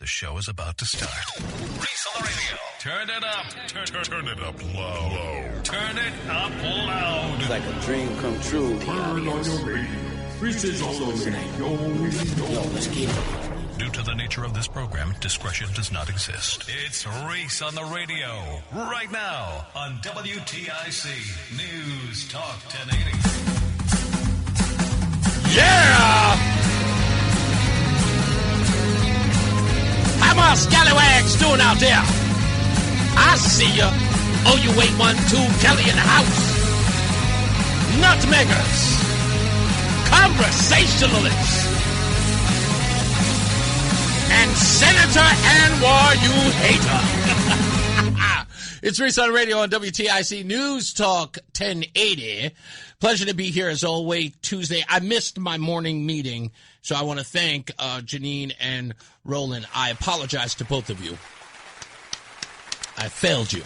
show is about to start. Reese on the radio. Turn it up. Turn it up low. Turn it up loud. It's like a dream come true. Turn on your radio. Reese is on the radio. Yo, let's get it. Due to the nature of this program, discretion does not exist. It's Reese on the radio. Right now on WTIC News Talk 1080. Yeah! How my scallywags doing out there? I see ya. Oh, you 812 Kelly in the house. Nutmeggers. Conversationalists. And Senator Anwar, you hater. It's Reese on the radio on WTIC News Talk 1080. Pleasure to be here as always Tuesday. I missed my morning meeting, so I want to thank Janine and Roland. I apologize to both of you. I failed you.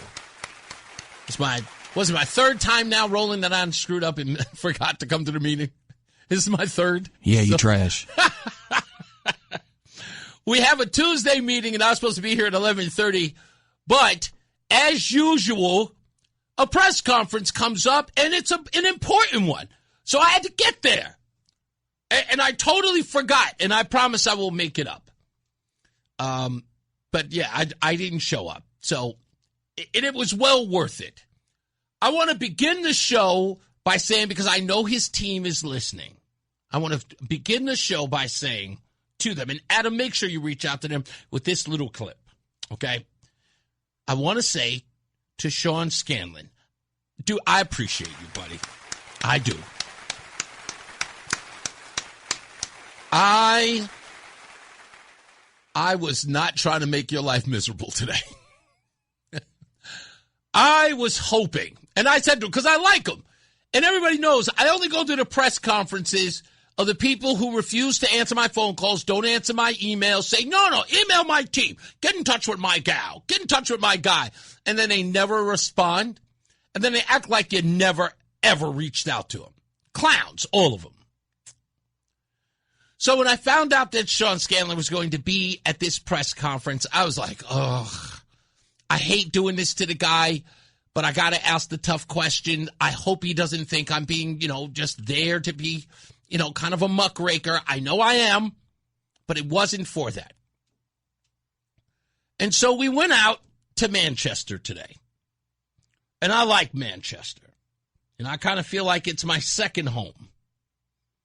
Was it my third time now, Roland, that I screwed up and forgot to come to the meeting? This is my third. Yeah, you trash. We have a Tuesday meeting, and I was supposed to be here at 11:30, but as usual, a press conference comes up, and it's an important one. So I had to get there, and I totally forgot, and I promise I will make it up. But yeah, I didn't show up, so it was well worth it. I want to begin the show by saying, because I know his team is listening, I want to begin the show by saying to them, and Adam, make sure you reach out to them with this little clip, okay? I want to say to Sean Scanlon, dude, I appreciate you, buddy. I do. I was not trying to make your life miserable today. I was hoping, and I said to him, because I like him, and everybody knows I only go to the press conferences of the people who refuse to answer my phone calls, don't answer my emails, say, no, email my team, get in touch with my gal, get in touch with my guy, and then they never respond, and then they act like you never, ever reached out to them. Clowns, all of them. So when I found out that Sean Scanlon was going to be at this press conference, I was like, ugh, I hate doing this to the guy, but I got to ask the tough question. I hope he doesn't think I'm being, just there to be, kind of a muckraker. I know I am, but it wasn't for that. And so we went out to Manchester today. And I like Manchester. And I kind of feel like it's my second home.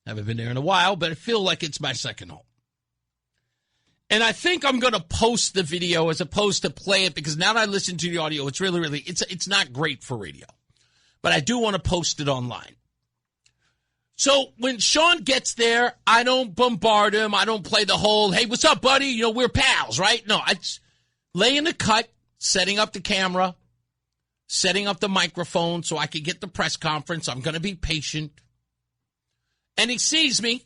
Haven't been there in a while, but I feel like it's my second home. And I think I'm going to post the video as opposed to play it, because now that I listen to the audio, it's really, it's not great for radio. But I do want to post it online. So when Sean gets there, I don't bombard him. I don't play the whole, hey, what's up, buddy? We're pals, right? No, I just lay in the cut, setting up the camera, setting up the microphone so I can get the press conference. I'm going to be patient. And he sees me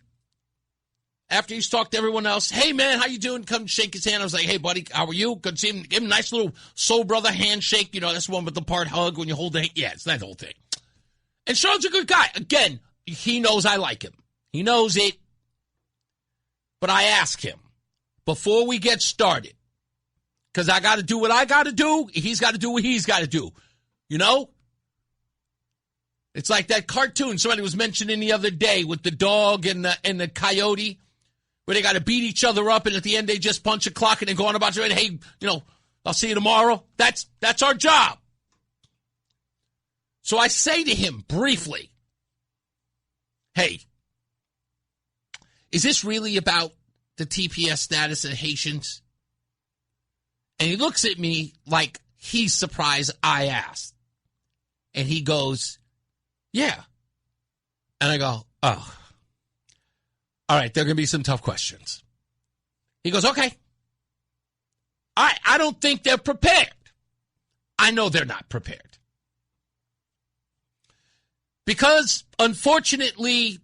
after he's talked to everyone else. Hey, man, how you doing? Come shake his hand. I was like, hey, buddy, how are you? Good to see him. Give him a nice little soul brother handshake. That's the one with the part hug when you hold the hand. Yeah, it's that whole thing. And Sean's a good guy. Again, he knows I like him. He knows it. But I ask him before we get started, because I got to do what I got to do. He's got to do what he's got to do. It's like that cartoon somebody was mentioning the other day with the dog and the coyote, where they got to beat each other up, and at the end they just punch a clock and they go on about it. Hey, I'll see you tomorrow. That's our job. So I say to him briefly, hey, is this really about the TPS status of Haitians? And he looks at me like he's surprised I asked. And he goes, yeah. And I go, oh. All right, there are going to be some tough questions. He goes, okay. I don't think they're prepared. I know they're not prepared. Because, unfortunately,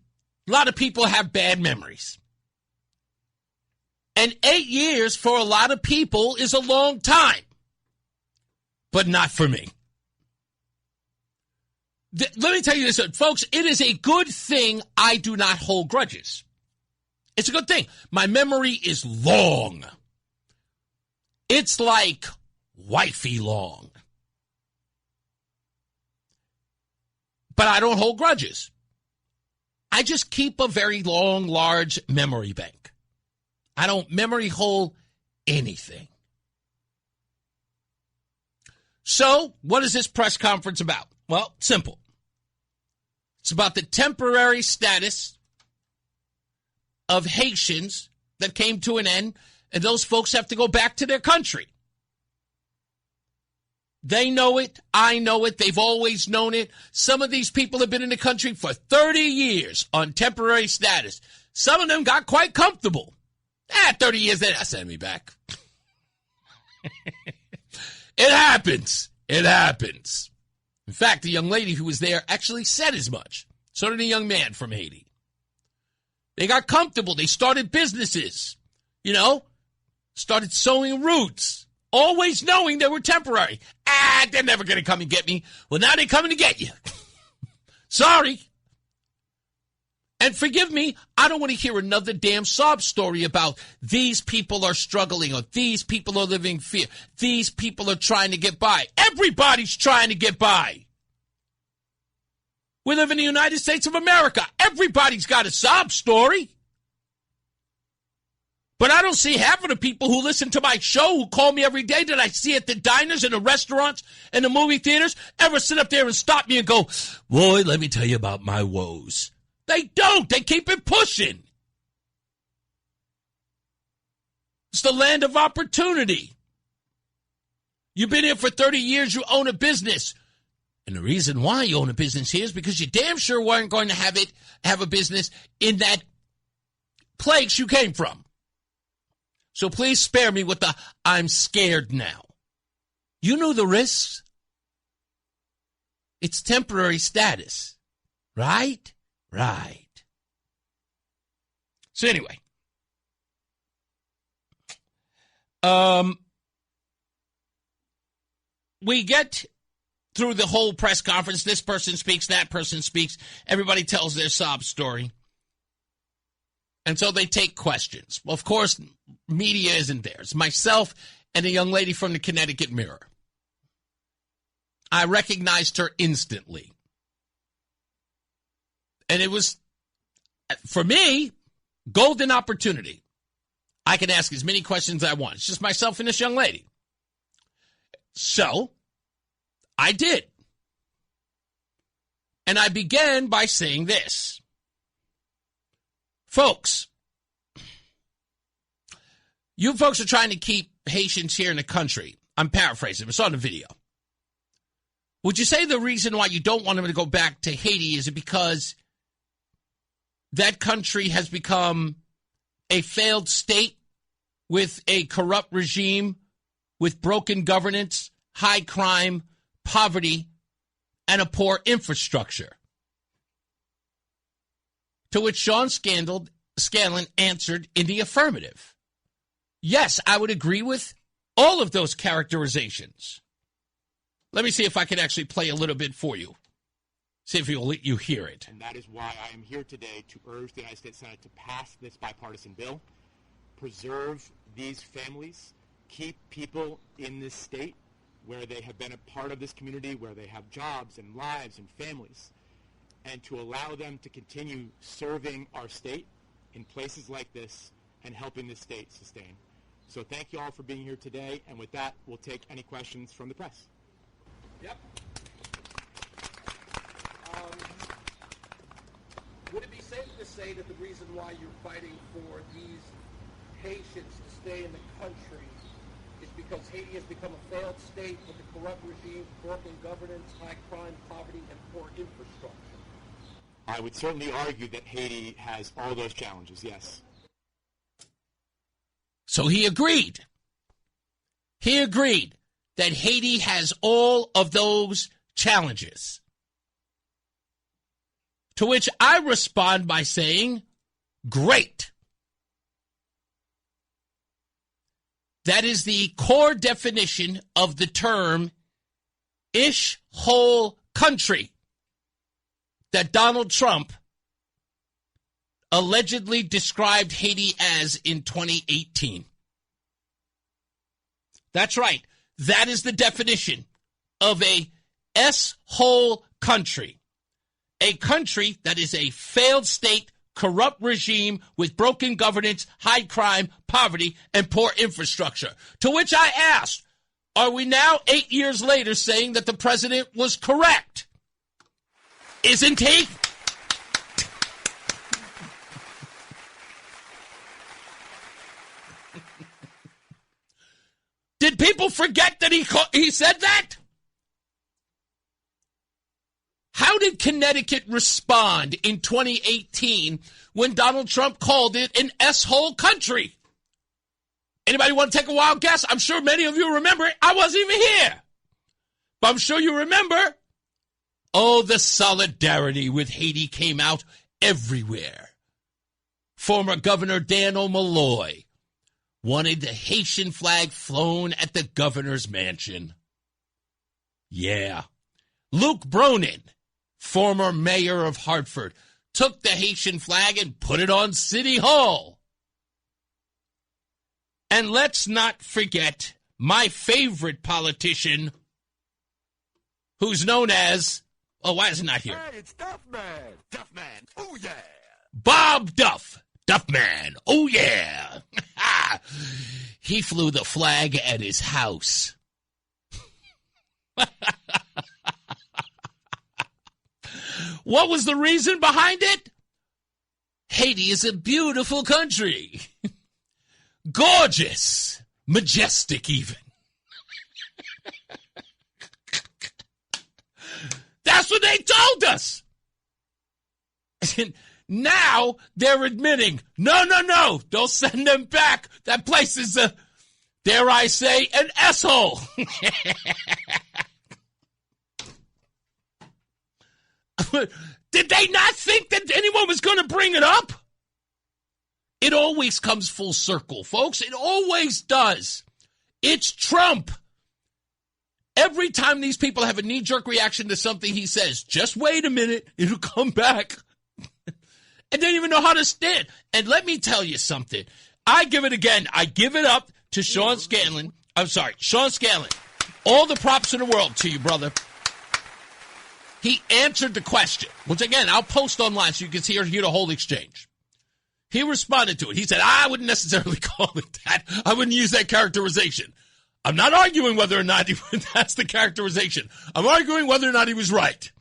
a lot of people have bad memories. And 8 years for a lot of people is a long time. But not for me. Let me tell you this, folks. It is a good thing I do not hold grudges. It's a good thing. My memory is long. It's like wifey long. But I don't hold grudges. I just keep a very long, large memory bank. I don't memory hole anything. So, what is this press conference about? Well, simple. It's about the temporary status of Haitians that came to an end, and those folks have to go back to their country. They know it. I know it. They've always known it. Some of these people have been in the country for 30 years on temporary status. Some of them got quite comfortable. 30 years, they're not sending me back. It happens. It happens. In fact, the young lady who was there actually said as much. So did a young man from Haiti. They got comfortable. They started businesses, started sowing roots, always knowing they were temporary. They're never going to come and get me. Well, now they're coming to get you. Sorry. And forgive me, I don't want to hear another damn sob story about these people are struggling or these people are living in fear. These people are trying to get by. Everybody's trying to get by. We live in the United States of America. Everybody's got a sob story. But I don't see half of the people who listen to my show, who call me every day, that I see at the diners and the restaurants and the movie theaters, ever sit up there and stop me and go, boy, let me tell you about my woes. They don't. They keep it pushing. It's the land of opportunity. You've been here for 30 years. You own a business. And the reason why you own a business here is because you damn sure weren't going to have a business in that place you came from. So please spare me with the I'm scared now. You know the risks. It's temporary status. Right? Right. So anyway. We get through the whole press conference. This person speaks, that person speaks. Everybody tells their sob story. And so they take questions. Well, of course, media isn't there. It's myself and a young lady from the Connecticut Mirror. I recognized her instantly. And it was, for me, golden opportunity. I can ask as many questions as I want. It's just myself and this young lady. So, I did. And I began by saying this. Folks, you folks are trying to keep Haitians here in the country. I'm paraphrasing. It's on the video. Would you say the reason why you don't want them to go back to Haiti is it because that country has become a failed state with a corrupt regime, with broken governance, high crime, poverty, and a poor infrastructure? To which Sean Scanlon answered in the affirmative. Yes, I would agree with all of those characterizations. Let me see if I can actually play a little bit for you. See if you hear it. And that is why I am here today to urge the United States Senate to pass this bipartisan bill, preserve these families, keep people in this state where they have been a part of this community, where they have jobs and lives and families, and to allow them to continue serving our state in places like this and helping the state sustain. So thank you all for being here today, and with that, we'll take any questions from the press. Yep. Would it be safe to say that the reason why you're fighting for these Haitians to stay in the country is because Haiti has become a failed state with a corrupt regime, broken governance, high crime, poverty, and poor infrastructure? I would certainly argue that Haiti has all those challenges, yes. So he agreed. He agreed that Haiti has all of those challenges. To which I respond by saying, great. That is the core definition of the term ish whole country that Donald Trump allegedly described Haiti as in 2018. That's right. That is the definition of a S-hole country. A country that is a failed state, corrupt regime with broken governance, high crime, poverty, and poor infrastructure. To which I asked, are we now 8 years later saying that the president was correct? Isn't he? Did people forget that he said that? How did Connecticut respond in 2018 when Donald Trump called it an S-hole country? Anybody want to take a wild guess? I'm sure many of you remember it. I wasn't even here. But I'm sure you remember. Oh, the solidarity with Haiti came out everywhere. Former Governor Dan O'Malloy wanted the Haitian flag flown at the governor's mansion. Yeah. Luke Bronin, former mayor of Hartford, took the Haitian flag and put it on City Hall. And let's not forget my favorite politician, who's known as, oh, why is he not here? Hey, it's Duffman. Duffman. Oh, yeah. Bob Duff. Duffman. Oh, yeah. He flew the flag at his house. What was the reason behind it? Haiti is a beautiful country. Gorgeous. Majestic, even. That's what they told us. And now they're admitting, no, don't send them back. That place is dare I say, an asshole. Did they not think that anyone was going to bring it up? It always comes full circle, folks. It always does. It's Trump. Every time these people have a knee-jerk reaction to something he says, just wait a minute, it'll come back. And they don't even know how to stand. And let me tell you something. I give it up to Sean Scanlon. I'm sorry, Sean Scanlon. All the props in the world to you, brother. He answered the question, which, again, I'll post online so you can hear the whole exchange. He responded to it. He said, I wouldn't necessarily call it that. I wouldn't use that characterization. I'm not arguing whether or not that's the characterization. I'm arguing whether or not he was right.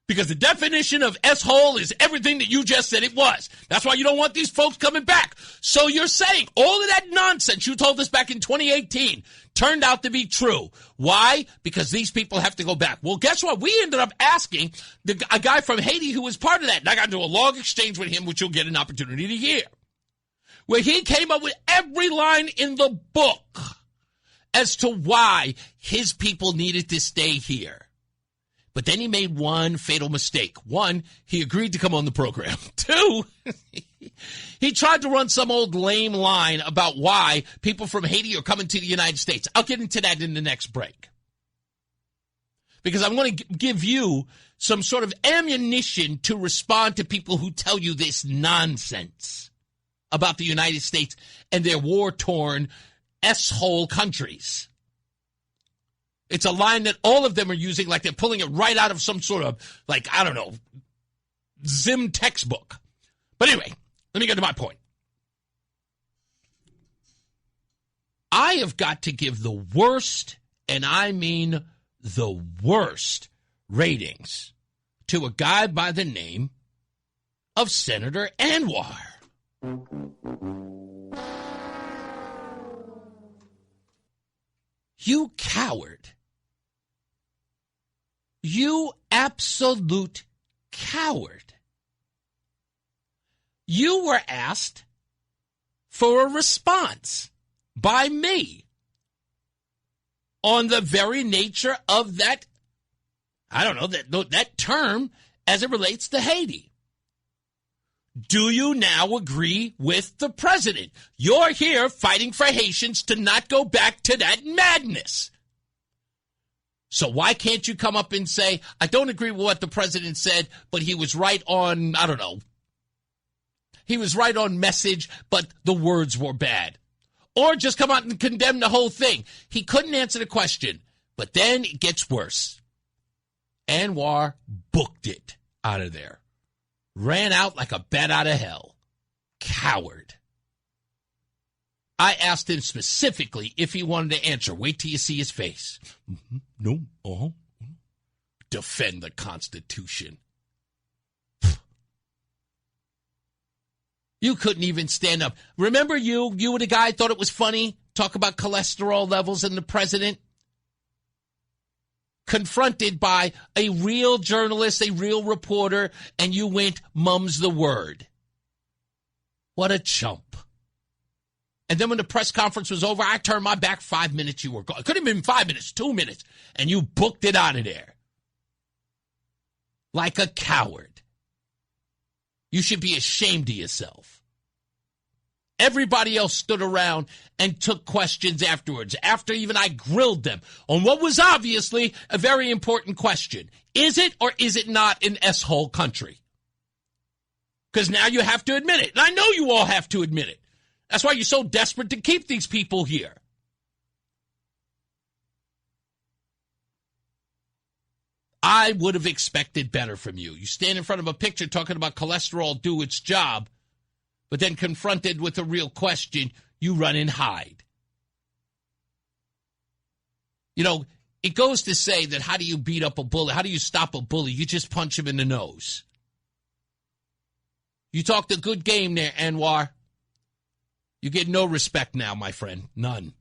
Because the definition of S-hole is everything that you just said it was. That's why you don't want these folks coming back. So you're saying all of that nonsense you told us back in 2018 turned out to be true. Why? Because these people have to go back. Well, guess what? We ended up asking a guy from Haiti who was part of that. And I got into a long exchange with him, which you'll get an opportunity to hear, where he came up with every line in the book as to why his people needed to stay here. But then he made one fatal mistake. One, he agreed to come on the program. Two, he tried to run some old lame line about why people from Haiti are coming to the United States. I'll get into that in the next break. Because I'm going to give you some sort of ammunition to respond to people who tell you this nonsense about the United States and their war-torn S-hole countries. It's a line that all of them are using like they're pulling it right out of some sort of, Zim textbook. But anyway, let me get to my point. I have got to give the worst, and I mean the worst, ratings to a guy by the name of Senator Anwar. You coward. You absolute coward. You were asked for a response by me on the very nature of that, that term as it relates to Haiti. Do you now agree with the president? You're here fighting for Haitians to not go back to that madness. So why can't you come up and say, I don't agree with what the president said, but he was right on, He was right on message, but the words were bad. or just come out and condemn the whole thing. He couldn't answer the question. But then it gets worse. Anwar booked it out of there. Ran out like a bat out of hell. Coward. I asked him specifically if he wanted to answer. Wait till you see his face. No. Defend the Constitution. You couldn't even stand up. Remember you were the guy thought it was funny? Talk about cholesterol levels in the president? Confronted by a real journalist, a real reporter, and you went, mum's the word. What a chump. And then when the press conference was over, I turned my back 5 minutes, you were gone. It could have been 5 minutes, 2 minutes, and you booked it out of there. Like a coward. You should be ashamed of yourself. Everybody else stood around and took questions afterwards, after even I grilled them on what was obviously a very important question. Is it or is it not an S-hole country? Because now you have to admit it. And I know you all have to admit it. That's why you're so desperate to keep these people here. I would have expected better from you. You stand in front of a picture talking about cholesterol do its job, but then confronted with a real question, you run and hide. You know, it goes to say that how do you beat up a bully? How do you stop a bully? You just punch him in the nose. You talked a good game there, Anwar. You get no respect now, my friend. None.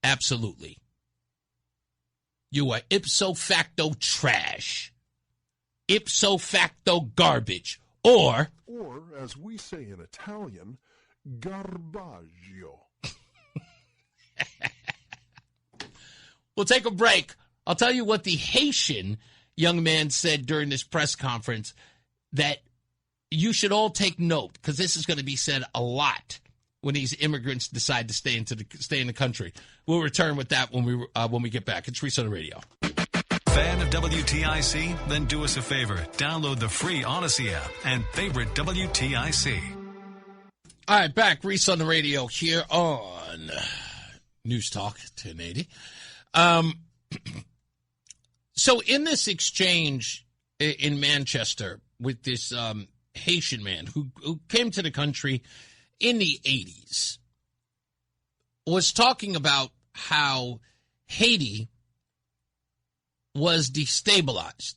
Absolutely. You are ipso facto trash. Ipso facto garbage. Or, as we say in Italian, garbaggio. We'll take a break. I'll tell you what the Haitian young man said during this press conference that you should all take note, because this is going to be said a lot when these immigrants decide to stay in the country. We'll return with that when we get back. It's Reese on the radio. Fan of WTIC? Then do us a favor. Download the free Odyssey app and favorite WTIC. All right, back. Reese on the radio here on NewsTalk 1080. So in this exchange in Manchester with this Haitian man who came to the country in the 80s, was talking about how Haiti was destabilized.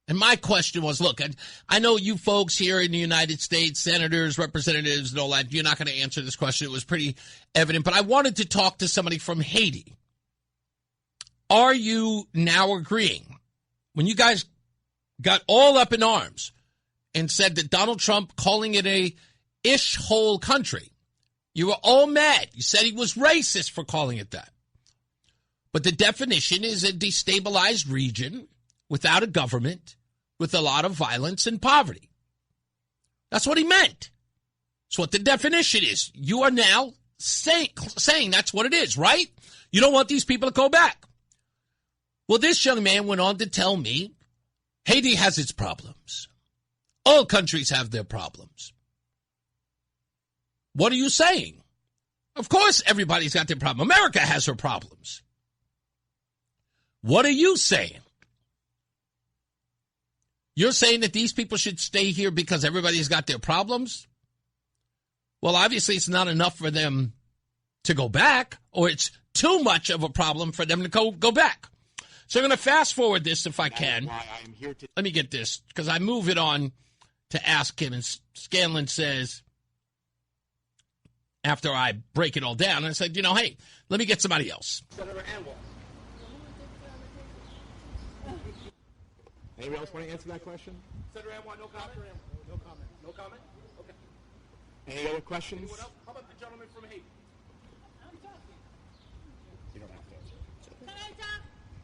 And my question was, look, I know you folks here in the United States, senators, representatives, and all that, you're not going to answer this question. It was pretty evident. But I wanted to talk to somebody from Haiti. Are you now agreeing, when you guys got all up in arms and said that Donald Trump calling it a ish-hole country, you were all mad. You said he was racist for calling it that. But the definition is a destabilized region without a government, with a lot of violence and poverty. That's what he meant. That's what the definition is. You are now saying that's what it is, right? You don't want these people to go back. Well, this young man went on to tell me Haiti has its problems. All countries have their problems. What are you saying? Of course everybody's got their problem. America has her problems. What are you saying? You're saying that these people should stay here because everybody's got their problems? Well, obviously it's not enough for them to go back, or it's too much of a problem for them to go back. So I'm going to fast forward this if I can. Let me get this, because I move it on to ask him, and Scanlon says, after I break it all down, I said, hey, let me get somebody else. Senator Anwar. Anybody else want to answer that question? Senator Anwar, no comment? No comment. No comment? Okay. Any other questions? Anyone else? How about the gentleman from Haiti? I'm talking. You don't have to answer. Can I talk?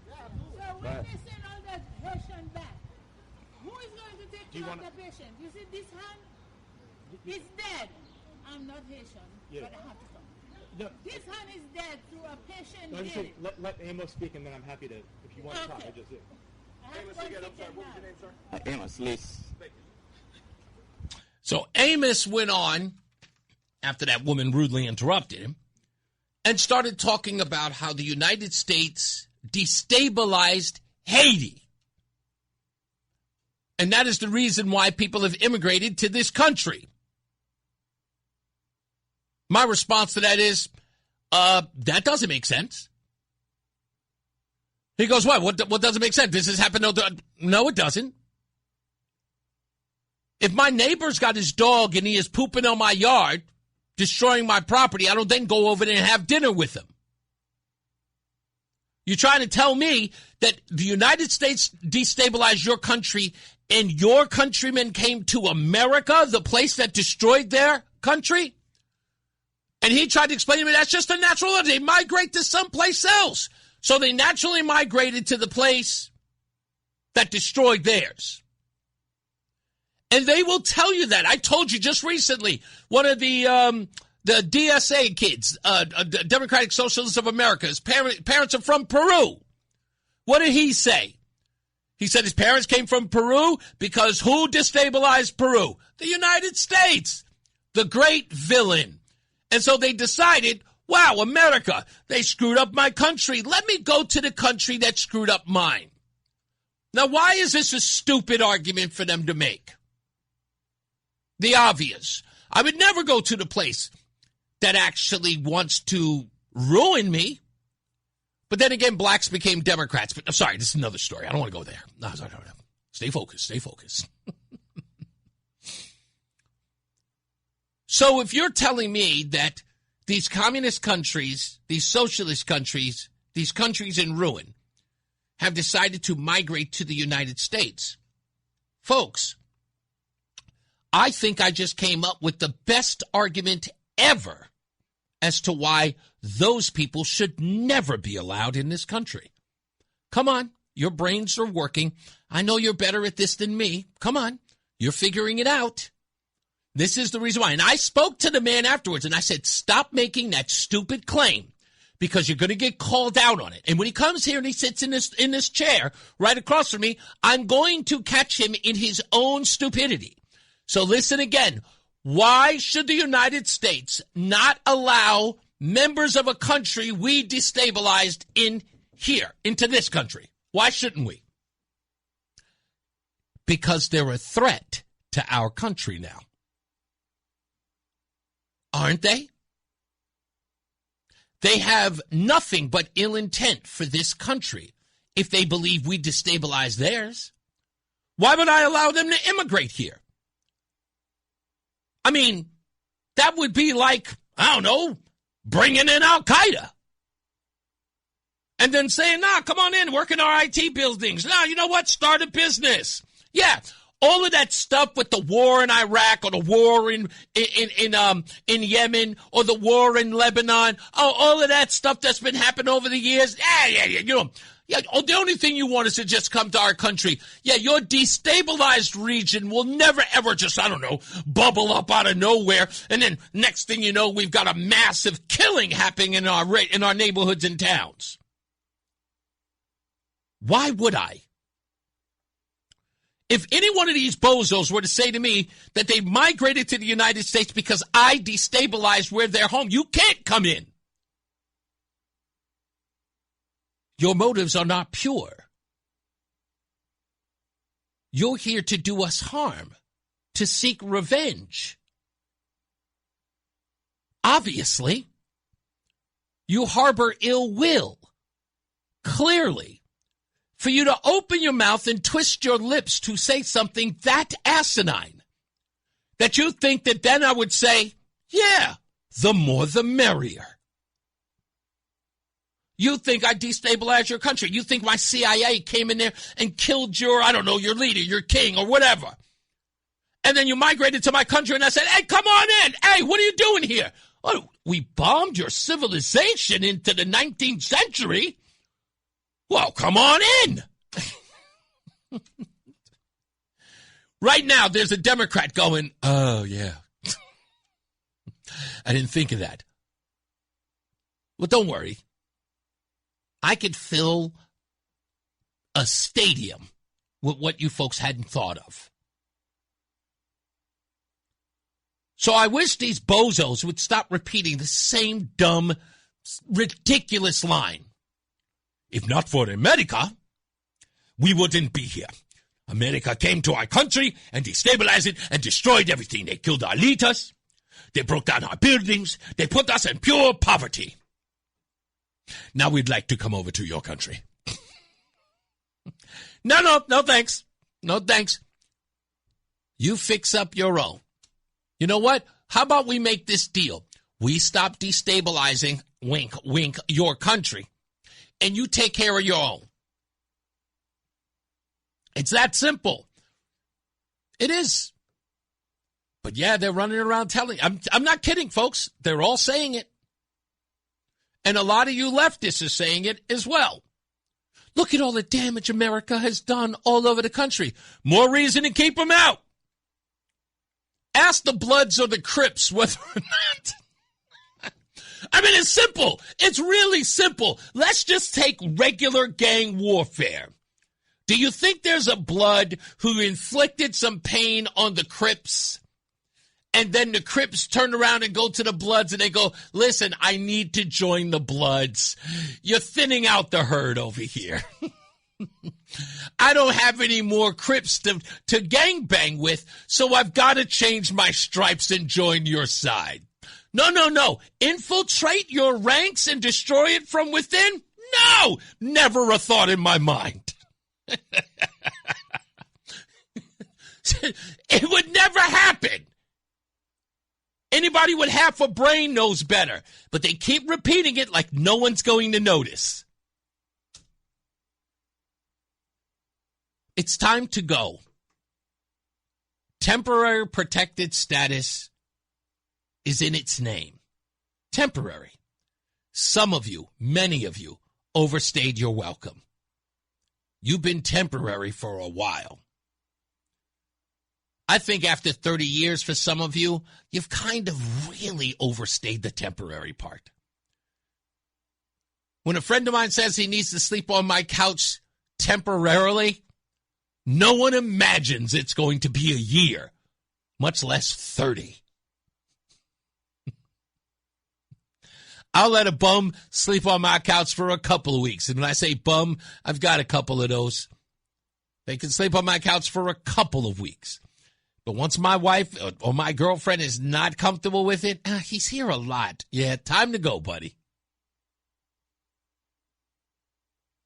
Yeah. So when they send all that Haitian back, who is going to take care of the patient? You see, this hand is dead. I'm not Haitian, but I have to talk. No. This hand is dead through a patient. No, let Amos speak, and then I'm happy to, if you want to talk, I just do. Amos, again, I'm sorry, what was your name, sir? Amos, Reese. So Amos went on, after that woman rudely interrupted him, and started talking about how the United States destabilized Haiti. And that is the reason why people have immigrated to this country. My response to that is, that doesn't make sense. He goes, what doesn't make sense? This has happened. No, it doesn't. If my neighbor's got his dog and he is pooping on my yard, destroying my property, I don't then go over there and have dinner with him. You're trying to tell me that the United States destabilized your country and your countrymen came to America, the place that destroyed their country? And he tried to explain to me that's just a natural order. They migrate to someplace else. So they naturally migrated to the place that destroyed theirs. And they will tell you that. I told you just recently, one of the DSA kids, Democratic Socialists of America, his parents are from Peru. What did he say? He said his parents came from Peru because who destabilized Peru? The United States, the great villain. And so they decided, wow, America, they screwed up my country. Let me go to the country that screwed up mine. Now, why is this a stupid argument for them to make? The obvious. I would never go to the place that actually wants to ruin me. But then again, blacks became Democrats. But I'm sorry, this is another story. I don't want to go there. No. Stay focused. So if you're telling me that these communist countries, these socialist countries, these countries in ruin, have decided to migrate to the United States, folks, I think I just came up with the best argument ever as to why those people should never be allowed in this country. Come on, your brains are working. I know you're better at this than me. Come on, you're figuring it out. This is the reason why. And I spoke to the man afterwards, and I said, stop making that stupid claim because you're going to get called out on it. And when he comes here and he sits in this chair right across from me, I'm going to catch him in his own stupidity. So listen again. Why should the United States not allow members of a country we destabilized in here, into this country? Why shouldn't we? Because they're a threat to our country now. Aren't they? They have nothing but ill intent for this country if they believe we destabilize theirs. Why would I allow them to immigrate here? I mean, that would be like, I don't know, bringing in Al-Qaeda. And then saying, come on in, work in our IT buildings. You know what? Start a business. Yeah. All of that stuff with the war in Iraq or the war in Yemen or the war in Lebanon, all of that stuff that's been happening over the years. The only thing you want is to just come to our country. Yeah, your destabilized region will never, ever just, bubble up out of nowhere. And then next thing you know, we've got a massive killing happening in our neighborhoods and towns. Why would I? If any one of these bozos were to say to me that they migrated to the United States because I destabilized where they're home, you can't come in. Your motives are not pure. You're here to do us harm, to seek revenge. Obviously, you harbor ill will, clearly. For you to open your mouth and twist your lips to say something that asinine, that you think that then I would say, yeah, the more the merrier. You think I destabilized your country. You think my CIA came in there and killed your leader, your king, or whatever. And then you migrated to my country and I said, hey, come on in. Hey, what are you doing here? Oh, we bombed your civilization into the 19th century. Well, come on in. Right now, there's a Democrat going, oh, yeah. I didn't think of that. Well, don't worry. I could fill a stadium with what you folks hadn't thought of. So I wish these bozos would stop repeating the same dumb ridiculous line. If not for America, we wouldn't be here. America came to our country and destabilized it and destroyed everything. They killed our leaders. They broke down our buildings. They put us in pure poverty. Now we'd like to come over to your country. No, thanks. No, thanks. You fix up your own. You know what? How about we make this deal? We stop destabilizing, wink, wink, your country, and you take care of your own. It's that simple. It is. But yeah, they're running around telling. I'm not kidding, folks. They're all saying it. And a lot of you leftists are saying it as well. Look at all the damage America has done all over the country. More reason to keep them out. Ask the Bloods or the Crips whether or not. I mean, it's simple. It's really simple. Let's just take regular gang warfare. Do you think there's a Blood who inflicted some pain on the Crips? And then the Crips turn around and go to the Bloods and they go, listen, I need to join the Bloods. You're thinning out the herd over here. I don't have any more Crips to gangbang with, so I've got to change my stripes and join your side. No. Infiltrate your ranks and destroy it from within? No, never a thought in my mind. It would never happen. Anybody with half a brain knows better, but they keep repeating it like no one's going to notice. It's time to go. Temporary protected status is in its name. Temporary. Some of you, many of you, overstayed your welcome. You've been temporary for a while. I think after 30 years for some of you, you've kind of really overstayed the temporary part. When a friend of mine says he needs to sleep on my couch temporarily, no one imagines it's going to be a year, much less 30. I'll let a bum sleep on my couch for a couple of weeks. And when I say bum, I've got a couple of those. They can sleep on my couch for a couple of weeks. But once my wife or my girlfriend is not comfortable with it, he's here a lot. Yeah, time to go, buddy.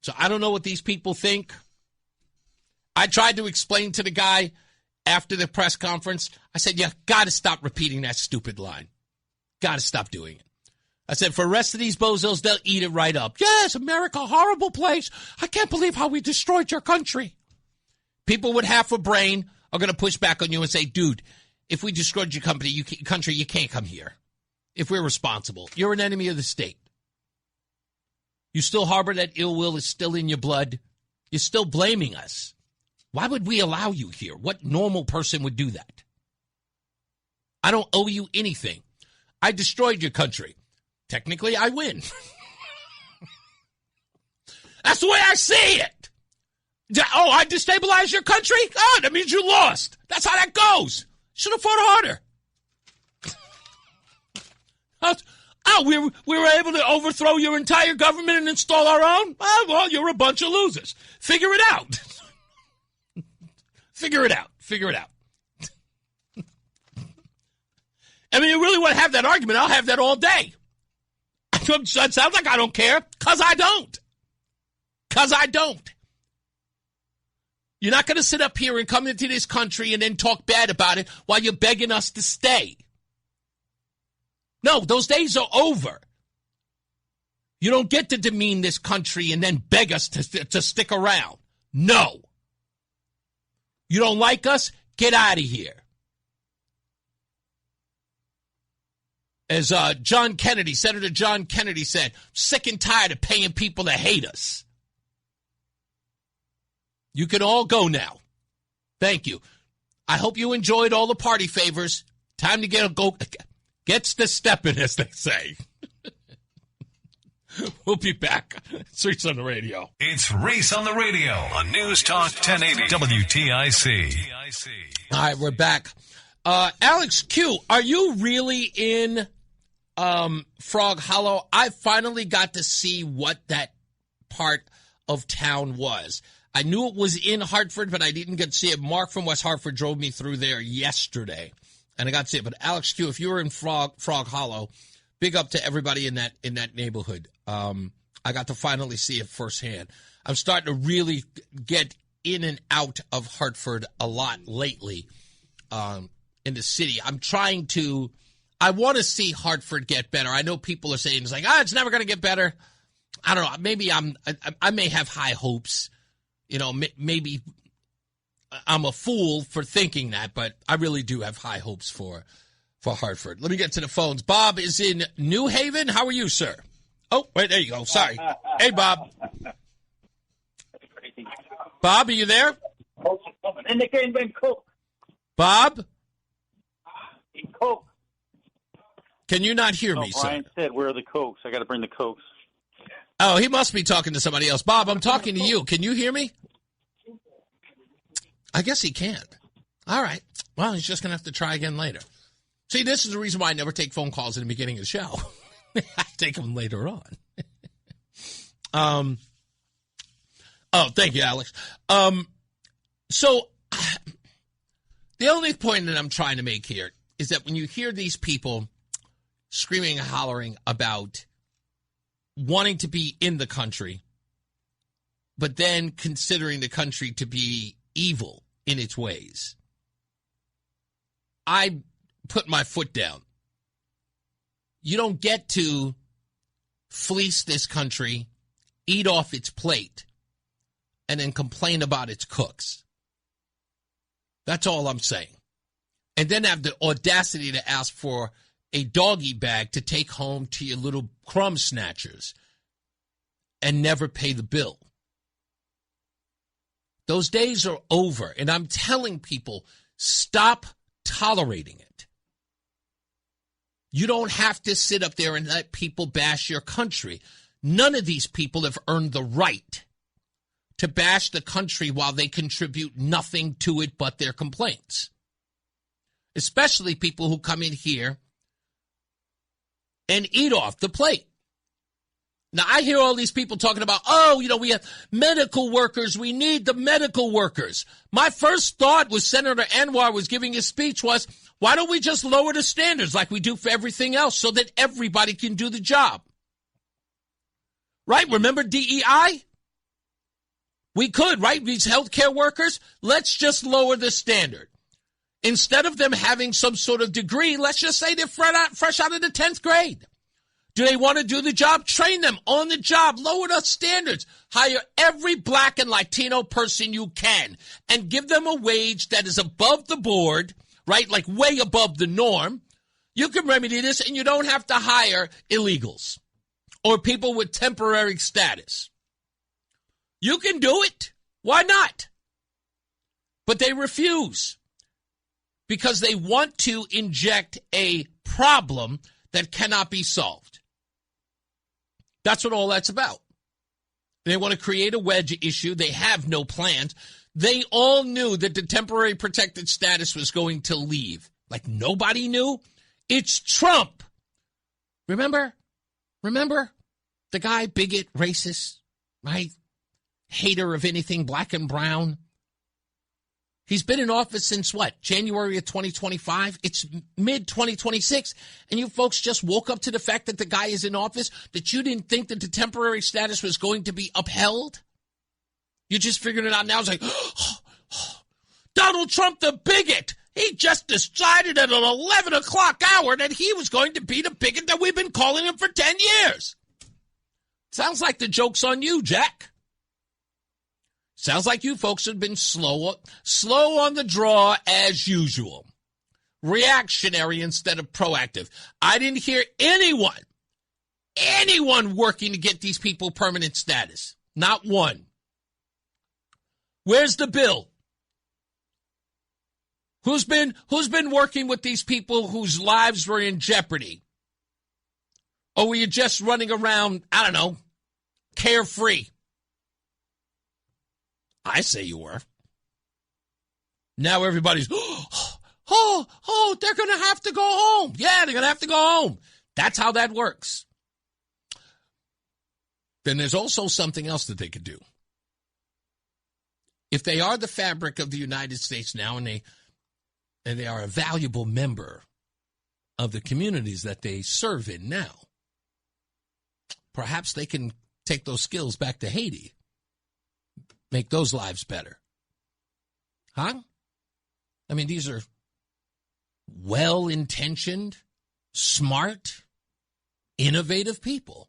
So I don't know what these people think. I tried to explain to the guy after the press conference. I said, you got to stop repeating that stupid line. Got to stop doing it. I said, for the rest of these bozos, they'll eat it right up. Yes, America, horrible place. I can't believe how we destroyed your country. People with half a brain are going to push back on you and say, dude, if we destroyed your country, you can't come here. If we're responsible, you're an enemy of the state. You still harbor that ill will is still in your blood. You're still blaming us. Why would we allow you here? What normal person would do that? I don't owe you anything. I destroyed your country. Technically, I win. That's the way I see it. Oh, I destabilized your country? Oh, that means you lost. That's how that goes. Should have fought harder. Oh, we were able to overthrow your entire government and install our own? Oh, well, you're a bunch of losers. Figure it out. Figure it out. I mean, you really want to have that argument, I'll have that all day. It sounds like I don't care, because I don't. You're not going to sit up here and come into this country and then talk bad about it while you're begging us to stay. No, those days are over. You don't get to demean this country and then beg us to stick around. No. You don't like us? Get out of here. As Senator John Kennedy said, sick and tired of paying people to hate us. You can all go now. Thank you. I hope you enjoyed all the party favors. Time to gets to stepping, as they say. We'll be back. It's Reese on the radio. It's Reese on the radio on NewsTalk 1080 WTIC. All right, we're back. Alex Q, are you really in Frog Hollow, I finally got to see what that part of town was. I knew it was in Hartford, but I didn't get to see it. Mark from West Hartford drove me through there yesterday, and I got to see it. But Alex Q, if you were in Frog Hollow, big up to everybody in that neighborhood. I got to finally see it firsthand. I'm starting to really get in and out of Hartford a lot lately in the city. I want to see Hartford get better. I know people are saying it's like, it's never going to get better. I don't know. Maybe I may have high hopes. You know, maybe I'm a fool for thinking that, but I really do have high hopes for Hartford. Let me get to the phones. Bob is in New Haven. How are you, sir? Oh, wait, there you go. Sorry. Hey, Bob. Bob, are you there? And they can't even cook. Bob? Coke. Can you not hear me, Brian sir? said, where are the Cokes? I got to bring the Cokes. Oh, he must be talking to somebody else. Bob, I'm talking to you. Can you hear me? I guess he can't. All right. Well, he's just going to have to try again later. See, this is the reason why I never take phone calls in the beginning of the show. I take them later on. Oh, thank you, Alex. So the only point that I'm trying to make here is that when you hear these people screaming and hollering about wanting to be in the country, but then considering the country to be evil in its ways, I put my foot down. You don't get to fleece this country, eat off its plate, and then complain about its cooks. That's all I'm saying. And then have the audacity to ask for a doggy bag to take home to your little crumb snatchers and never pay the bill. Those days are over, and I'm telling people, stop tolerating it. You don't have to sit up there and let people bash your country. None of these people have earned the right to bash the country while they contribute nothing to it but their complaints. Especially people who come in here and eat off the plate. Now, I hear all these people talking about, we have medical workers. We need the medical workers. My first thought was Senator Anwar was giving his speech was, why don't we just lower the standards like we do for everything else so that everybody can do the job? Right? Remember DEI? We could, right? These healthcare workers, let's just lower the standard. Instead of them having some sort of degree, let's just say they're fresh out of the 10th grade. Do they want to do the job? Train them on the job. Lower the standards. Hire every black and Latino person you can and give them a wage that is above the board, right? Like way above the norm. You can remedy this and you don't have to hire illegals or people with temporary status. You can do it. Why not? But they refuse because they want to inject a problem that cannot be solved. That's what all that's about. They want to create a wedge issue. They have no plans. They all knew that the temporary protected status was going to leave. Like nobody knew? It's Trump. Remember? The guy, bigot, racist, right? Hater of anything black and brown. He's been in office since what? January of 2025? It's mid-2026. And you folks just woke up to the fact that the guy is in office, that you didn't think that the temporary status was going to be upheld? You just figured it out now. It's like, Donald Trump, the bigot. He just decided at an 11 o'clock hour that he was going to be the bigot that we've been calling him for 10 years. Sounds like the joke's on you, Jack. Sounds like you folks have been slow on the draw as usual. Reactionary instead of proactive. I didn't hear anyone working to get these people permanent status. Not one. Where's the bill? Who's been working with these people whose lives were in jeopardy? Or were you just running around, I don't know, carefree? I say you were. Now everybody's, they're going to have to go home. Yeah, they're going to have to go home. That's how that works. Then there's also something else that they could do. If they are the fabric of the United States now and they are a valuable member of the communities that they serve in now, perhaps they can take those skills back to Haiti, make those lives better. Huh? I mean, these are well-intentioned, smart, innovative people.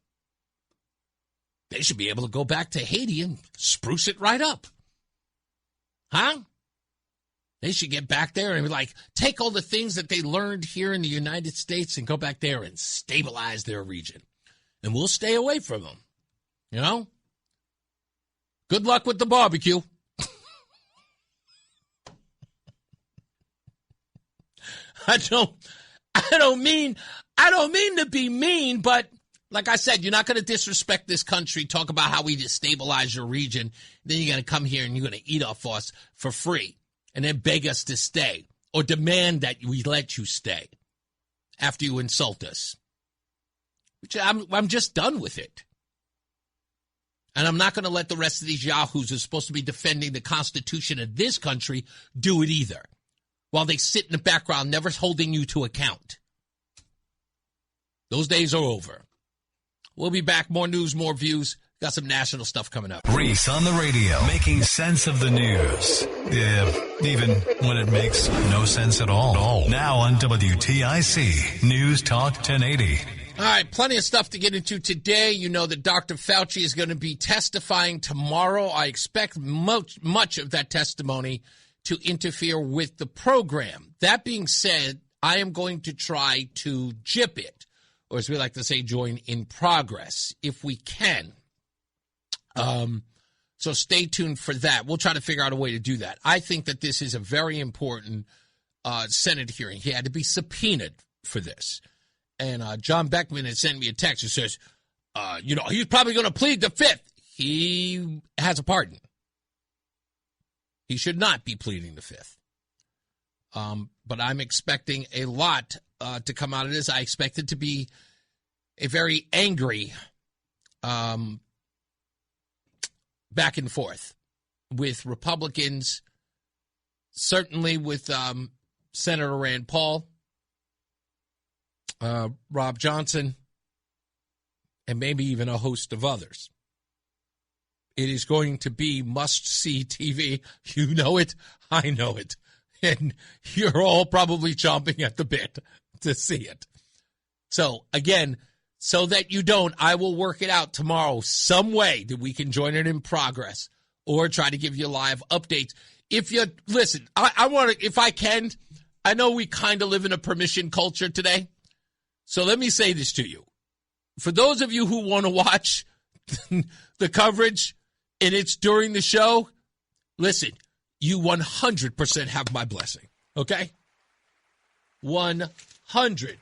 They should be able to go back to Haiti and spruce it right up. Huh? They should get back there and take all the things that they learned here in the United States and go back there and stabilize their region. And we'll stay away from them. You know? Good luck with the barbecue. I don't mean to be mean, but like I said, you're not going to disrespect this country, talk about how we destabilize your region. Then you're going to come here and you're going to eat off us for free and then beg us to stay or demand that we let you stay after you insult us. Which I'm just done with it. And I'm not going to let the rest of these yahoos who are supposed to be defending the Constitution of this country do it either, while they sit in the background, never holding you to account. Those days are over. We'll be back. More news, more views. Got some national stuff coming up. Reese on the radio, making sense of the news. Yeah, even when it makes no sense at all. Now on WTIC, News Talk 1080. All right, plenty of stuff to get into today. You know that Dr. Fauci is going to be testifying tomorrow. I expect much of that testimony to interfere with the program. That being said, I am going to try to jip it, or as we like to say, join in progress, if we can. So stay tuned for that. We'll try to figure out a way to do that. I think that this is a very important Senate hearing. He had to be subpoenaed for this. And John Beckman had sent me a text that says, he's probably going to plead the fifth. He has a pardon. He should not be pleading the fifth. But I'm expecting a lot to come out of this. I expect it to be a very angry back and forth with Republicans, certainly with Senator Rand Paul, Rob Johnson, and maybe even a host of others. It is going to be must-see TV. You know it. I know it. And you're all probably chomping at the bit to see it. So, again, so that you don't, I will work it out tomorrow some way that we can join it in progress or try to give you live updates. If you, listen, I want to, if I can, I know we kind of live in a permission culture today. So let me say this to you. For those of you who want to watch the coverage and it's during the show, listen, you 100% have my blessing, okay? 100.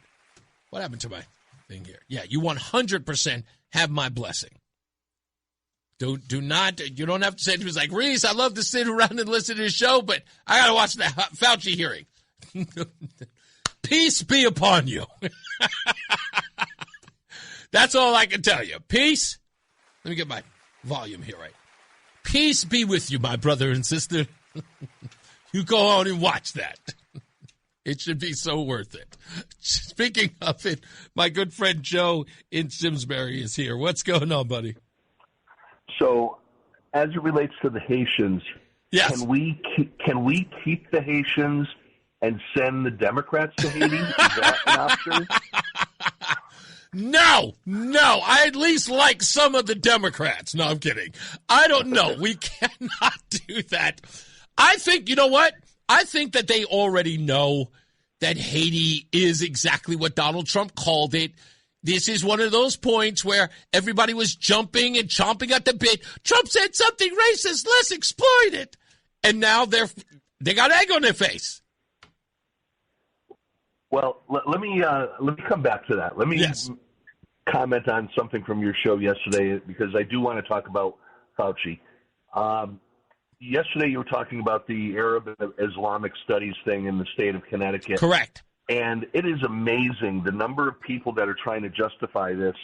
What happened to my thing here? Yeah, you 100% have my blessing. Do not, you don't have to say to me, like, Reese, I love to sit around and listen to the show, but I got to watch the Fauci hearing. Peace be upon you. That's all I can tell you. Peace. Let me get my volume here right. Peace be with you, my brother and sister. You go on and watch that. It should be so worth it. Speaking of it, my good friend Joe in Simsbury is here. What's going on, buddy? So, as it relates to the Haitians, yes. Can we keep the Haitians and send the Democrats to Haiti? Is that an option? No. I at least like some of the Democrats. No, I'm kidding. I don't know. We cannot do that. I think, you know what? I think that they already know that Haiti is exactly what Donald Trump called it. This is one of those points where everybody was jumping and chomping at the bit. Trump said something racist. Let's exploit it. And now they got egg on their face. Well, let me come back to that. Let me comment on something from your show yesterday because I do want to talk about Fauci. Yesterday you were talking about the Arab Islamic Studies thing in the state of Connecticut. Correct. And it is amazing the number of people that are trying to justify this,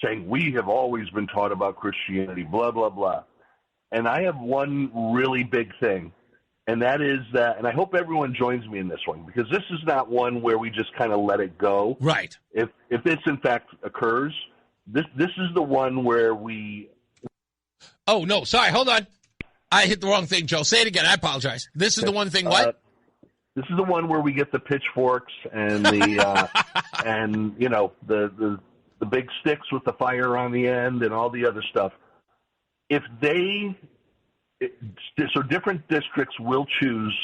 saying we have always been taught about Christianity, blah, blah, blah. And I have one really big thing, and that is that, and I hope everyone joins me in this one, because this is not one where we just kind of let it go. Right. If this, in fact, occurs, this is the one where we... Oh, no, sorry, hold on. I hit the wrong thing, Joe. Say it again. I apologize. This is the one thing, what? This is the one where we get the pitchforks and the and you know the big sticks with the fire on the end and all the other stuff. If so different districts will choose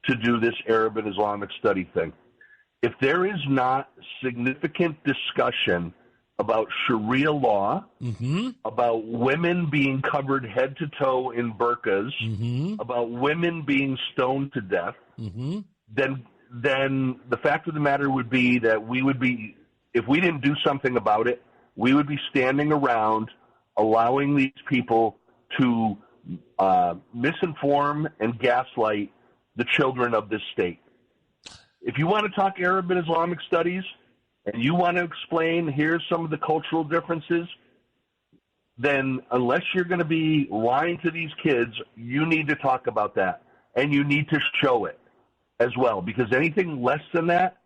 to do this Arab and Islamic study thing. If there is not significant discussion about Sharia law, about women being covered head to toe in burqas, about women being stoned to death, then the fact of the matter would be that we would be, if we didn't do something about it, we would be standing around allowing these people to misinform and gaslight the children of this state. If you want to talk Arab and Islamic studies, and you want to explain, here's some of the cultural differences, then unless you're going to be lying to these kids, you need to talk about that. And you need to show it as well, because anything less than that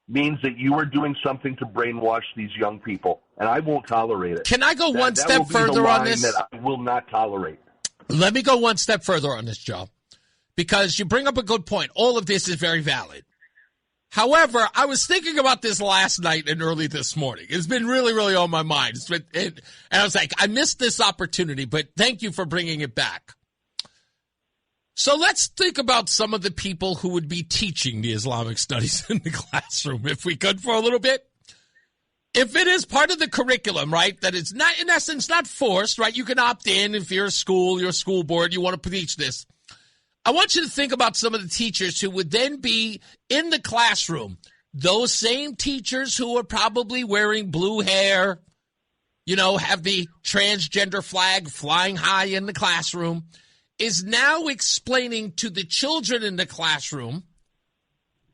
means that you are doing something to brainwash these young people. And I won't tolerate it. Can I go one step further on this? That I will not tolerate. Let me go one step further on this, Joe, because you bring up a good point. All of this is very valid. However, I was thinking about this last night and early this morning. It's been really, really on my mind. And I was like, I missed this opportunity, but thank you for bringing it back. So let's think about some of the people who would be teaching the Islamic studies in the classroom, if we could, for a little bit. If it is part of the curriculum, right, that it's not, in essence, not forced, right? You can opt in if you're a school, your school board, you want to teach this. I want you to think about some of the teachers who would then be in the classroom. Those same teachers who are probably wearing blue hair, you know, have the transgender flag flying high in the classroom, is now explaining to the children in the classroom,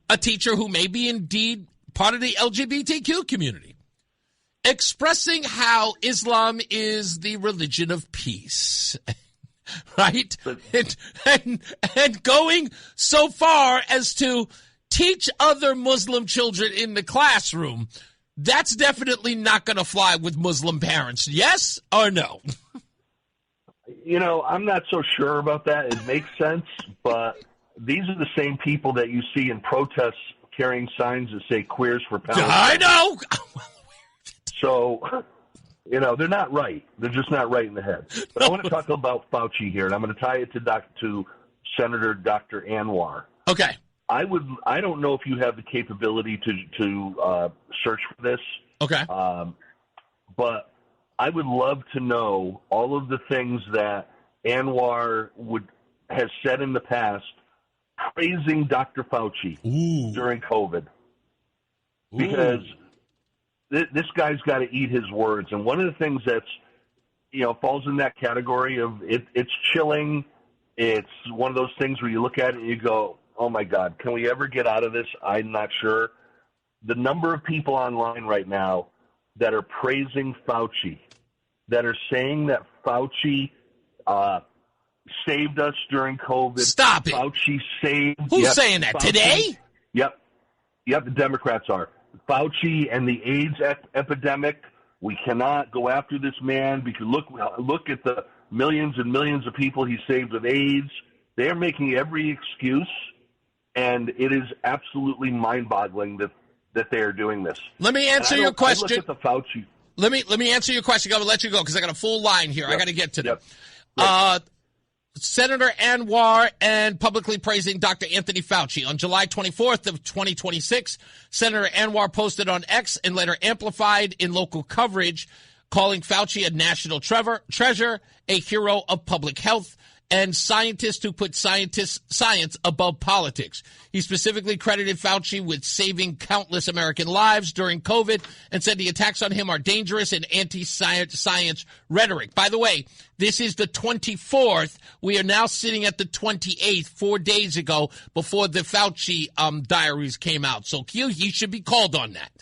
a teacher who may be indeed part of the LGBTQ community, expressing how Islam is the religion of peace. Right? And going so far as to teach other Muslim children in the classroom. That's definitely not going to fly with Muslim parents. Yes or no? You know, I'm not so sure about that. It makes sense, but these are the same people that you see in protests carrying signs that say queers for Palestine. I know. So... You know, they're not right. They're just not right in the head. But I want to talk about Fauci here, and I'm going to tie it to Senator Dr. Anwar. Okay. I don't know if you have the capability to search for this. Okay. But I would love to know all of the things that Anwar has said in the past praising Dr. Fauci during COVID. Because this guy's got to eat his words. And one of the things that's, you know, falls in that category of it's chilling. It's one of those things where you look at it and you go, oh, my God, can we ever get out of this? I'm not sure. The number of people online right now that are praising Fauci, that are saying that Fauci saved us during COVID. Stop it. Fauci saved. Who's saying that? Fauci, today? Yep, the Democrats are. Fauci and the AIDS epidemic, we cannot go after this man because look at the millions and millions of people he saved with AIDS. They are making every excuse, and it is absolutely mind-boggling that they are doing this. Let me answer your question. I look at the Fauci. Let me answer your question. I'm going to let you go because I got a full line here. Yep. I got to get to them. Yep. Senator Anwar and publicly praising Dr. Anthony Fauci. On July 24th of 2026, Senator Anwar posted on X and later amplified in local coverage, calling Fauci a national treasure, a hero of public health, and scientists who put science above politics. He specifically credited Fauci with saving countless American lives during COVID and said the attacks on him are dangerous and anti-science rhetoric. By the way, this is the 24th. We are now sitting at the 28th, 4 days ago, before the Fauci diaries came out. So he should be called on that.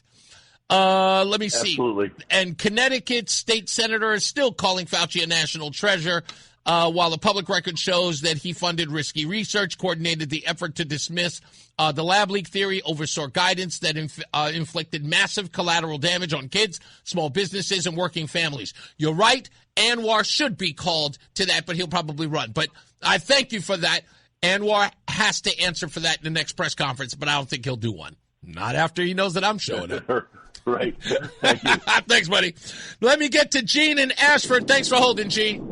Let me see. Absolutely. And Connecticut state senator is still calling Fauci a national treasure, while the public record shows that he funded risky research, coordinated the effort to dismiss the lab leak theory, oversaw guidance that inflicted massive collateral damage on kids, small businesses, and working families. You're right. Anwar should be called to that, but he'll probably run. But I thank you for that. Anwar has to answer for that in the next press conference, but I don't think he'll do one. Not after he knows that I'm showing up. Right. Thank you. Thanks, buddy. Let me get to Gene in Ashford. Thanks for holding, Gene.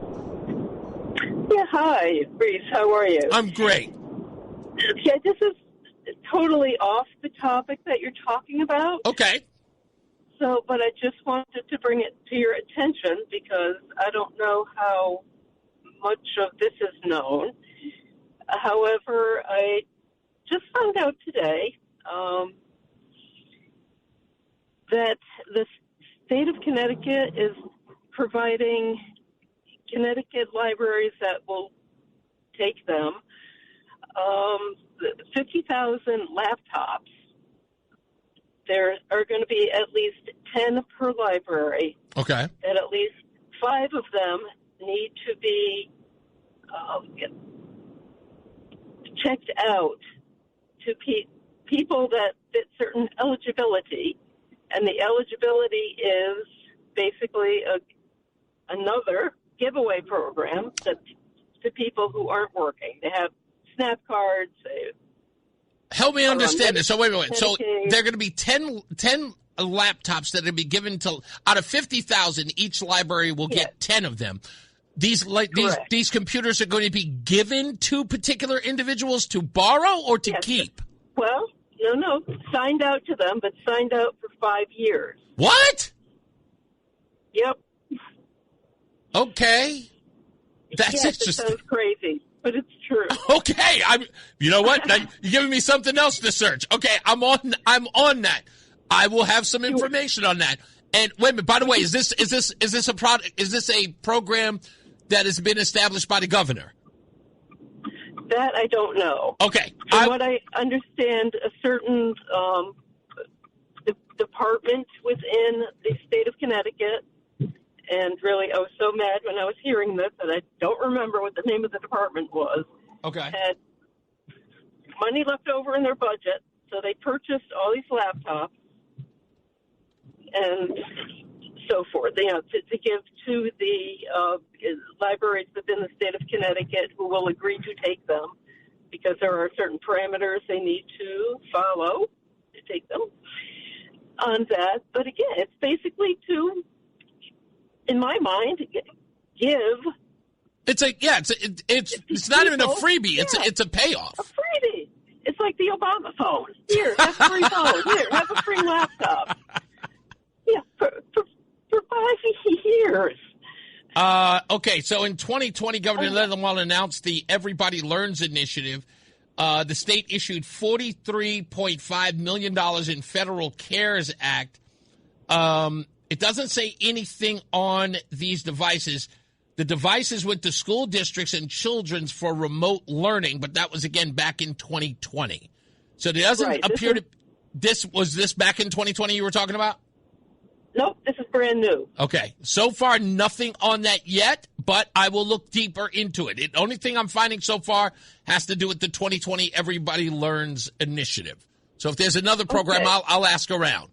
Yeah, hi, Reese. How are you? I'm great. Yeah, this is totally off the topic that you're talking about. Okay. So, but I just wanted to bring it to your attention because I don't know how much of this is known. However, I just found out today that the state of Connecticut is providing Connecticut libraries that will take them 50,000 laptops. There are going to be at least 10 per library. Okay. And at least 5 of them need to be checked out to people that fit certain eligibility. And the eligibility is basically another giveaway program to people who aren't working. They have SNAP cards. Help me understand this. So wait. So there are going to be 10 laptops that are going to be given to, out of 50,000, each library will get 10 of them. These computers are going to be given to particular individuals to borrow or to keep? Well, no. Signed out to them, but signed out for 5 years. What? Yep. Okay. That's interesting. It sounds crazy, but it's true. Okay. You know what? Now, you're giving me something else to search. Okay, I'm on that. I will have some information on that. And wait a minute, by the way, is this a product? Is this a program that has been established by the governor? That I don't know. Okay. From what I understand, a certain department within the state of Connecticut, and really I was so mad when I was hearing this that I don't remember what the name of the department was. Okay. Had money left over in their budget, so they purchased all these laptops and so forth, to give to the libraries within the state of Connecticut who will agree to take them, because there are certain parameters they need to follow to take them on that. But again, it's basically to, in my mind, give. It's not even a freebie. It's a payoff. A freebie. It's like the Obama phone. Here, have a free phone. Here, have a free laptop. Yeah, for 5 years. Okay, so in 2020, Governor Leatherwell announced the Everybody Learns initiative. The state issued $43.5 million in Federal CARES Act. It doesn't say anything on these devices. The devices went to school districts and children's for remote learning, but that was, again, back in 2020. So it doesn't appear to – was this back in 2020 you were talking about? Nope, this is brand new. Okay. So far, nothing on that yet, but I will look deeper into it. The only thing I'm finding so far has to do with the 2020 Everybody Learns initiative. So if there's another program, I'll ask around.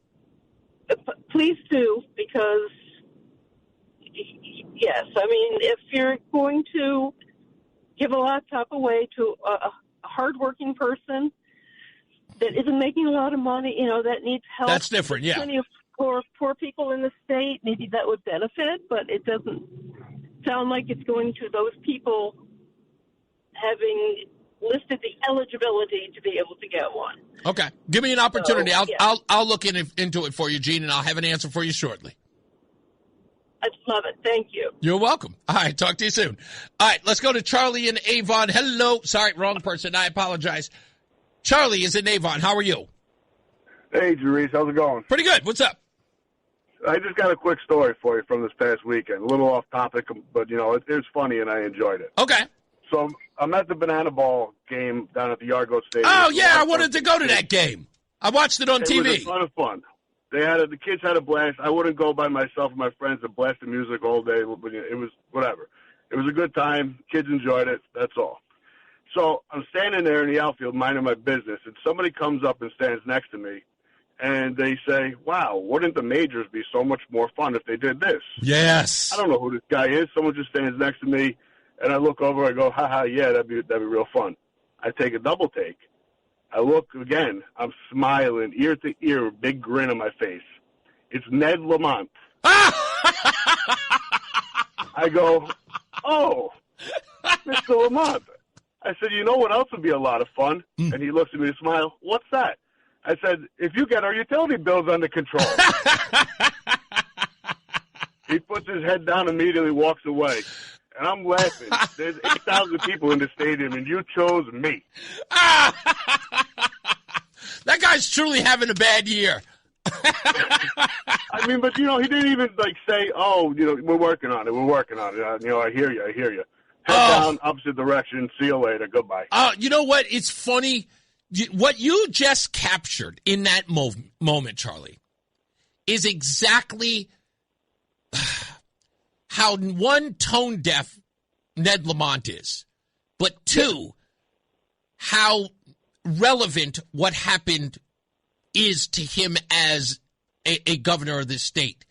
Please do, because, yes, I mean, if you're going to give a laptop away to a hardworking person that isn't making a lot of money, that needs help. That's different, yeah. Plenty of poor people in the state, maybe that would benefit, but it doesn't sound like it's going to those people having listed the eligibility to be able to get one. Okay. Give me an opportunity. I'll look into it for you, Gene, and I'll have an answer for you shortly. I'd love it. Thank you. You're welcome. All right, talk to you soon. All right, let's go to Charlie in Avon. Hello. Sorry, wrong person. I apologize. Charlie is in Avon. How are you? Hey, Reese. How's it going? Pretty good. What's up? I just got a quick story for you from this past weekend. A little off topic, but, it was funny and I enjoyed it. Okay. So I'm at the Banana Ball game down at the Yargo Stadium. Oh, yeah, I wanted to go to that game. I watched it on TV. It was a ton of fun. The kids had a blast. I wouldn't go by myself and my friends and blast the music all day. It was whatever. It was a good time. Kids enjoyed it. That's all. So I'm standing there in the outfield minding my business, and somebody comes up and stands next to me, and they say, wow, wouldn't the majors be so much more fun if they did this? Yes. I don't know who this guy is. Someone just stands next to me, and I look over, I go, haha, yeah, that'd be real fun. I take a double take. I look again. I'm smiling, ear to ear, big grin on my face. It's Ned Lamont. I go, oh, Mr. Lamont. I said, you know what else would be a lot of fun? And he looks at me and smiles. What's that? I said, if you get our utility bills under control. He puts his head down immediately, walks away. And I'm laughing. There's 8,000 people in the stadium, and you chose me. That guy's truly having a bad year. I mean, but, he didn't even, say, oh, we're working on it. We're working on it. I hear you. Head down, opposite direction. See you later. Goodbye. You know what? It's funny. What you just captured in that moment, Charlie, is exactly how, one, tone deaf Ned Lamont is, but two, how relevant what happened is to him as a governor of this state.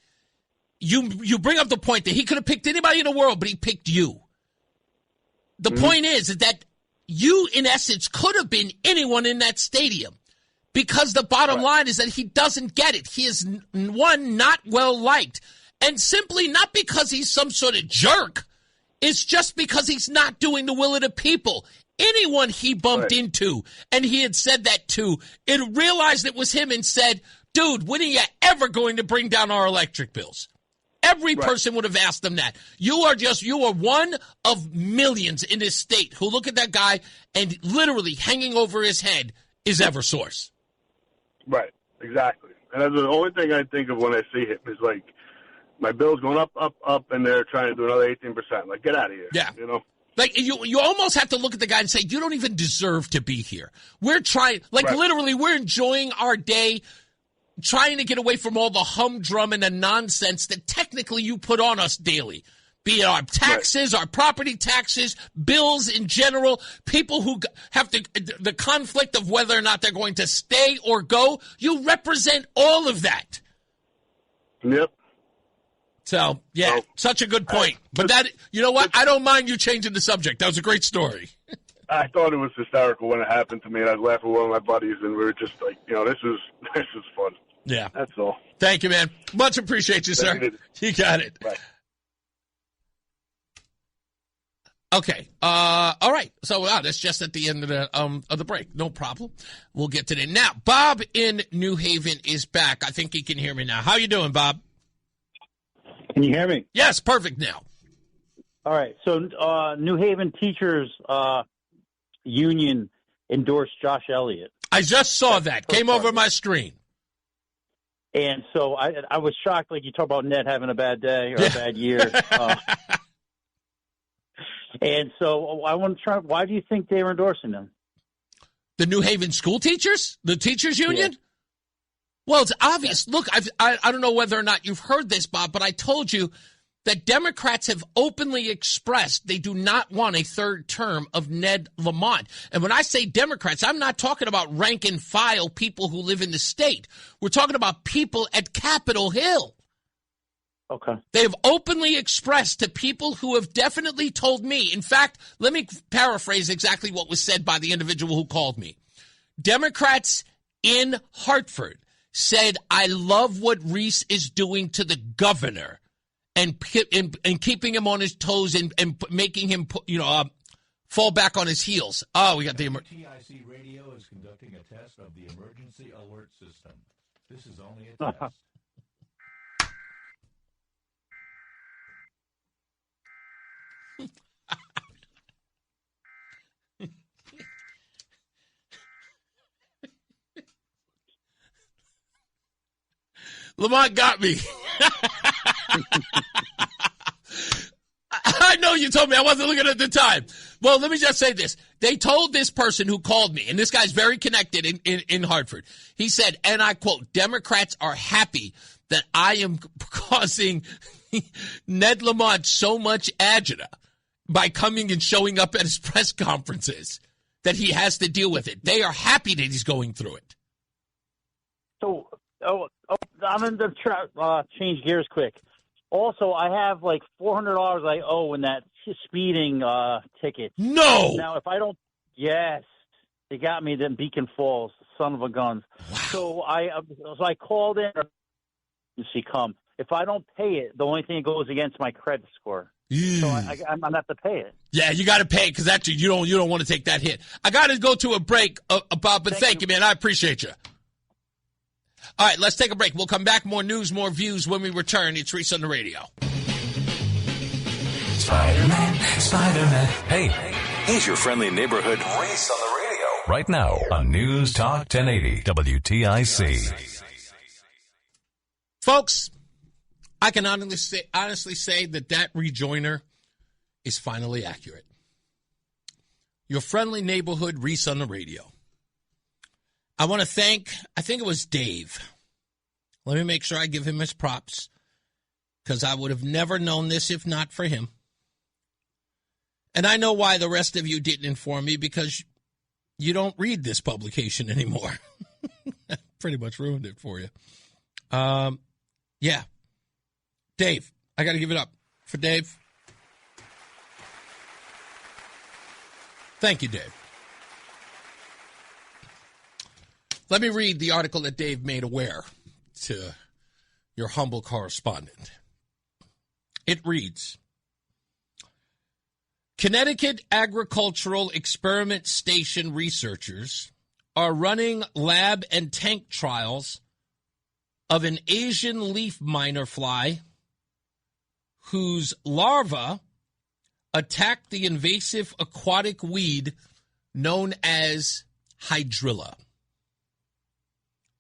You bring up the point that he could have picked anybody in the world, but he picked you. The point is that you, in essence, could have been anyone in that stadium, because the bottom line is that he doesn't get it. He is, one, not well liked, and simply not because he's some sort of jerk. It's just because he's not doing the will of the people. Anyone he bumped into, and he had said that to, and realized it was him and said, dude, when are you ever going to bring down our electric bills? Every person would have asked them that. You are one of millions in this state who look at that guy and literally hanging over his head is Eversource. Right, exactly. And that's the only thing I think of when I see him is my bill's going up, and they're trying to do another 18%. Get out of here. Yeah. You almost have to look at the guy and say, you don't even deserve to be here. We're trying, literally, we're enjoying our day, trying to get away from all the humdrum and the nonsense that technically you put on us daily. Be it our taxes, our property taxes, bills in general, people who have the conflict of whether or not they're going to stay or go. You represent all of that. Yep. So, yeah, such a good point. But that, you know what? I don't mind you changing the subject. That was a great story. I thought it was hysterical when it happened to me, and I was laughing with one of my buddies, and we were just this is fun. Yeah. That's all. Thank you, man. Much appreciate you, sir. You got it. Right. Okay. All right. So that's just at the end of the break. No problem. We'll get to that. Now, Bob in New Haven is back. I think he can hear me now. How you doing, Bob? Can you hear me? Yes, perfect now. All right. So New Haven Teachers Union endorsed Josh Elliott. I just saw that. Came over my screen. And so I was shocked, like you talk about Ned having a bad day or a bad year. And so I want to try, why do you think they were endorsing him? The New Haven school teachers? The teachers union? Yeah. Well, it's obvious. Look, I don't know whether or not you've heard this, Bob, but I told you that Democrats have openly expressed they do not want a third term of Ned Lamont. And when I say Democrats, I'm not talking about rank and file people who live in the state. We're talking about people at Capitol Hill. Okay. They have openly expressed to people who have definitely told me. In fact, let me paraphrase exactly what was said by the individual who called me. Democrats in Hartford said, I love what Reese is doing to the governor and keeping him on his toes and making him, fall back on his heels. Oh, we got the WTIC radio is conducting a test of the emergency alert system. This is only a test. Lamont got me. I know you told me. I wasn't looking at the time. Well, let me just say this. They told this person who called me, and this guy's very connected in Hartford. He said, and I quote, Democrats are happy that I am causing Ned Lamont so much agita by coming and showing up at his press conferences that he has to deal with it. They are happy that he's going through it. So, I'm going to change gears quick. Also, I have like $400 I owe in that speeding ticket. No! Now, if I don't, yes, they got me in Beacon Falls, son of a gun. Wow. So I called in and she come. If I don't pay it, the only thing that goes against my credit score. So I'm going to have to pay it. Yeah, you got to pay it because actually you don't want to take that hit. I got to go to a break, Bob, but thank you, man. I appreciate you. All right, let's take a break. We'll come back. More news, more views when we return. It's Reese on the radio. Spider-Man. Hey, he's your friendly neighborhood Reese on the radio. Right now on News Talk 1080 WTIC. Folks, I can honestly say that rejoinder is finally accurate. Your friendly neighborhood Reese on the radio. I want to thank, I think it was Dave. Let me make sure I give him his props because I would have never known this if not for him. And I know why the rest of you didn't inform me because you don't read this publication anymore. Pretty much ruined it for you. Yeah. Dave, I got to give it up for Dave. Thank you, Dave. Let me read the article that Dave made aware to your humble correspondent. It reads, Connecticut Agricultural Experiment Station researchers are running lab and tank trials of an Asian leaf miner fly whose larvae attacked the invasive aquatic weed known as hydrilla.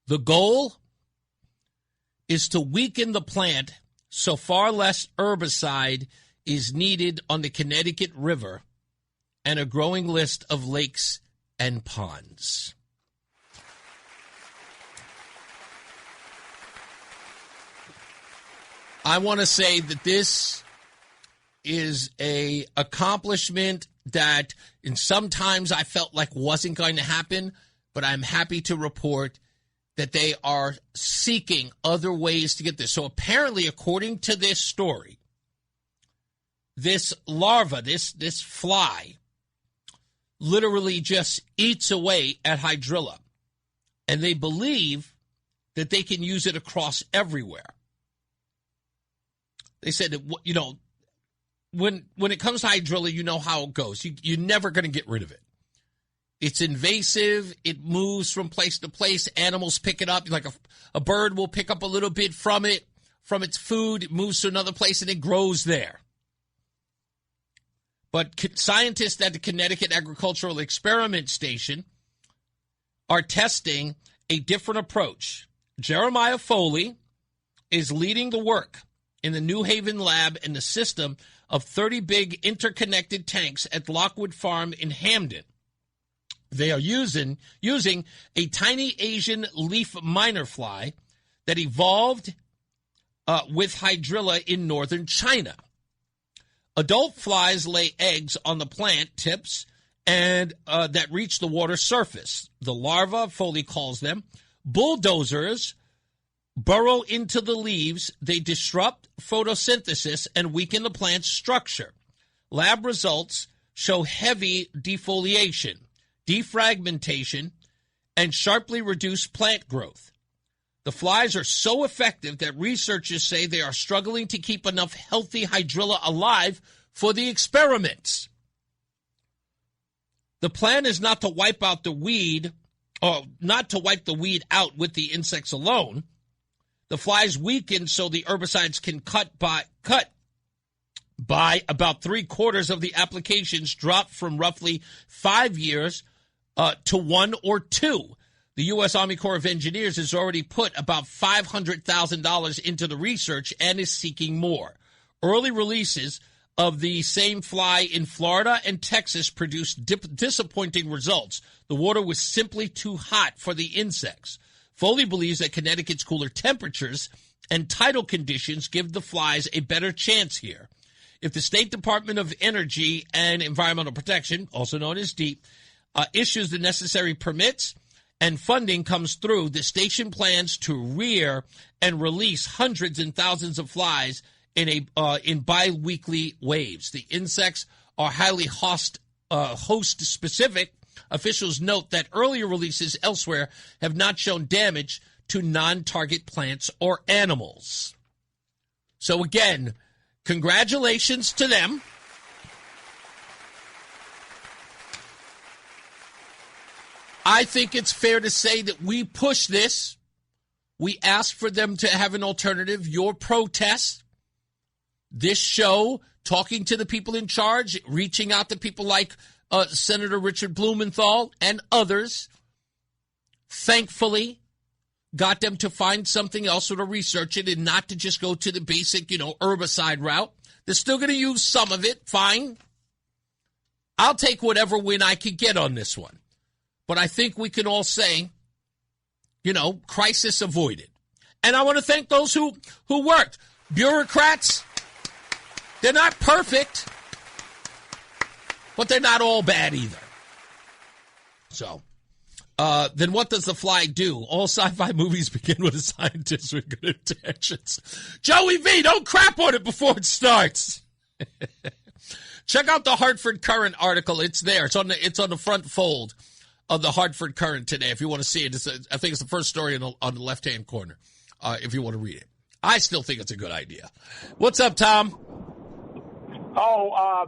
The goal is to weaken the plant so far less herbicide is needed on the Connecticut River and a growing list of lakes and ponds. I want to say that this is a accomplishment that sometimes I felt like wasn't going to happen, but I'm happy to report that they are seeking other ways to get this. So apparently, according to this story, this larva, this fly, literally just eats away at hydrilla. And they believe that they can use it across everywhere. They said that, you know, when it comes to hydrilla, you know how it goes. You're never going to get rid of it. It's invasive. It moves from place to place. Animals pick it up. Like a bird will pick up a little bit from it, from its food. It moves to another place, and it grows there. But scientists at the Connecticut Agricultural Experiment Station are testing a different approach. Jeremiah Foley is leading the work in the New Haven lab in the system of 30 big interconnected tanks at Lockwood Farm in Hamden. They are using a tiny Asian leaf miner fly that evolved with hydrilla in northern China. Adult flies lay eggs on the plant tips and that reach the water surface. The larvae, Foley calls them, bulldozers, burrow into the leaves. They disrupt photosynthesis and weaken the plant's structure. Lab results show heavy defoliation, defragmentation, and sharply reduced plant growth. The flies are so effective that researchers say they are struggling to keep enough healthy hydrilla alive for the experiments. The plan is not to wipe out the weed, or not to wipe the weed out with the insects alone. The flies weaken so the herbicides can cut by about 3/4 of the applications dropped from roughly 5 years to 1 or 2. The U.S. Army Corps of Engineers has already put about $500,000 into the research and is seeking more. Early releases of the same fly in Florida and Texas produced disappointing results. The water was simply too hot for the insects. Foley believes that Connecticut's cooler temperatures and tidal conditions give the flies a better chance here. If the State Department of Energy and Environmental Protection, also known as DEEP, issues the necessary permits and funding comes through, the station plans to rear and release hundreds and thousands of flies in bi-weekly waves. The insects are highly host-specific. Officials note that earlier releases elsewhere have not shown damage to non-target plants or animals. So again, congratulations to them. I think it's fair to say that we push this. We asked for them to have an alternative. Your protest, this show, talking to the people in charge, reaching out to people like Senator Richard Blumenthal and others, thankfully got them to find something else or to research it and not to just go to the basic, herbicide route. They're still going to use some of it. Fine. I'll take whatever win I can get on this one. But I think we can all say, crisis avoided. And I want to thank those who worked. Bureaucrats, they're not perfect, but they're not all bad either. So, then what does the fly do? All sci-fi movies begin with a scientist with good intentions. Joey V, don't crap on it before it starts. Check out the Hartford Courant article. It's there. It's on the front fold of the Hartford Courant today. If you want to see it, I think it's the first story on the left-hand corner. If you want to read it, I still think it's a good idea. What's up, Tom?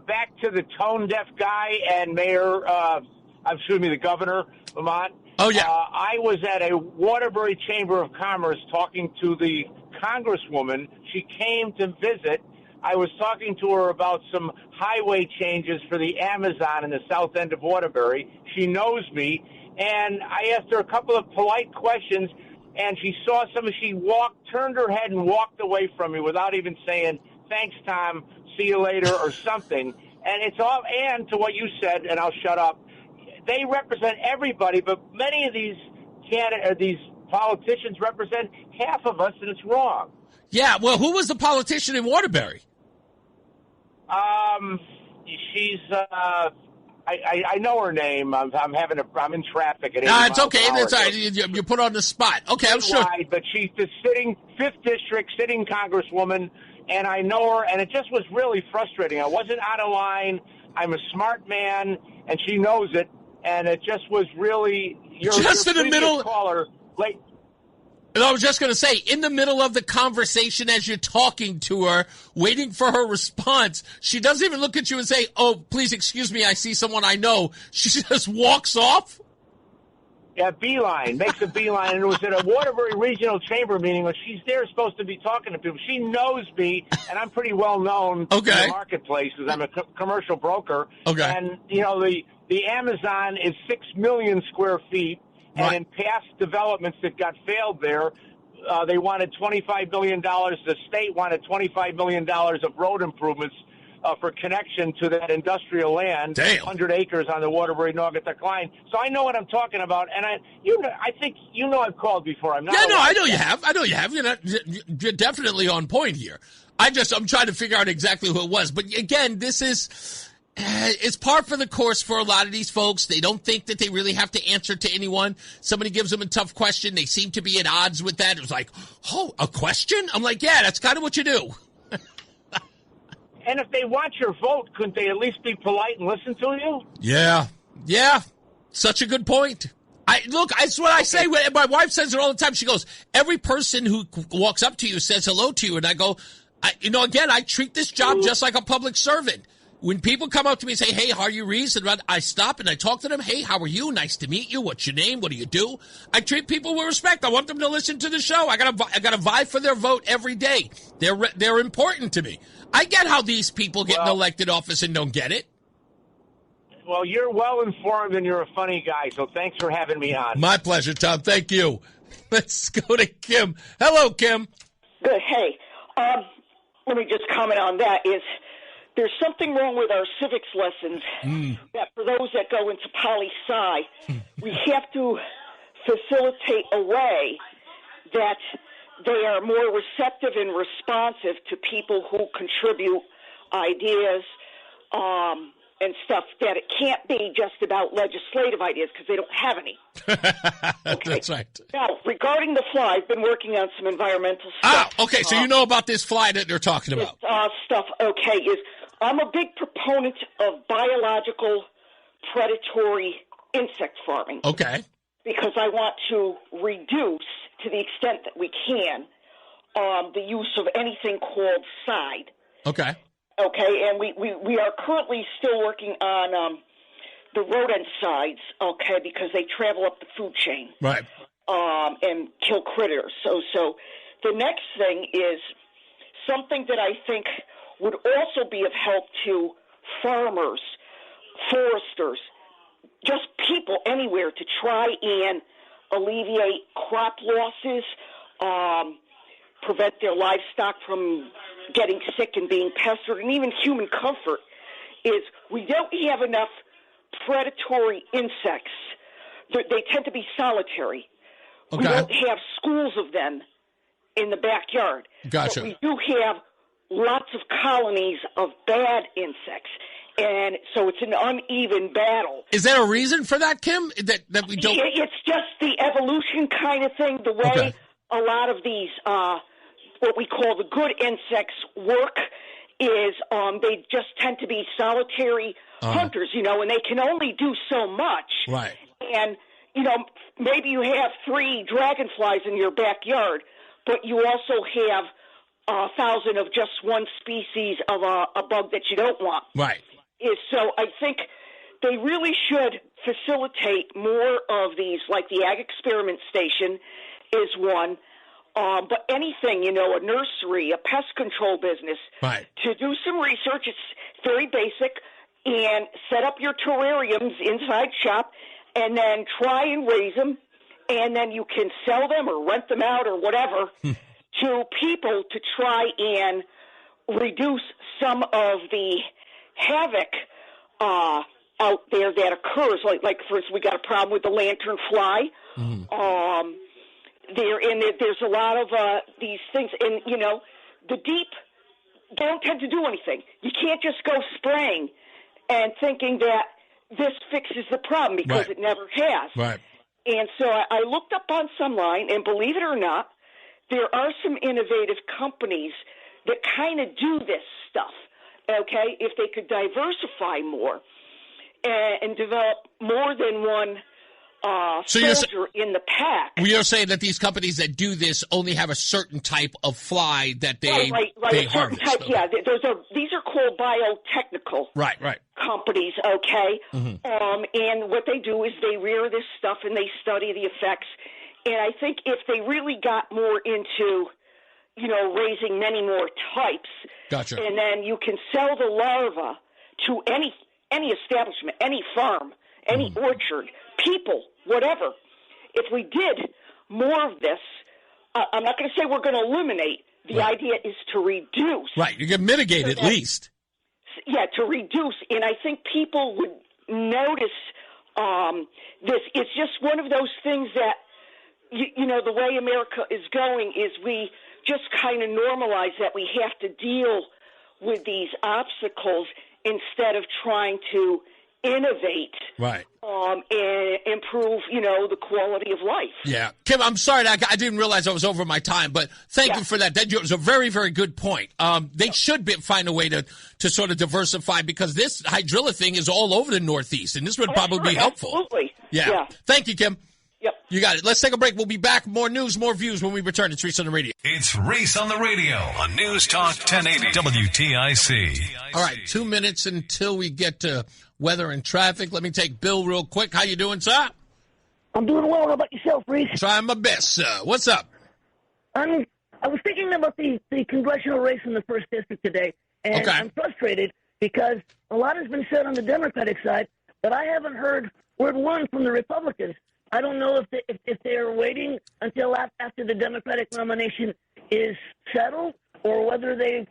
Back to the tone-deaf guy and the governor, Lamont. Oh, yeah. I was at a Waterbury Chamber of Commerce talking to the congresswoman. She came to visit. I was talking to her about some highway changes for the Amazon in the south end of Waterbury. She knows me, and I asked her a couple of polite questions, and she saw something. She turned her head and walked away from me without even saying, "Thanks, Tom, see you later," or something. And it's all, and to what you said, and I'll shut up, they represent everybody, but many of these politicians represent half of us, and it's wrong. Yeah, well, who was the politician in Waterbury? She's, I know her name. I'm in traffic at 80 it's okay. It's all right. You put on the spot. Okay, I'm sure. But she's the 5th District sitting congresswoman, and I know her, and it just was really frustrating. I wasn't out of line. I'm a smart man, and she knows it, and it just was really just in the middle caller late. And I was just going to say, in the middle of the conversation as you're talking to her, waiting for her response, she doesn't even look at you and say, "Oh, please excuse me, I see someone I know." She just walks off. Yeah, makes a beeline. And it was at a Waterbury Regional Chamber meeting where she's there supposed to be talking to people. She knows me, and I'm pretty well known in the marketplace because I'm a commercial broker. Okay. And, the Amazon is 6 million square feet. And in past developments that got failed there, they wanted $25 million. The state wanted $25 million of road improvements for connection to that industrial land. Damn. 100 acres on the Waterbury-Naugatuck line. So I know what I'm talking about. And I think I've called before. I'm not. Yeah, no, I know you have. You're definitely on point here. I'm trying to figure out exactly who it was. But again, this is... It's par for the course for a lot of these folks. They don't think that they really have to answer to anyone. Somebody gives them a tough question. They seem to be at odds with that. It was like, "Oh, a question?" I'm like, yeah, that's kind of what you do. And if they want your vote, couldn't they at least be polite and listen to you? Yeah. Such a good point. That's what I say. My wife says it all the time. She goes, every person who walks up to you says hello to you. And I go, again, I treat this job just like a public servant. When people come up to me and say, hey, how are you, Reese? And I stop and I talk to them. Hey, how are you? Nice to meet you. What's your name? What do you do? I treat people with respect. I want them to listen to the show. I gotta vie for their vote every day. They're important to me. I get how these people get in elected office and don't get it. Well, you're well informed and you're a funny guy, so thanks for having me on. My pleasure, Tom. Thank you. Let's go to Kim. Hello, Kim. Good. Hey, let me just comment on that. There's something wrong with our civics lessons that for those that go into poli-sci, we have to facilitate a way that they are more receptive and responsive to people who contribute ideas and stuff, that it can't be just about legislative ideas because they don't have any. Okay. That's right. Now, regarding the fly, I've been working on some environmental stuff. Okay, so you know about this fly that they're talking about. I'm a big proponent of biological predatory insect farming. Okay. Because I want to reduce, to the extent that we can, the use of anything called side. Okay. Okay, and we are currently still working on the rodenticides, okay, because they travel up the food chain. Right. And kill critters. So the next thing is something that I think would also be of help to farmers, foresters, just people anywhere to try and alleviate crop losses, prevent their livestock from getting sick and being pestered, and even human comfort, is we don't have enough predatory insects. They tend to be solitary. Okay. We don't have schools of them in the backyard. Gotcha. But we do have lots of colonies of bad insects, and so it's an uneven battle. Is there a reason for that, Kim, that we don't? It's just the evolution kind of thing, the way a lot of these what we call the good insects work is they just tend to be solitary hunters, and they can only do so much. Right. And, maybe you have 3 dragonflies in your backyard, but you also have 1,000 of just one species of a bug that you don't want. Right. So I think they really should facilitate more of these, like the Ag Experiment Station is one. But anything, a nursery, a pest control business, right, to do some research. It's very basic, and set up your terrariums inside shop, and then try and raise them, and then you can sell them or rent them out or whatever to people to try and reduce some of the havoc out there that occurs. Like first, we got a problem with the lantern fly. There's a lot of these things, and the deep don't tend to do anything. You can't just go spraying and thinking that this fixes the problem, because it never has. Right. And so I looked up on Sunline, and believe it or not, there are some innovative companies that kind of do this stuff. Okay, if they could diversify more and develop more than one soldier in the pack. We are saying that these companies that do this only have a certain type of fly that they they harvest. Type, yeah, these are called biotechnical companies, okay? And what they do is they rear this stuff and they study the effects. And I think if they really got more into, raising many more types, gotcha, and then you can sell the larva to any establishment, any farm, any orchard, people, whatever. If we did more of this, I'm not going to say we're going to eliminate. The idea is to reduce. Right, you can mitigate at least. Yeah, to reduce. And I think people would notice this. It's just one of those things that, the way America is going is we just kind of normalize that we have to deal with these obstacles instead of trying to innovate, right, and improve, the quality of life. Yeah. Kim, I'm sorry, I didn't realize I was over my time, but thank you for that. That was a very, very good point. They should find a way to sort of diversify, because this hydrilla thing is all over the Northeast, and this would probably be helpful. Absolutely. Yeah. Thank you, Kim. Yep. You got it. Let's take a break. We'll be back. More news, more views when we return. It's Reese on the radio. It's Reese on the radio on News Talk 1080 WTIC. All right, 2 minutes until we get to weather and traffic. Let me take Bill real quick. How you doing, sir? I'm doing well. How about yourself, Reese? Trying my best, sir. What's up? I was thinking about the congressional race in the 1st District today, and I'm frustrated because a lot has been said on the Democratic side, but I haven't heard word one from the Republicans. I don't know if they are waiting until after the Democratic nomination is settled, or whether they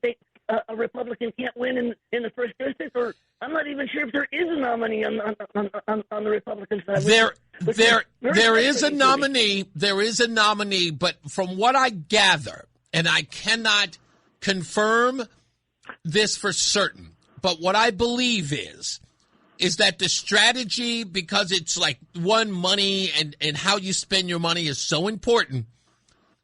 think a Republican can't win in the 1st District, or I'm not even sure if there is a nominee on the Republican side. There is a nominee. There is a nominee, but from what I gather, and I cannot confirm this for certain, but what I believe is that the strategy, because it's like money and how you spend your money is so important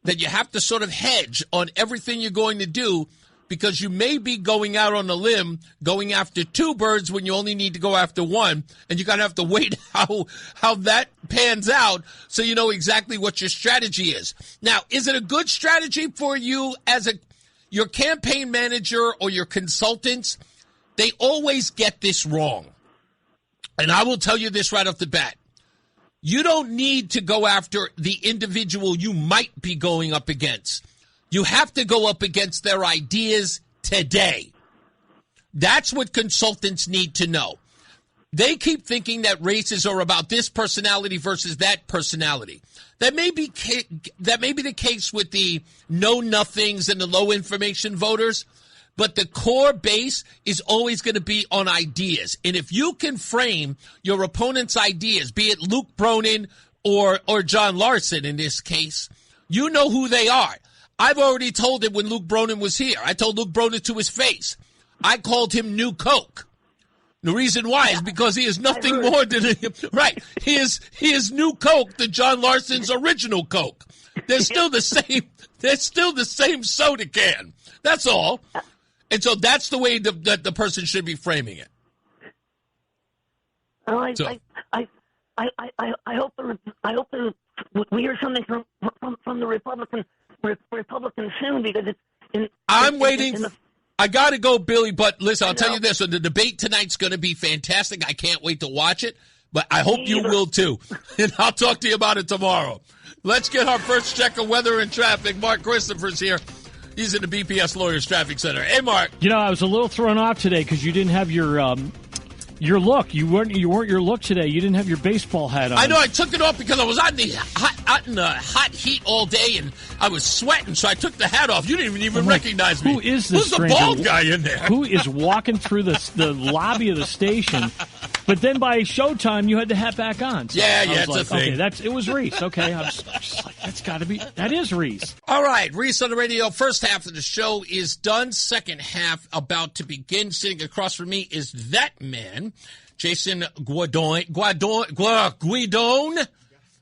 that you have to sort of hedge on everything you're going to do, because you may be going out on a limb, going after two birds when you only need to go after one, and you're going to have to wait how that pans out so you know exactly what your strategy is. Now, is it a good strategy for you as your campaign manager or your consultants? They always get this wrong. And I will tell you this right off the bat. You don't need to go after the individual you might be going up against. You have to go up against their ideas today. That's what consultants need to know. They keep thinking that races are about this personality versus that personality. That may be the case with the know-nothings and the low-information voters. But the core base is always going to be on ideas. And if you can frame your opponent's ideas, be it Luke Bronin or John Larson in this case, you know who they are. I've already told him when Luke Bronin was here. I told Luke Bronin to his face. I called him New Coke. The reason why is because he is nothing more than He is New Coke to John Larson's original Coke. They're still the same. They're still the same soda can. That's all. And so that's the way that the person should be framing it. I hope we hear something from the Republicans soon, because I'm waiting. I got to go, Billy. But listen, I'll tell you this: so the debate tonight's going to be fantastic. I can't wait to watch it. But I hope you will too. And I'll talk to you about it tomorrow. Let's get our first check of weather and traffic. Mark Christopher's here. He's in the BPS Lawyers Traffic Center. Hey, Mark. You know, I was a little thrown off today because you didn't have your look. You weren't your look today. You didn't have your baseball hat on. I know. I took it off because I was out in the hot heat all day, and I was sweating, so I took the hat off. You didn't even recognize me. Who is this Who's stranger? the bald guy in there? Who is walking through the lobby of the station? But then by showtime, you had the hat back on. So it's a thing. Okay, it was Reese. Okay, I was just like, that is Reese. All right, Reese on the radio. First half of the show is done. Second half about to begin. Sitting across from me is that man, Jason Guidone.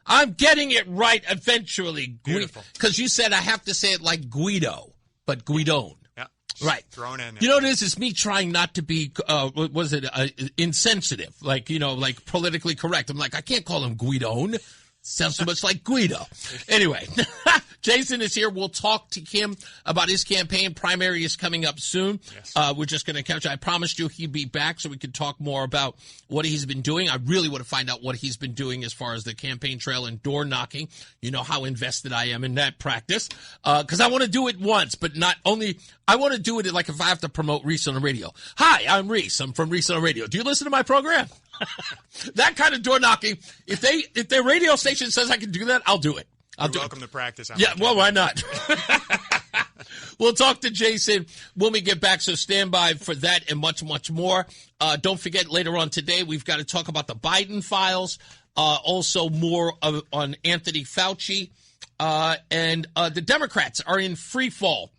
I'm getting it right eventually. Beautiful. Because you said I have to say it like Guido, but Guidone. Yeah. Right. Thrown in. You know what it is? It's me trying not to be, insensitive, like politically correct. I'm like, I can't call him Guidone. Sounds so much like Guido. Anyway, Jason is here. We'll talk to him about his campaign. Primary is coming up soon. Yes. We're just going to catch. I promised you he'd be back so we could talk more about what he's been doing. I really want to find out what he's been doing as far as the campaign trail and door knocking. You know how invested I am in that practice. Because I want to do it once, but not only. I want to do it like if I have to promote Reese on the radio. Hi, I'm Reese. I'm from Reese on the radio. Do you listen to my program? That kind of door knocking. If their radio station says I can do that, I'll do it. You're welcome to practice. Yeah, well, why not? We'll talk to Jason when we get back, so stand by for that and much, much more. Don't forget, later on today, we've got to talk about the Biden files, also more on Anthony Fauci, and the Democrats are in free fall.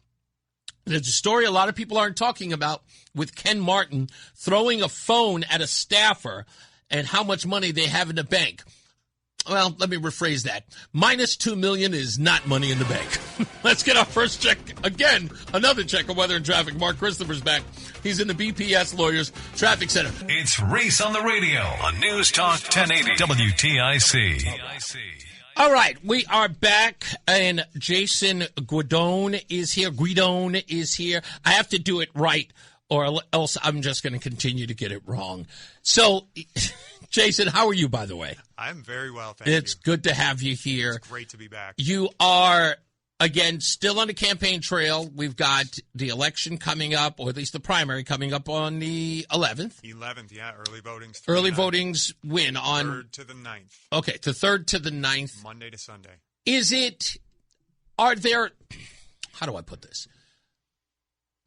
There's a story a lot of people aren't talking about with Ken Martin throwing a phone at a staffer and how much money they have in the bank. Well, let me rephrase that. Minus $2 million is not money in the bank. Let's get our first check again. Another check of weather and traffic. Mark Christopher's back. He's in the BPS Lawyers Traffic Center. It's Reese on the radio on News Talk 1080 WTIC. All right, we are back, and Jason Guidone is here. Guidone is here. I have to do it right, or else I'm just going to continue to get it wrong. So, Jason, how are you, by the way? I'm very well, thank you. It's good to have you here. It's great to be back. You are, again, still on the campaign trail. We've got the election coming up, or at least the primary coming up on the 11th. 11th, yeah, early voting's. Early voting's win on 3rd to the 9th. Okay, the 3rd to the 9th. Monday to Sunday. Are there, how do I put this?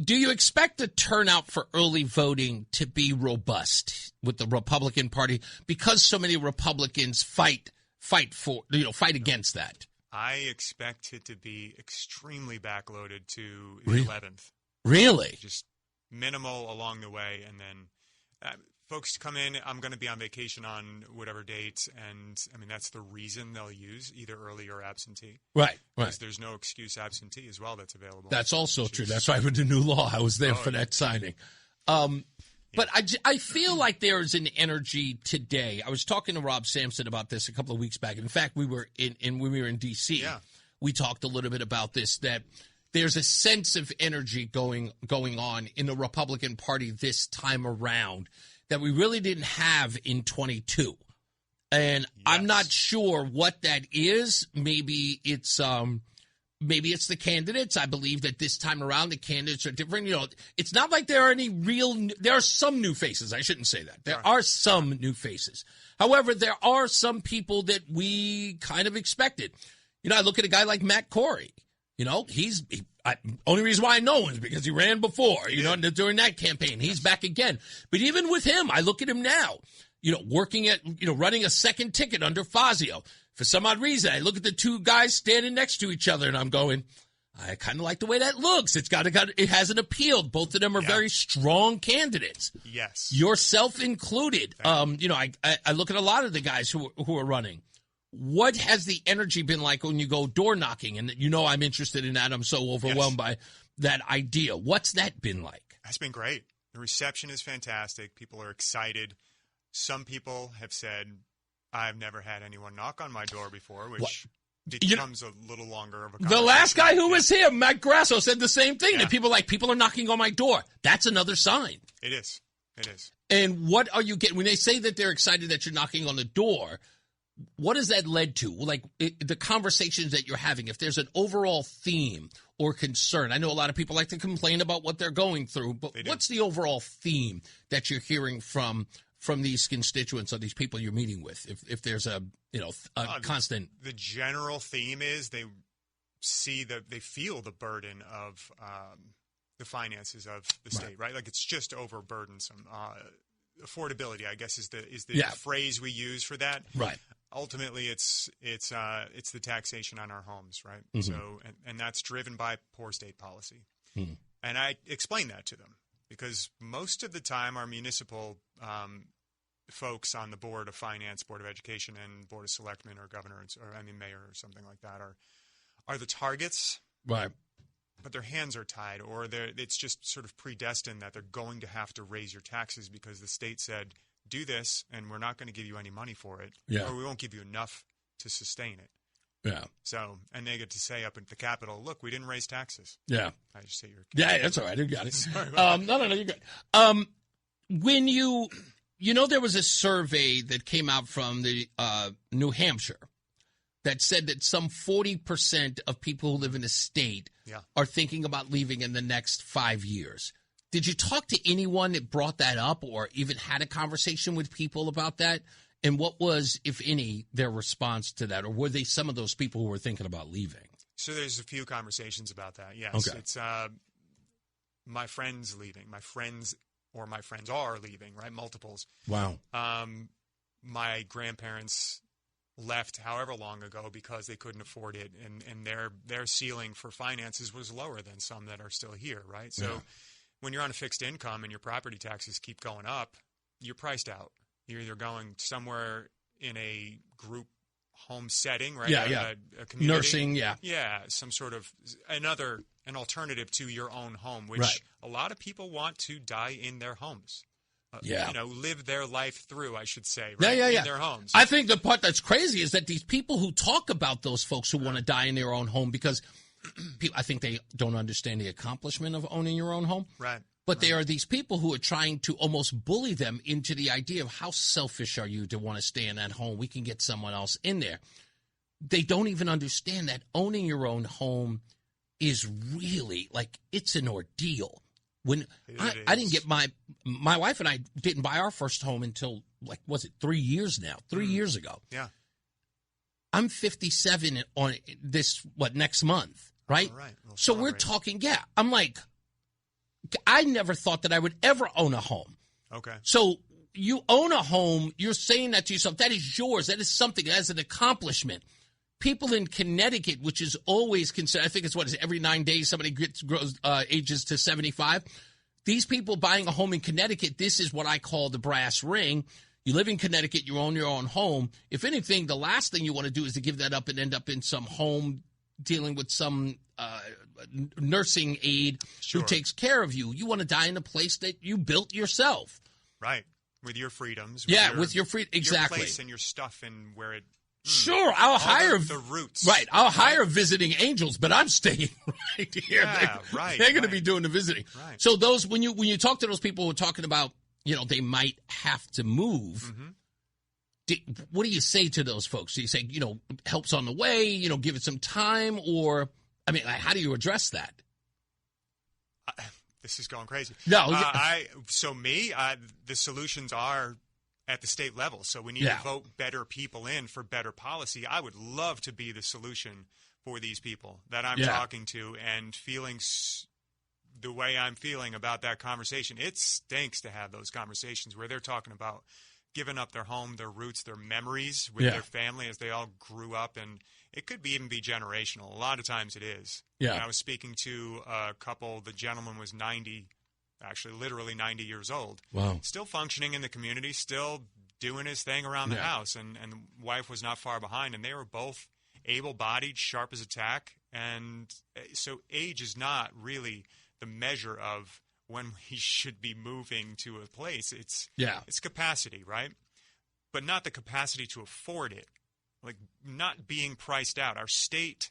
Do you expect the turnout for early voting to be robust with the Republican Party because so many Republicans fight against that? I expect it to be extremely backloaded to the 11th. Really? Just minimal along the way, and then folks come in. I'm going to be on vacation on whatever date, and I mean that's the reason they'll use either early or absentee. Right. Because there's no excuse absentee as well that's available. That's also true. That's why with the new law, I was there for that signing. But I feel like there is an energy today. I was talking to Rob Sampson about this a couple of weeks back. In fact, we were when we were in D.C. Yeah. We talked a little bit about this, that there's a sense of energy going on in the Republican Party this time around that we really didn't have in 22. And I'm not sure what that is. Maybe it's the candidates. I believe that this time around the candidates are different. You know, it's not like there are there are some new faces. I shouldn't say that. There are some new faces. However, there are some people that we kind of expected. You know, I look at a guy like Matt Corey. You know, only reason why I know him is because he ran before, during that campaign. He's back again. But even with him, I look at him now, running a second ticket under Fazio. For some odd reason, I look at the two guys standing next to each other, and I'm going, I kind of like the way that looks. It has an appeal. Both of them are very strong candidates. Yes. Yourself included. I look at a lot of the guys who are running. What has the energy been like when you go door knocking? And I'm interested in that. I'm so overwhelmed by that idea. What's that been like? That's been great. The reception is fantastic. People are excited. Some people have said, I've never had anyone knock on my door before, which becomes a little longer of a conversation. The last guy who was here, Matt Grasso, said the same thing. That people are knocking on my door. That's another sign. It is. It is. And what are you getting? When they say that they're excited that you're knocking on the door, what has that led to? Like the conversations that you're having, if there's an overall theme or concern. I know a lot of people like to complain about what they're going through, but what's the overall theme that you're hearing from these constituents or these people you're meeting with? If there's a constant. The general theme is they feel the burden of the finances of the state, right? Like it's just overburdensome. Affordability, I guess, is the phrase we use for that. Right. Ultimately, it's the taxation on our homes, right? Mm-hmm. So, and that's driven by poor state policy. Mm-hmm. And I explain that to them because most of the time, our municipal folks on the Board of Finance, Board of Education, and Board of Selectmen or governor mayor or something like that are the targets, right? But their hands are tied, or it's just sort of predestined that they're going to have to raise your taxes because the state said, do this, and we're not going to give you any money for it, or we won't give you enough to sustain it. Yeah. So, and they get to say up at the Capitol, look, we didn't raise taxes. Yeah. I just say you're. Yeah, that's all right. I got it. Sorry no, you're good. When there was a survey that came out from the New Hampshire that said that some 40% of people who live in the state are thinking about leaving in the next 5 years. Did you talk to anyone that brought that up or even had a conversation with people about that? And what was, if any, their response to that? Or were they some of those people who were thinking about leaving? So there's a few conversations about that, yes. Okay. It's my friends leaving. My friends are leaving, right? Multiples. Wow. My grandparents left however long ago because they couldn't afford it, and their ceiling for finances was lower than some that are still here, right? So when you're on a fixed income and your property taxes keep going up, you're priced out. You're either going somewhere in a group home setting, right? Yeah. A community. Nursing, yeah. Yeah, some sort of an alternative to your own home, which Right. a lot of people want to die in their homes. Yeah. Live their life through, I should say, Yeah, right? yeah, yeah. In their homes. I think the part that's crazy is that these people who talk about those folks who want to die in their own home, because I think they don't understand the accomplishment of owning your own home. Right. But there are these people who are trying to almost bully them into the idea of how selfish are you to want to stay in that home? We can get someone else in there. They don't even understand that owning your own home is really, like, it's an ordeal. When I didn't get my wife and I didn't buy our first home until, like, was it 3 years now? 3 years ago. Yeah. I'm 57 on this, next month, right? All right. So we're talking, I'm like, I never thought that I would ever own a home. Okay. So you own a home, you're saying that to yourself, that is yours. That is something, as an accomplishment. People in Connecticut, which is always considered, I think it's every 9 days somebody grows ages to 75. These people buying a home in Connecticut, this is what I call the brass ring. You live in Connecticut, you own your own home. If anything, the last thing you want to do is to give that up and end up in some home dealing with some nursing aide who takes care of you. You want to die in a place that you built yourself. Right. With your freedoms. With your freedom. Exactly. Your place and your stuff and where it. Sure, I'll hire the roots. Right, I'll hire visiting angels, but I'm staying right here. Yeah, right. They're going to be doing the visiting. Right. So those when you talk to those people who are talking about, they might have to move. Mm-hmm. What do you say to those folks? Do you say, help's on the way? Give it some time, or how do you address that? This is going crazy. No, the solutions are at the state level. So we need to vote better people in for better policy. I would love to be the solution for these people that I'm talking to and feeling the way I'm feeling about that conversation. It stinks to have those conversations where they're talking about giving up their home, their roots, their memories with their family as they all grew up. And it could even be generational. A lot of times it is. Yeah. And I was speaking to a couple. The gentleman was 90, actually literally 90 years old. Wow. Still functioning in the community, still doing his thing around the house. And the wife was not far behind. And they were both able-bodied, sharp as a tack. And so age is not really the measure of when we should be moving to a place. It's capacity, right? But not the capacity to afford it. Like, not being priced out. Our state,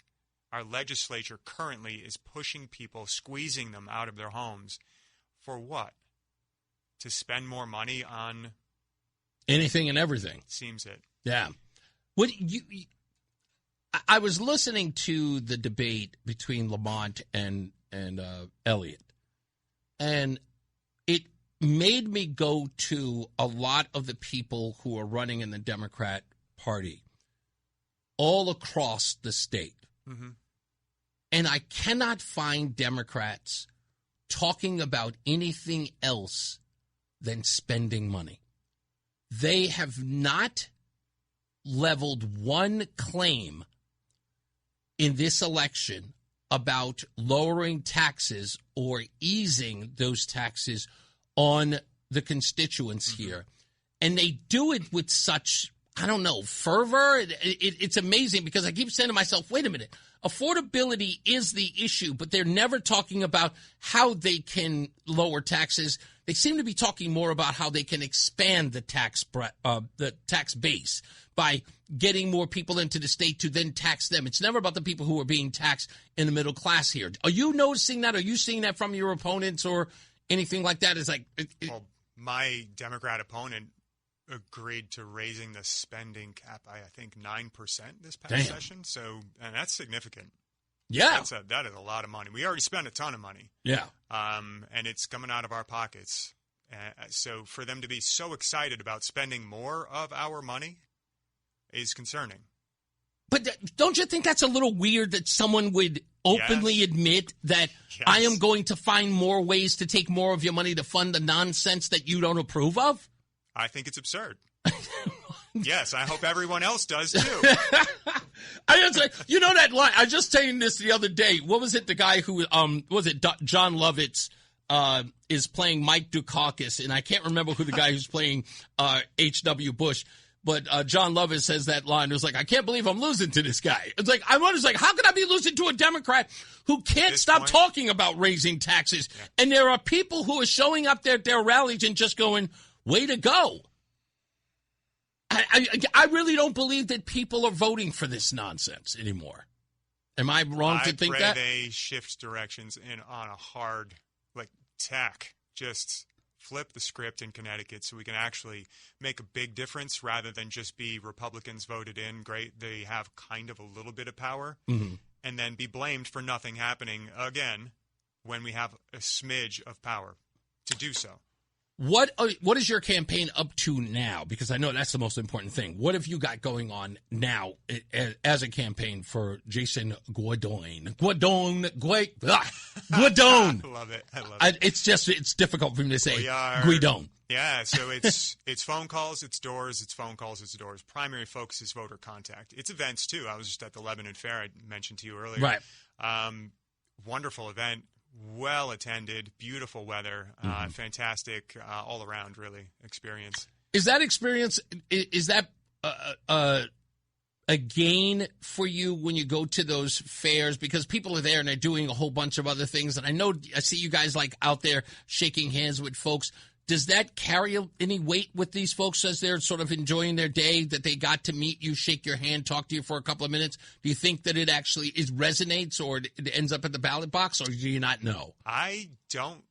our legislature currently is pushing people, squeezing them out of their homes. For what? To spend more money on anything and everything. Seems it. Yeah. I was listening to the debate between Lamont and Elliott, and it made me go to a lot of the people who are running in the Democrat Party all across the state. Mm-hmm. And I cannot find Democrats talking about anything else than spending money. They have not leveled one claim in this election about lowering taxes or easing those taxes on the constituents here. And they do it with such, fervor. It's amazing because I keep saying to myself, wait a minute, affordability is the issue, but they're never talking about how they can lower taxes. They seem to be talking more about how they can expand the tax base by getting more people into the state to then tax them. It's never about the people who are being taxed in the middle class here. Are you noticing that? Are you seeing that from your opponents or anything like that? It's like well, my Democrat opponent agreed to raising the spending cap by, I think, 9% this past session. So, and that's significant. Yeah. That is a lot of money. We already spent a ton of money. Yeah. And it's coming out of our pockets. So for them to be so excited about spending more of our money is concerning. But don't you think that's a little weird that someone would openly admit that I am going to find more ways to take more of your money to fund the nonsense that you don't approve of? I think it's absurd. Yes, I hope everyone else does too. That line. I was just saying this the other day. What was it? The guy who John Lovitz is playing Mike Dukakis, and I can't remember who the guy who's playing H.W. Bush. But John Lovett says that line. It was like, I can't believe I'm losing to this guy. It's like, I was like, how can I be losing to a Democrat who can't stop talking about raising taxes? Yeah. And there are people who are showing up there at their rallies and just going, way to go. I really don't believe that people are voting for this nonsense anymore. Am I wrong to think that? I pray they shift directions on a hard, tack. Just flip the script in Connecticut so we can actually make a big difference rather than just be Republicans voted in. Great, they have kind of a little bit of power, and then be blamed for nothing happening again when we have a smidge of power to do so. What is your campaign up to now? Because I know that's the most important thing. What have you got going on now as a campaign for Jason Guidone? Guidone. I love it. It's difficult for me to say Guidone. Yeah, so it's phone calls, it's doors, it's phone calls, it's doors. Primary focus is voter contact. It's events, too. I was just at the Lebanon Fair I mentioned to you earlier. Right. Wonderful event. Well attended, beautiful weather, fantastic all around, really, experience. Is that experience, is that a gain for you when you go to those fairs? Because people are there and they're doing a whole bunch of other things. And I see you guys out there shaking hands with folks. Does that carry any weight with these folks as they're sort of enjoying their day, that they got to meet you, shake your hand, talk to you for a couple of minutes? Do you think that it actually resonates, or it ends up at the ballot box, or do you not know? I don't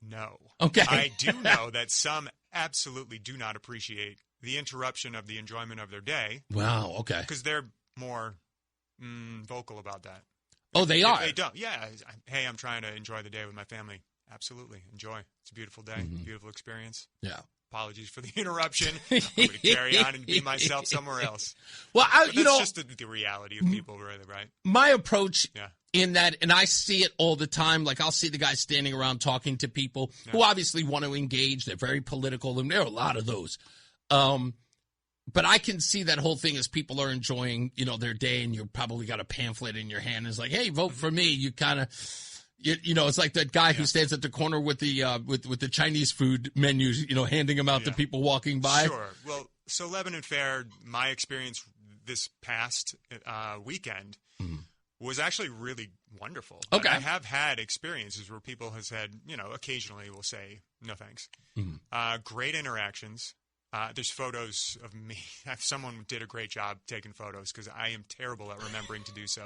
know. Okay. I do know that some absolutely do not appreciate the interruption of the enjoyment of their day. Wow, okay. Because they're more vocal about that. Oh, they are? They don't. Yeah. Hey, I'm trying to enjoy the day with my family. Absolutely. Enjoy. It's a beautiful day, beautiful experience. Yeah. Apologies for the interruption. I'm going to carry on and be myself somewhere else. Well, that's just the reality of people, really, right? My approach in that, and I see it all the time, I'll see the guys standing around talking to people who obviously want to engage. They're very political, and there are a lot of those. But I can see that whole thing as people are enjoying, their day, and you probably got a pamphlet in your hand. It's like, hey, vote for me. You kind of... it's like that guy who stands at the corner with the Chinese food menus, handing them out to people walking by. Sure. Well, so Lebanon Fair, my experience this past weekend was actually really wonderful. Okay. I have had experiences where people have said, occasionally will say, no thanks. Great interactions. There's photos of me. Someone did a great job taking photos because I am terrible at remembering to do so.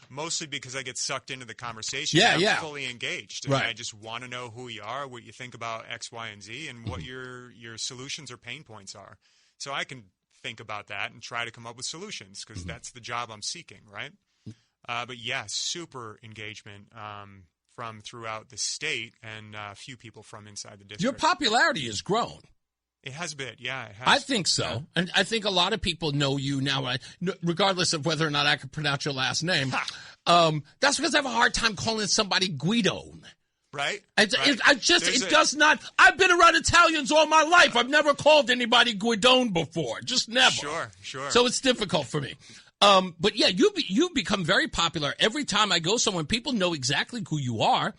Mostly because I get sucked into the conversation. I'm fully engaged. And I just want to know who you are, what you think about X, Y, and Z, and what your solutions or pain points are. So I can think about that and try to come up with solutions because that's the job I'm seeking, right? But super engagement from throughout the state and a few people from inside the district. Your popularity has grown. It has a bit, it has. I think so. Yeah. And I think a lot of people know you now, regardless of whether or not I can pronounce your last name. That's because I have a hard time calling somebody Guidone. Right? It does not. I've been around Italians all my life. I've never called anybody Guidone before. Just never. Sure. So it's difficult for me. But yeah, you've become very popular. Every time I go somewhere, people know exactly who you are,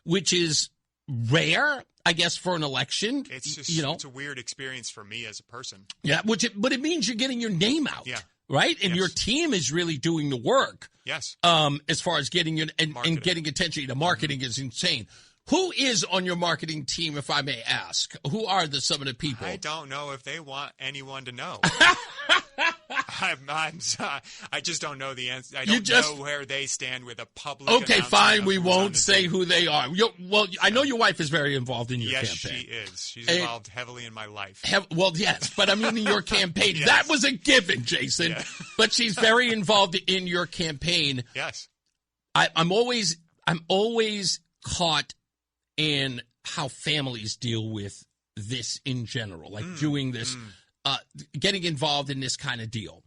which is rare, I guess, for an election. It's just it's a weird experience for me as a person. Yeah, but it means you're getting your name out. Yeah. Right? And your team is really doing the work. Yes. As far as getting your and getting attention. The marketing is insane. Who is on your marketing team, if I may ask? Who are some of the people? I don't know if they want anyone to know. I just don't know the answer. I don't know where they stand with a public. Okay, fine. We won't say who they are. I know your wife is very involved in your campaign. Yes, she is. She's involved heavily in my life. Yes, but I mean in your campaign. Yes. That was a given, Jason. Yeah. But she's very involved in your campaign. Yes. I'm always caught in how families deal with this in general, doing this, getting involved in this kind of deal.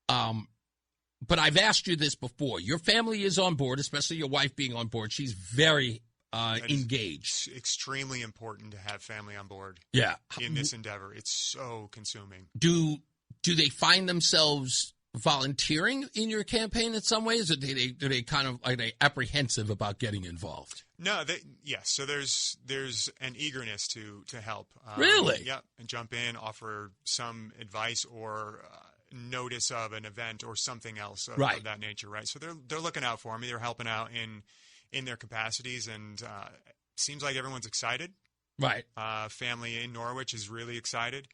But I've asked you this before. Your family is on board, especially your wife being on board. She's very engaged. It's extremely important to have family on board. Yeah. In this endeavor. It's so consuming. Do they find themselves volunteering in your campaign in some ways, or do they kind of are they apprehensive about getting involved? No, yes. So there's an eagerness to help. Really? Yeah, and jump in, offer some advice or notice of an event or something else of that nature, right? So they're looking out for me. They're helping out in their capacities, and seems like everyone's excited. Right. Family in Norwich is really excited.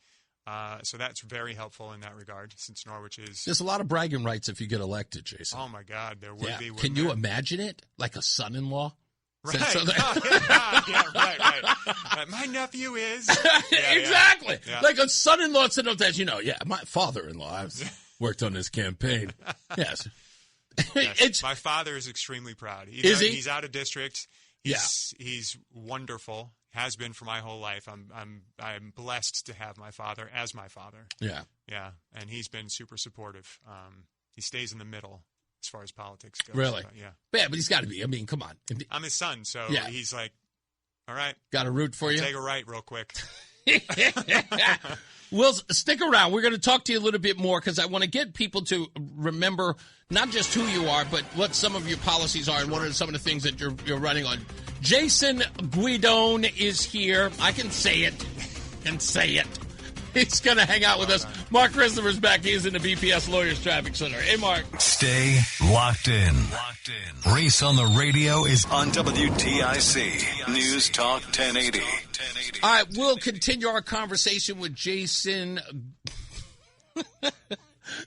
So that's very helpful in that regard, since Norwich is... There's a lot of bragging rights if you get elected, Jason. Oh, my God. There would be. Can you imagine it? Like a son-in-law? Right. Right. My nephew is... Exactly. Yeah. Like a son-in-law said, as you know, my father-in-law, I've worked on his campaign. Yes. Yes. My father is extremely proud. Is he? He's out of district. He's wonderful. Has been for my whole life. I'm blessed to have my father as my father. Yeah. Yeah. And he's been super supportive. He stays in the middle as far as politics goes. Really? Yeah. Yeah, but he's got to be. I mean, come on. I'm his son, so he's like, all right. Got to root for you? Take a right real quick. Well, stick around. We're going to talk to you a little bit more because I want to get people to remember not just who you are, but what some of your policies are and what are some of the things that you're running on. Jason Guidone is here. I can say it. He's going to hang out with us. Mark Christopher's back. He is in the BPS Lawyers Traffic Center. Hey, Mark. Stay locked in. Reese on the radio is on WTIC News Talk 1080. All right, we'll continue our conversation with Jason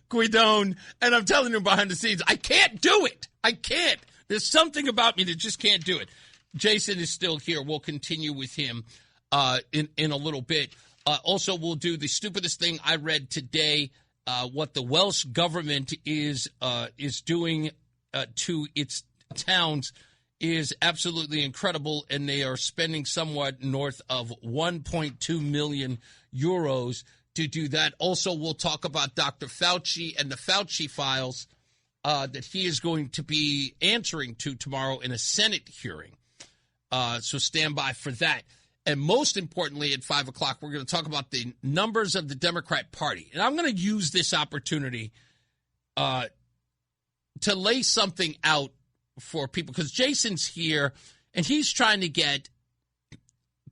Guidone. And I'm telling you behind the scenes, I can't do it. I can't. There's something about me that just can't do it. Jason is still here. We'll continue with him in a little bit. Also, we'll do the stupidest thing I read today, what the Welsh government is doing to its towns is absolutely incredible, and they are spending somewhat north of 1.2 million euros to do that. Also, we'll talk about Dr. Fauci and the Fauci files that he is going to be answering to tomorrow in a Senate hearing. So stand by for that. And most importantly, at 5 o'clock, we're going to talk about the numbers of the Democrat Party. And I'm going to use this opportunity to lay something out for people, because Jason's here, and he's trying to get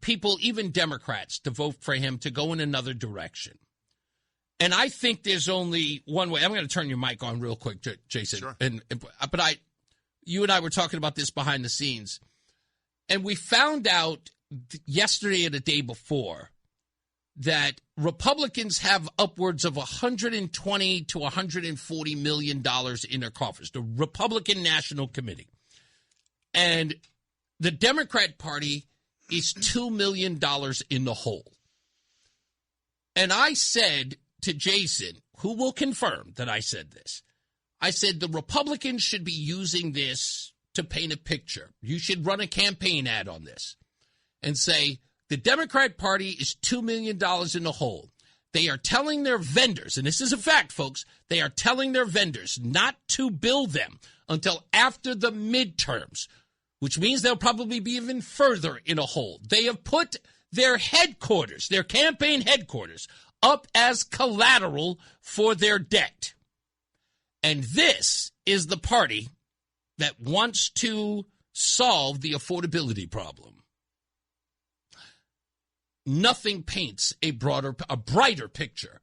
people, even Democrats, to vote for him to go in another direction. And I think there's only one way. I'm going to turn your mic on real quick, Jason. Sure. But you and I were talking about this behind the scenes, and we found out yesterday or the day before that Republicans have upwards of $120 to $140 million in their coffers, the Republican National Committee. And the Democrat Party is $2 million in the hole. And I said to Jason, who will confirm that I said this, I said the Republicans should be using this to paint a picture. You should run a campaign ad on this and say, the Democrat Party is $2 million in the hole. They are telling their vendors, and this is a fact, folks, they are telling their vendors not to bill them until after the midterms, which means they'll probably be even further in a hole. They have put their headquarters, their campaign headquarters, up as collateral for their debt. And this is the party that wants to solve the affordability problem. Nothing paints a brighter picture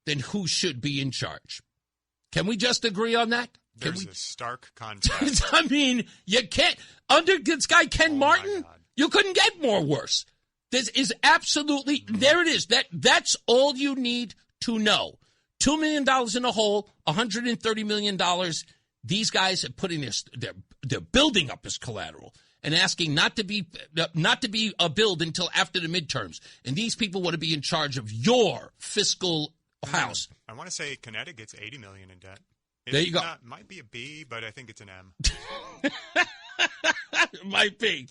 than who should be in charge. Can we just agree on that? There's a stark contrast. I mean, you can't. Under this guy, Ken Martin, you couldn't get more worse. This is absolutely, there it is. That's all you need to know. $2 million in the hole, $130 million. These guys are putting they're building up as collateral and asking not to be billed until after the midterms. And these people want to be in charge of your fiscal house. I want to say Connecticut's $80 million in debt. There you go. Might be a B, but I think it's an M. It might be.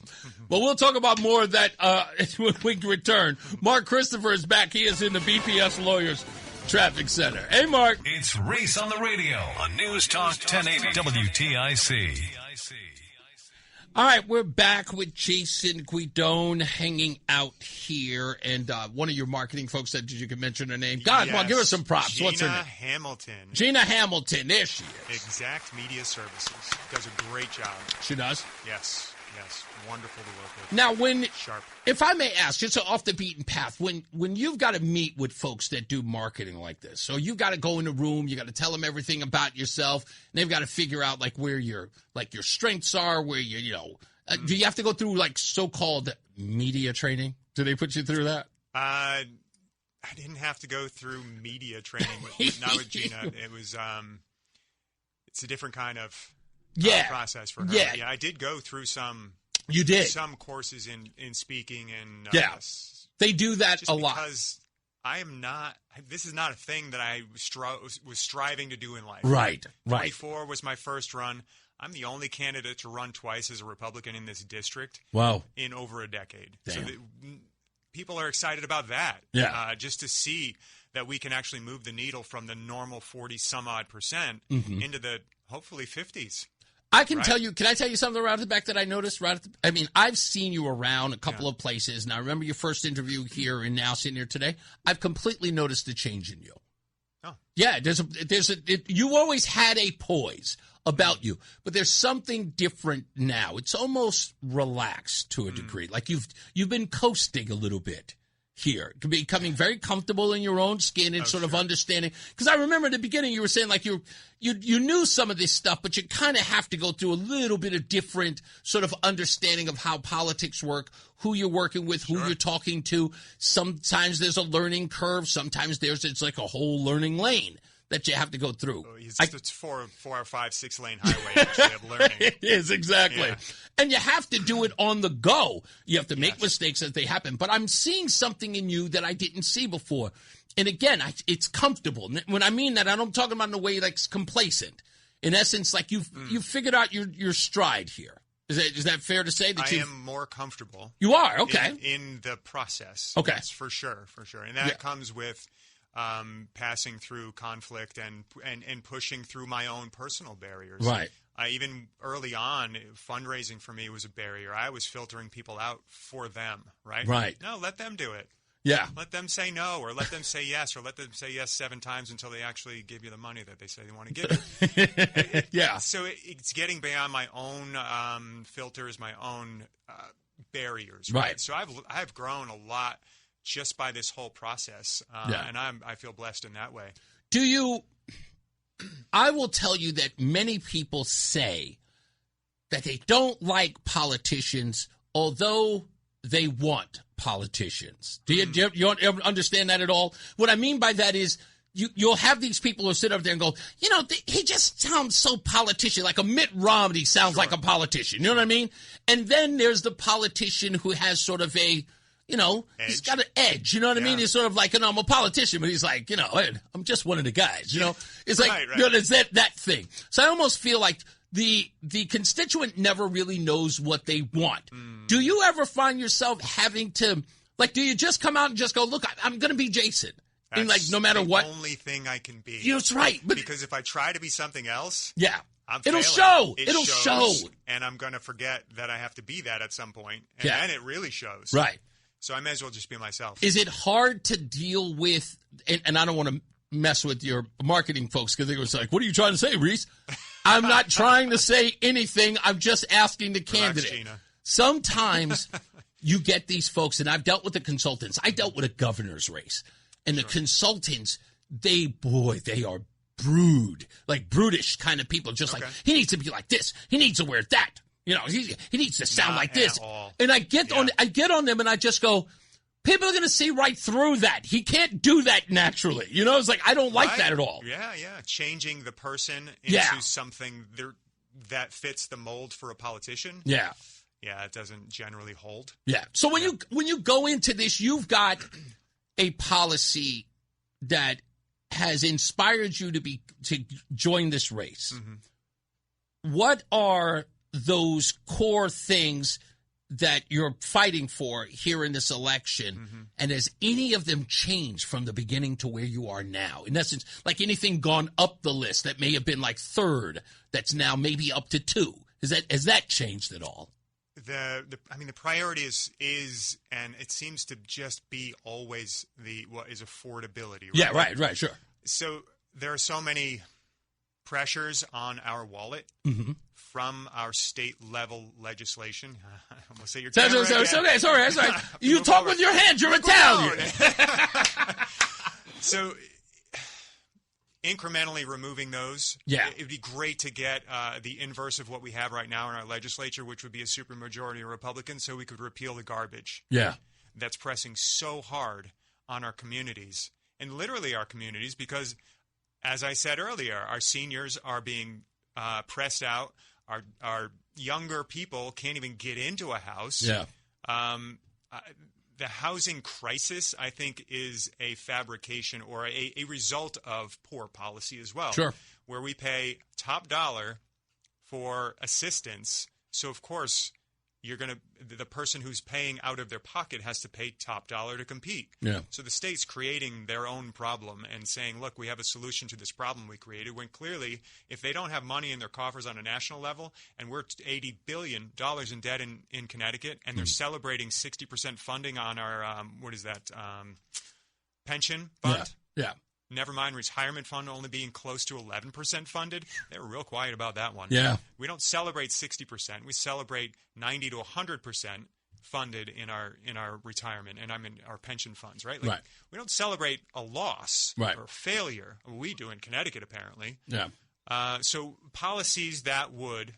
But we'll talk about more of that when we return. Mark Christopher is back. He is in the BPS Lawyers Traffic Center. Hey, Mark. It's Reese on the radio on News Talk 1080 WTIC. All right, we're back with Jason Guidone hanging out here, and one of your marketing folks said you could mention her name. God, come on, give her some props. Gina What's her name? Hamilton. Gina Hamilton. There she is. Exact Media Services. Does a great job. She does? Yes. Wonderful to work with. Now, Sharp. if I may ask, just off the beaten path, when you've got to meet with folks that do marketing like this, so you've got to go in a room, you got to tell them everything about yourself, and they've got to figure out like where your strengths are, where do you have to go through like so-called media training? Do they put you through that? I didn't have to go through media training, not with Gina. It was it's a different kind of process for her. Yeah, I did go through some. You did some courses in speaking and they do that just a lot because I am not. This is not a thing that I was striving to do in life. Right. 24 was my first run. I'm the only candidate to run twice as a Republican in this district. Wow. In over a decade. Damn. So people are excited about that. Yeah. Just to see that we can actually move the needle from the normal 40 some odd percent into the hopefully 50s. I can tell you. Can I tell you something right at the back that I noticed? I've seen you around a couple of places, and I remember your first interview here, and now sitting here today. I've completely noticed a change in you. Oh, yeah. You always had a poise about you, but there's something different now. It's almost relaxed to a degree, like you've been coasting a little bit. Here, becoming very comfortable in your own skin and sort of understanding. Because I remember at the beginning you were saying like you knew some of this stuff, but you kind of have to go through a little bit of different sort of understanding of how politics work, who you're working with, who you're talking to. Sometimes there's a learning curve. Sometimes it's like a whole learning lane that you have to go through. It's 4 or 5, 6 lane highway actually of learning. It is, exactly. Yeah. And you have to do it on the go. You have to make mistakes as they happen. But I'm seeing something in you that I didn't see before. And again, it's comfortable. When I mean that, I don't talk about in a way like complacent. In essence, like you've figured out your stride here. Is that fair to say? That I am more comfortable. You are? Okay. In the process. Okay. Yes, for sure. And that comes with passing through conflict and pushing through my own personal barriers. Right. Even early on, fundraising for me was a barrier. I was filtering people out for them, right? Right. No, let them do it. Yeah. Let them say no, or let them say yes, or let them say yes 7 times until they actually give you the money that they say they want to give you. Yeah. So it's getting beyond my own filters, my own barriers. Right. So I've grown a lot just by this whole process, and I feel blessed in that way. Do you? I will tell you that many people say that they don't like politicians, although they want politicians. Do you understand that at all? What I mean by that is you'll have these people who sit up there and go, he just sounds so politician, like a Mitt Romney sounds like a politician. You know what I mean? And then there's the politician who has sort of a, he's got an edge. You know what I mean? He's sort of like, I'm a politician, but he's like, I'm just one of the guys. It's like it's that thing. So I almost feel like the constituent never really knows what they want. Do you ever find yourself having to, do you just come out and just go, look, I'm going to be Jason? And no matter what, the only thing I can be. That's right. Because if I try to be something else, it'll show. It'll show, and I'm going to forget that I have to be that at some point, and then it really shows. Right. So I may as well just be myself. Is it hard to deal with, and I don't want to mess with your marketing folks because they go like, what are you trying to say, Reese? I'm not trying to say anything. I'm just asking the candidate. Relax, Gina. Sometimes you get these folks, and I've dealt with the consultants. I dealt with a governor's race. And the consultants, they are brutish kind of people. Just like, he needs to be like this. He needs to wear that. He needs to sound like this. And I get on them and I just go, people are going to see right through that. He can't do that naturally. It's like, I don't like that at all. Yeah. Changing the person into something that fits the mold for a politician. Yeah. Yeah, it doesn't generally hold. Yeah. So when you go into this, you've got a policy that has inspired you to join this race. Mm-hmm. What are those core things that you're fighting for here in this election? Mm-hmm. And has any of them changed from the beginning to where you are now? In essence, like anything gone up the list that may have been like 3rd, that's now maybe up to 2. Has that changed at all? the priority is, and it seems to just be always what is affordability. Right? Yeah, right, sure. So there are so many pressures on our wallet from our state level legislation. I almost say your camera. It's all right. You talk with your hands. You're Italian. So incrementally removing those, it would be great to get the inverse of what we have right now in our legislature, which would be a supermajority of Republicans, so we could repeal the garbage. Yeah. That's pressing so hard on our communities, and literally our communities, because, as I said earlier, our seniors are being pressed out. Our younger people can't even get into a house. Yeah. The housing crisis, I think, is a fabrication or a result of poor policy as well. Sure. Where we pay top dollar for assistance. So, of course, the person who's paying out of their pocket has to pay top dollar to compete. Yeah. So the state's creating their own problem and saying, look, we have a solution to this problem we created, when clearly, if they don't have money in their coffers on a national level, and we're $80 billion in debt in Connecticut, and they're celebrating 60% funding on our, pension fund? Yeah. Never mind retirement fund only being close to 11% funded. They were real quiet about that one. Yeah. We don't celebrate 60%. We celebrate 90 to 100% funded in our retirement and our pension funds, right? Right. We don't celebrate a loss right. or failure. We do in Connecticut, apparently. Yeah. So policies that would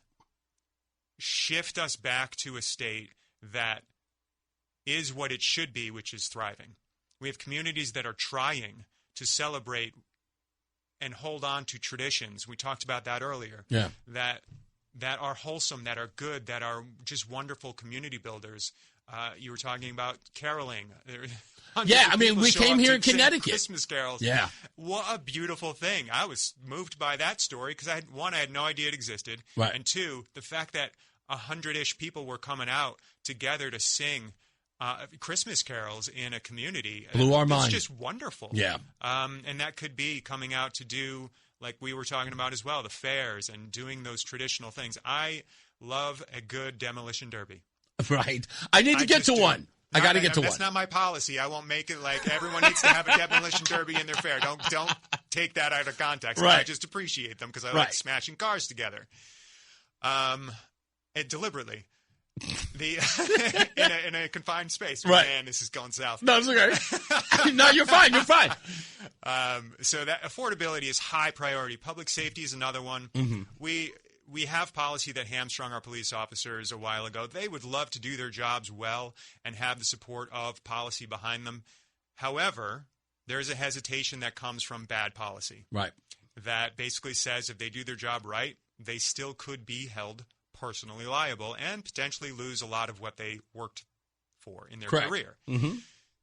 shift us back to a state that is what it should be, which is thriving. We have communities that are trying to celebrate and hold on to traditions. We talked about that earlier. Yeah. That are wholesome, that are good, that are just wonderful community builders. You were talking about caroling. Yeah, I mean, we came here in Connecticut. Christmas carols. Yeah. What a beautiful thing. I was moved by that story because, I had no idea it existed. Right. And two, the fact that 100-ish people were coming out together to sing Christmas carols in a community. Blew our mind. It's just wonderful. Yeah. And that could be coming out to do, like we were talking about as well, the fairs and doing those traditional things. I love a good demolition derby. Right. I need to get to one. I got to get to one. That's not my policy. I won't make it like everyone needs to have a demolition derby in their fair. Don't take that out of context. Right. I just appreciate them because I like smashing cars together. Deliberately. In a confined space. Right. Man, this is going south. No, it's okay. No, you're fine. You're fine. So that affordability is high priority. Public safety is another one. Mm-hmm. We have policy that hamstrung our police officers a while ago. They would love to do their jobs well and have the support of policy behind them. However, there is a hesitation that comes from bad policy. Right. That basically says if they do their job right, they still could be held personally liable and potentially lose a lot of what they worked for in their career. Mm-hmm.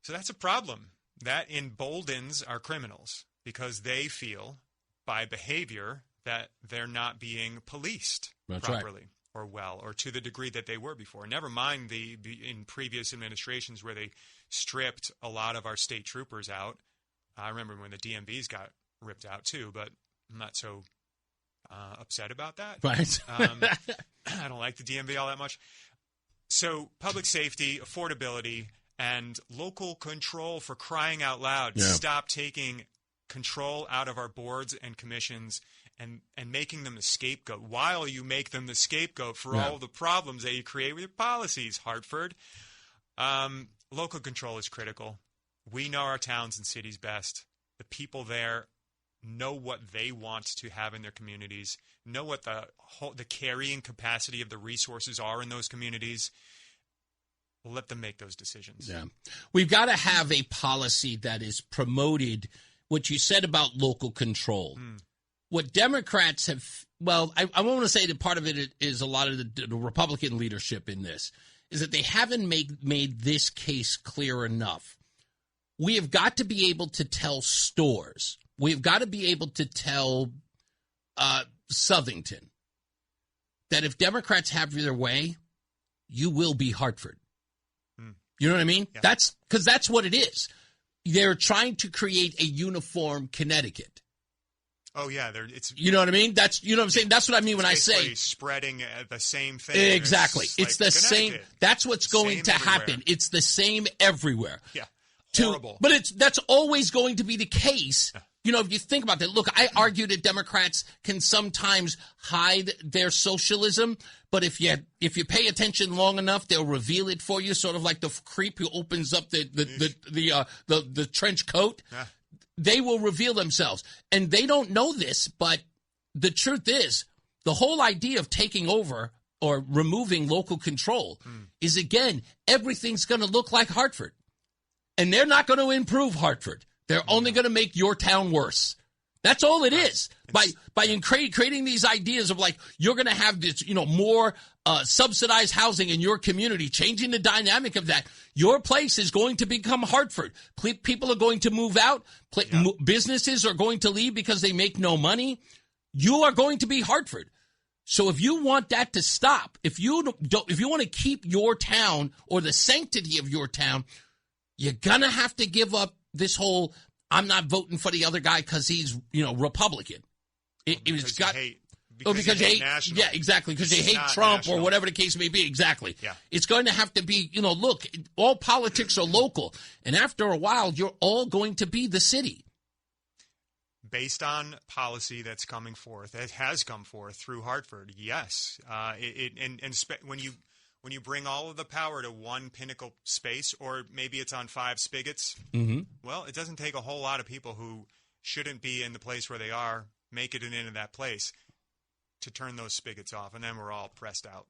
So that's a problem. That emboldens our criminals because they feel by behavior that they're not being policed properly or well or to the degree that they were before. Never mind in previous administrations where they stripped a lot of our state troopers out. I remember when the DMVs got ripped out too, but I'm not so upset about that. Right. I don't like the DMV all that much. So public safety, affordability, and local control, for crying out loud. Yeah. Stop taking control out of our boards and commissions and making them the scapegoat while you make them the scapegoat for all the problems that you create with your policies, Hartford. Local control is critical. We know our towns and cities best. The people there know what they want to have in their communities, know what the carrying capacity of the resources are in those communities. Let them make those decisions. Yeah. We've got to have a policy that is promoted, what you said about local control. What Democrats have, I want to say that part of it is a lot of the Republican leadership in this, is that they haven't made this case clear enough. We have got to be able to tell stores, we've got to be able to tell Southington that if Democrats have their way, you will be Hartford. You know what I mean? Yeah. That's what it is. They're trying to create a uniform Connecticut. Oh yeah, it's you know what I mean. That's you know what I'm saying. That's what I mean when I say spreading the same thing. Exactly, it's the same. That's what's going to happen. It's the same everywhere. Yeah, horrible. But that's always going to be the case. You know, if you think about that, look, I argue that Democrats can sometimes hide their socialism, but if you pay attention long enough, they'll reveal it for you, sort of like the creep who opens up the trench coat. Yeah. They will reveal themselves. And they don't know this, but the truth is, the whole idea of taking over or removing local control is, again, everything's going to look like Hartford. And they're not going to improve Hartford. They're only going to make your town worse. That's all it is. By creating these ideas of like you're going to have this, more subsidized housing in your community, changing the dynamic of that. Your place is going to become Hartford. People are going to move out. Businesses are going to leave because they make no money. You are going to be Hartford. So if you want that to stop, if you want to keep your town or the sanctity of your town, you're gonna have to give up this whole I'm not voting for the other guy because he's Republican. Because you hate national. Yeah, exactly, because you hate Trump or whatever the case may be. Exactly. Yeah. It's going to have to be, look, all politics are local, and after a while, you're all going to be the city. Based on policy that's coming forth, it has come forth through Hartford. Yes, when you bring all of the power to one pinnacle space, or maybe it's on 5 spigots, well, it doesn't take a whole lot of people who shouldn't be in the place where they are, make it into that place, to turn those spigots off, and then we're all pressed out.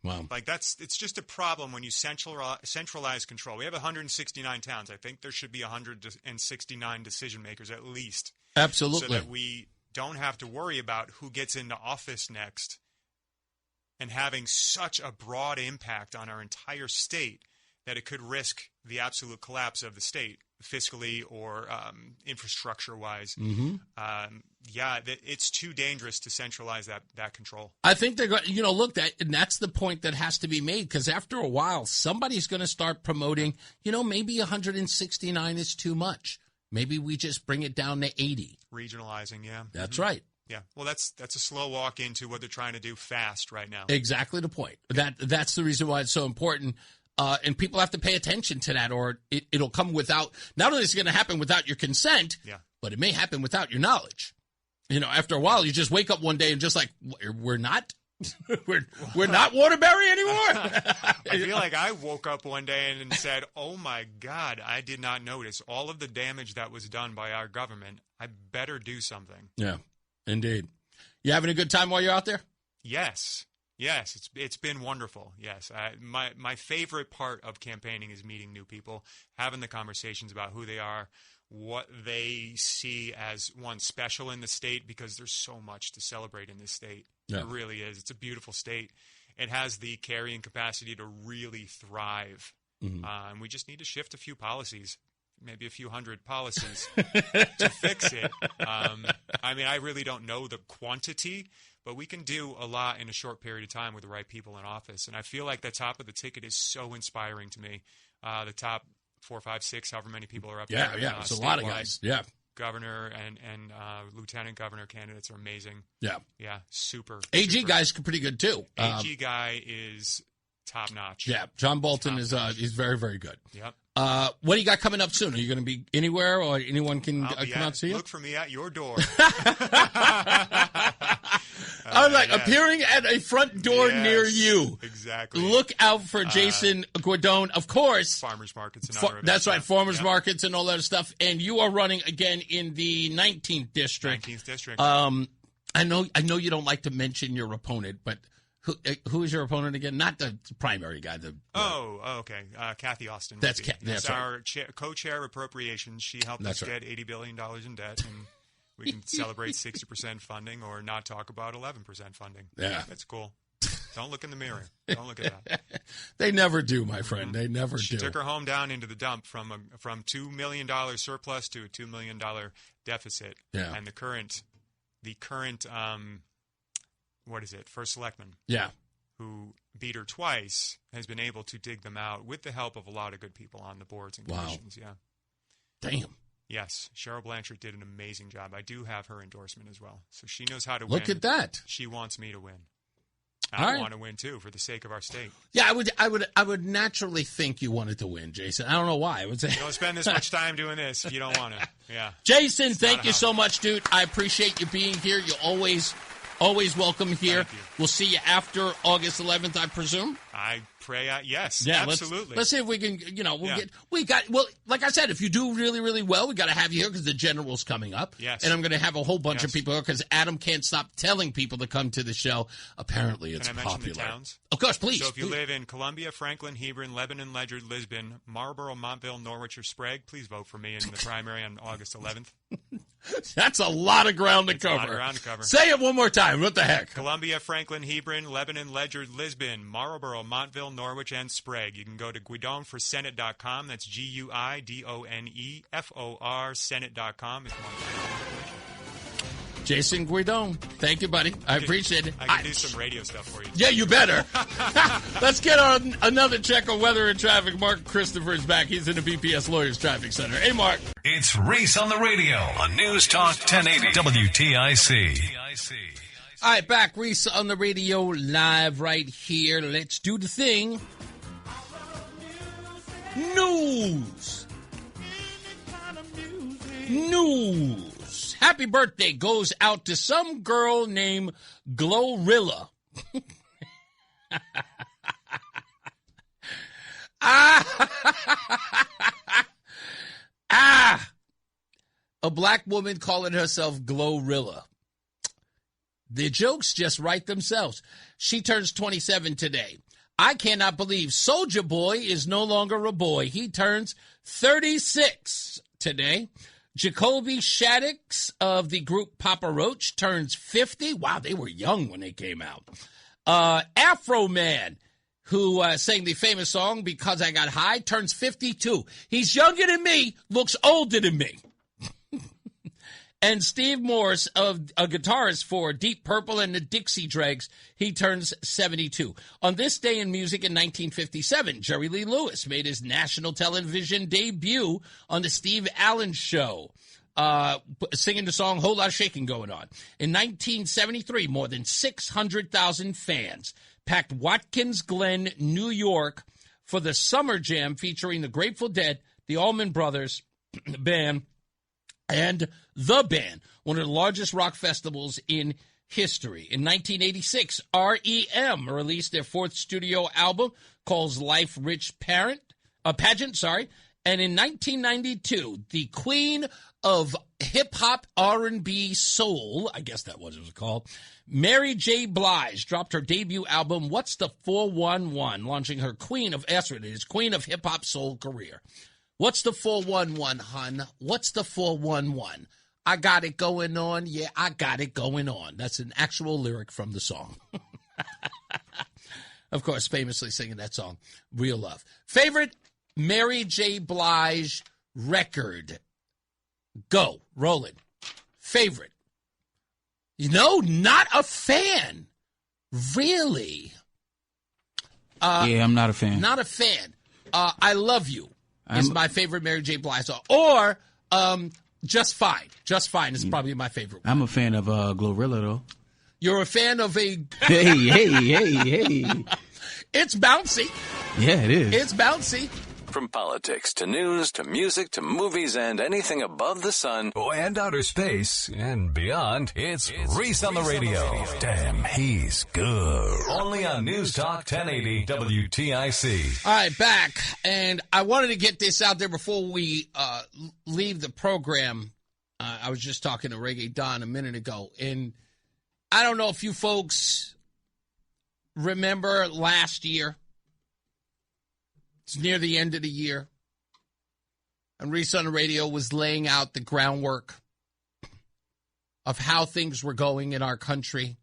Wow. It's just a problem when you centralize control. We have 169 towns. I think there should be 169 decision makers at least. Absolutely. So that we don't have to worry about who gets into office next and having such a broad impact on our entire state that it could risk the absolute collapse of the state, fiscally or infrastructure-wise. It's too dangerous to centralize that control. I think they're going. And that's the point that has to be made, because after a while, somebody's going to start promoting. Maybe 169 is too much. Maybe we just bring it down to 80. Regionalizing, yeah. That's right. Yeah, well, that's a slow walk into what they're trying to do fast right now. Exactly the point. That's the reason why it's so important, and people have to pay attention to that, or it'll come without. Not only is it going to happen without your consent, but it may happen without your knowledge. After a while, you just wake up one day and just like we're not Waterbury anymore. I feel like I woke up one day and said, "Oh my God, I did not notice all of the damage that was done by our government. I better do something." Yeah. Indeed. You having a good time while you're out there? Yes, it's been wonderful. Yes, my favorite part of campaigning is meeting new people, having the conversations about who they are, what they see as special in the state, because there's so much to celebrate in this state. Yeah. It really is. It's a beautiful state. It has the carrying capacity to really thrive, and we just need to shift a few policies. Maybe a few hundred policies to fix it. I really don't know the quantity, but we can do a lot in a short period of time with the right people in office. And I feel like the top of the ticket is so inspiring to me. The top 4, 5, 6, however many people are up there. Yeah, it's a lot of guys. Yeah. Governor and lieutenant governor candidates are amazing. Yeah. Yeah, super. AG guy's pretty good, too. AG guy is top notch. Yeah, John Bolton is he's very, very good. Yep. What do you got coming up soon? Are you going to be anywhere, or anyone can come out and see you? Look for me at your door. Appearing at a front door near you. Exactly. Look out for Jason Guidone, of course. Farmers markets. That's right, farmers markets and all that stuff. And you are running again in the 19th district. 19th district. I know you don't like to mention your opponent, but who is your opponent again? Not the primary guy. Okay. Kathy Austin. That's our co-chair of appropriations. She helped us get $80 billion in debt, and we can celebrate 60% funding or not talk about 11% funding. Yeah. That's cool. Don't look in the mirror. Don't look at that. They never do, my friend. They never do. She took her home down into the dump from $2 million surplus to a $2 million deficit. Yeah. And the current first selectman, who beat her twice, has been able to dig them out with the help of a lot of good people on the boards and commissions. Wow. Damn. Yes, Cheryl Blanchard did an amazing job. I do have her endorsement as well. So she knows how to win. Look at that. She wants me to win. I want to win too, for the sake of our state. Yeah, I would naturally think you wanted to win, Jason. I don't know why. I would say you don't spend this much time doing this if you don't want to. Yeah. Jason, thank you so much, dude. I appreciate you being here. You're always welcome here. We'll see you after August 11th, I presume. I pray, yes, yeah, absolutely. Let's see if we can, like I said, if you do really, really well, we got to have you here because the general's coming up. Yes. And I'm going to have a whole bunch of people here because Adam can't stop telling people to come to the show. Apparently, it's popular. Can I mention the towns? Of course, please. So if you live in Columbia, Franklin, Hebron, Lebanon, Ledyard, Lisbon, Marlborough, Montville, Norwich, or Sprague, please vote for me in the primary on August 11th. That's a lot of ground to cover. Say it one more time. What the heck? Columbia, Franklin, Hebron, Lebanon, Ledyard, Lisbon, Marlborough, Montville, Norwich, and Sprague. You can go to guidoneforsenate.com. That's GUIDONEFOR Senate.com if you want to find more information. Jason Guidone. Thank you, buddy. I appreciate it. I can do some radio stuff for you. Yeah, you better. Let's get on another check on weather and traffic. Mark Christopher is back. He's in the BPS Lawyers Traffic Center. Hey, Mark. It's Reese on the radio on News Talk 1080 WTIC. All right, back. Reese on the radio live right here. Let's do the thing. News. Happy birthday goes out to some girl named Glorilla. A black woman calling herself Glorilla. The jokes just write themselves. She turns 27 today. I cannot believe Soulja Boy is no longer a boy. He turns 36 today. Jacoby Shaddix of the group Papa Roach turns 50. Wow, they were young when they came out. Afro Man, who sang the famous song Because I Got High, turns 52. He's younger than me, looks older than me. And Steve Morse, a guitarist for Deep Purple and the Dixie Dregs, he turns 72. On this day in music in 1957, Jerry Lee Lewis made his national television debut on the Steve Allen Show, singing the song Whole Lot of Shaking Going On. In 1973, more than 600,000 fans packed Watkins Glen, New York, for the Summer Jam featuring the Grateful Dead, the Allman Brothers Band, and The Band, one of the largest rock festivals in history. In 1986, R.E.M. released their fourth studio album called Life Rich Pageant. And in 1992, the queen of hip-hop, R&B, soul, I guess that was what it was called, Mary J. Blige dropped her debut album, What's the 411, launching her queen of hip-hop soul career. What's the 411, hun? What's the 411? I got it going on. Yeah, I got it going on. That's an actual lyric from the song. Of course, famously singing that song, Real Love. Favorite Mary J. Blige record? Go, rolling. Favorite? Not a fan. Really? Yeah, I'm not a fan. Not a fan. I Love You is my favorite Mary J. Blige song. Or Just Fine. Just Fine is probably my favorite one. I'm a fan of Glorilla, though. You're a fan of a... Hey. It's bouncy. Yeah, it is. It's bouncy. From politics to news to music to movies and anything above the sun and outer space and beyond, it's Reese on the radio. Damn, he's good. Only on News Talk 1080 WTIC. All right, back. And I wanted to get this out there before we leave the program. I was just talking to Reggae Don a minute ago, and I don't know if you folks remember last year. It's near the end of the year. And Reese on the radio was laying out the groundwork of how things were going in our country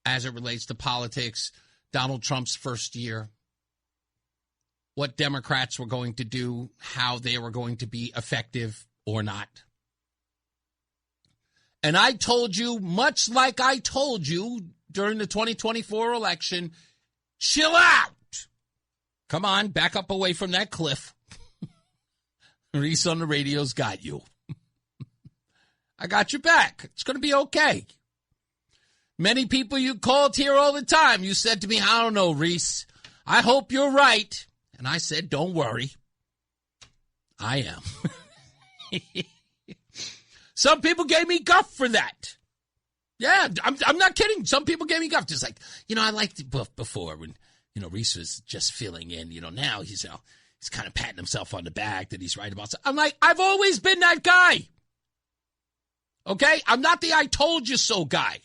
as it relates to politics, Donald Trump's first year, what Democrats were going to do, how they were going to be effective or not. And I told you, much like I told you during the 2024 election, chill out. Come on, back up away from that cliff. Reese on the radio's got you. I got your back. It's going to be okay. Many people you called here all the time, you said to me, I don't know, Reese. I hope you're right. And I said, don't worry. I am. Some people gave me guff for that. Yeah, I'm not kidding. Some people gave me guff. Just like, I liked it before when, Reese was just filling in. Now he's kind of patting himself on the back that he's right about. I'm like, I've always been that guy. Okay? I'm not the I told you so guy.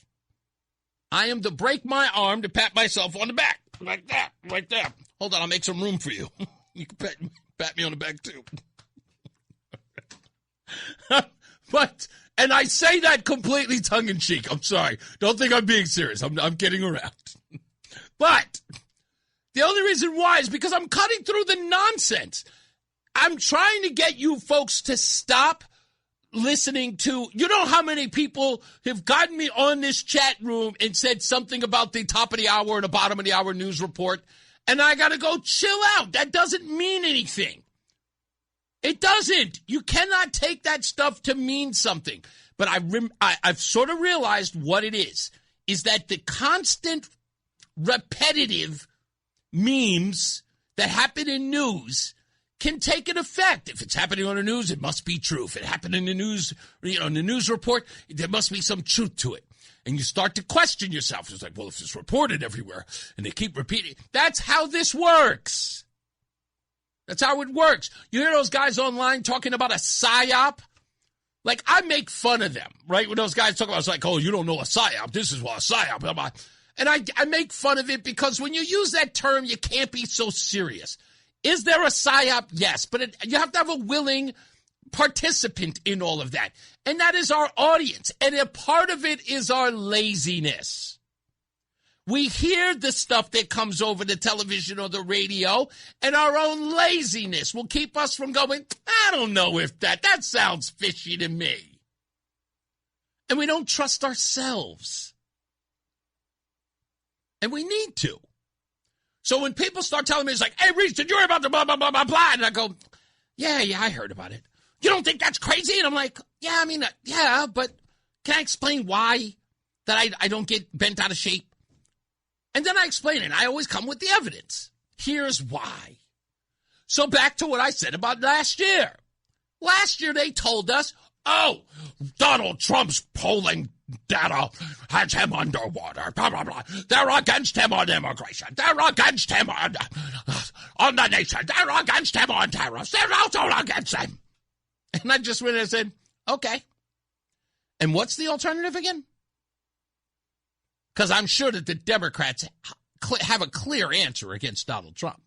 I am the break my arm to pat myself on the back. Like that, right there. Hold on, I'll make some room for you. You can pat me on the back, too. And I say that completely tongue-in-cheek. I'm sorry. Don't think I'm being serious. I'm kidding around. But the only reason why is because I'm cutting through the nonsense. I'm trying to get you folks to stop listening to, how many people have gotten me on this chat room and said something about the top of the hour and the bottom of the hour news report, and I got to go chill out. That doesn't mean anything. It doesn't. You cannot take that stuff to mean something. But I've sort of realized what it is that the constant repetitive memes that happen in news can take an effect. If it's happening on the news, it must be true. If it happened in the news, in the news report, there must be some truth to it. And you start to question yourself. It's like, well, if it's reported everywhere and they keep repeating, that's how this works. That's how it works. You hear those guys online talking about a psyop? Like, I make fun of them, right? When those guys talk about, it's like, oh, you don't know a psyop. This is what a psyop is. And I make fun of it because when you use that term, you can't be so serious. Is there a psyop? Yes, but you have to have a willing participant in all of that. And that is our audience. And a part of it is our laziness. We hear the stuff that comes over the television or the radio, and our own laziness will keep us from going, I don't know if that sounds fishy to me. And we don't trust ourselves. And we need to. So when people start telling me, it's like, hey, Reese, did you hear about the blah, blah, blah, blah, blah? And I go, yeah, I heard about it. You don't think that's crazy? And I'm like, yeah, but can I explain why that I don't get bent out of shape? And then I explain it. I always come with the evidence. Here's why. So back to what I said about last year. Last year they told us, oh, Donald Trump's polling data has him underwater. Blah, blah, blah. They're against him on immigration. They're against him on the nation. They're against him on tariffs. They're also against him. And I just went and said, okay. And what's the alternative again? Because I'm sure that the Democrats have a clear answer against Donald Trump.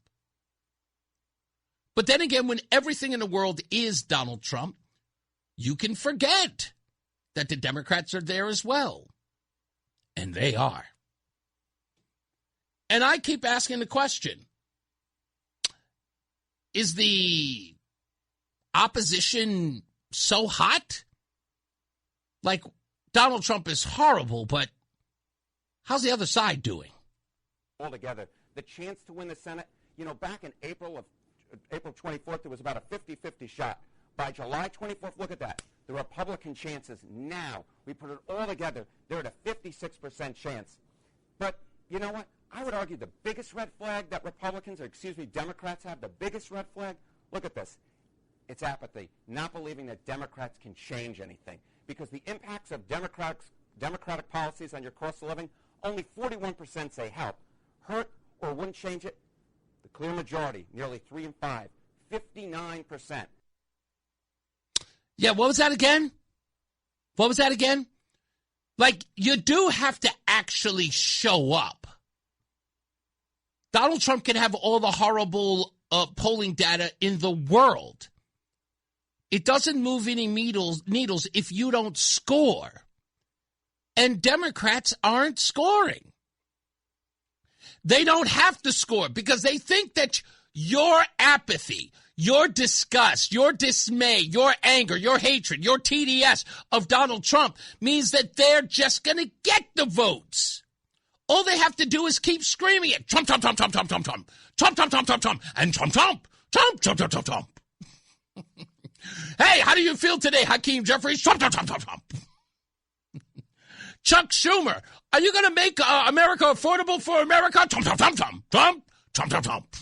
But then again, when everything in the world is Donald Trump, you can forget that the Democrats are there as well. And they are. And I keep asking the question, is the opposition so hot? Like, Donald Trump is horrible, but how's the other side doing? Altogether, the chance to win the Senate, back in April 24th, there was about a 50-50 shot. By July 24th, look at that. The Republican chances now, we put it all together, they're at a 56% chance. But you know what? I would argue the biggest red flag that Democrats have, the biggest red flag, look at this. It's apathy, not believing that Democrats can change anything. Because the impacts of Democratic policies on your cost of living, only 41% say help, hurt, or wouldn't change it. The clear majority, nearly 3 in 5, 59%. Yeah, what was that again? Like, you do have to actually show up. Donald Trump can have all the horrible polling data in the world. It doesn't move any needles if you don't score. And Democrats aren't scoring. They don't have to score because they think that your apathy, your disgust, your dismay, your anger, your hatred, your TDS of Donald Trump means that they're just going to get the votes. All they have to do is keep screaming it. Trump, Trump, Trump, Trump, Trump, Trump, Trump, Trump, Trump, Trump, Trump, Trump, and Trump, Trump, Trump, Trump, Trump, Trump, Trump. Hey, how do you feel today, Hakeem Jeffries? Trump, Trump, Trump, Trump, Trump. Chuck Schumer, are you going to make America affordable for America? Trump, Trump, Trump, Trump, Trump, Trump, Trump, Trump.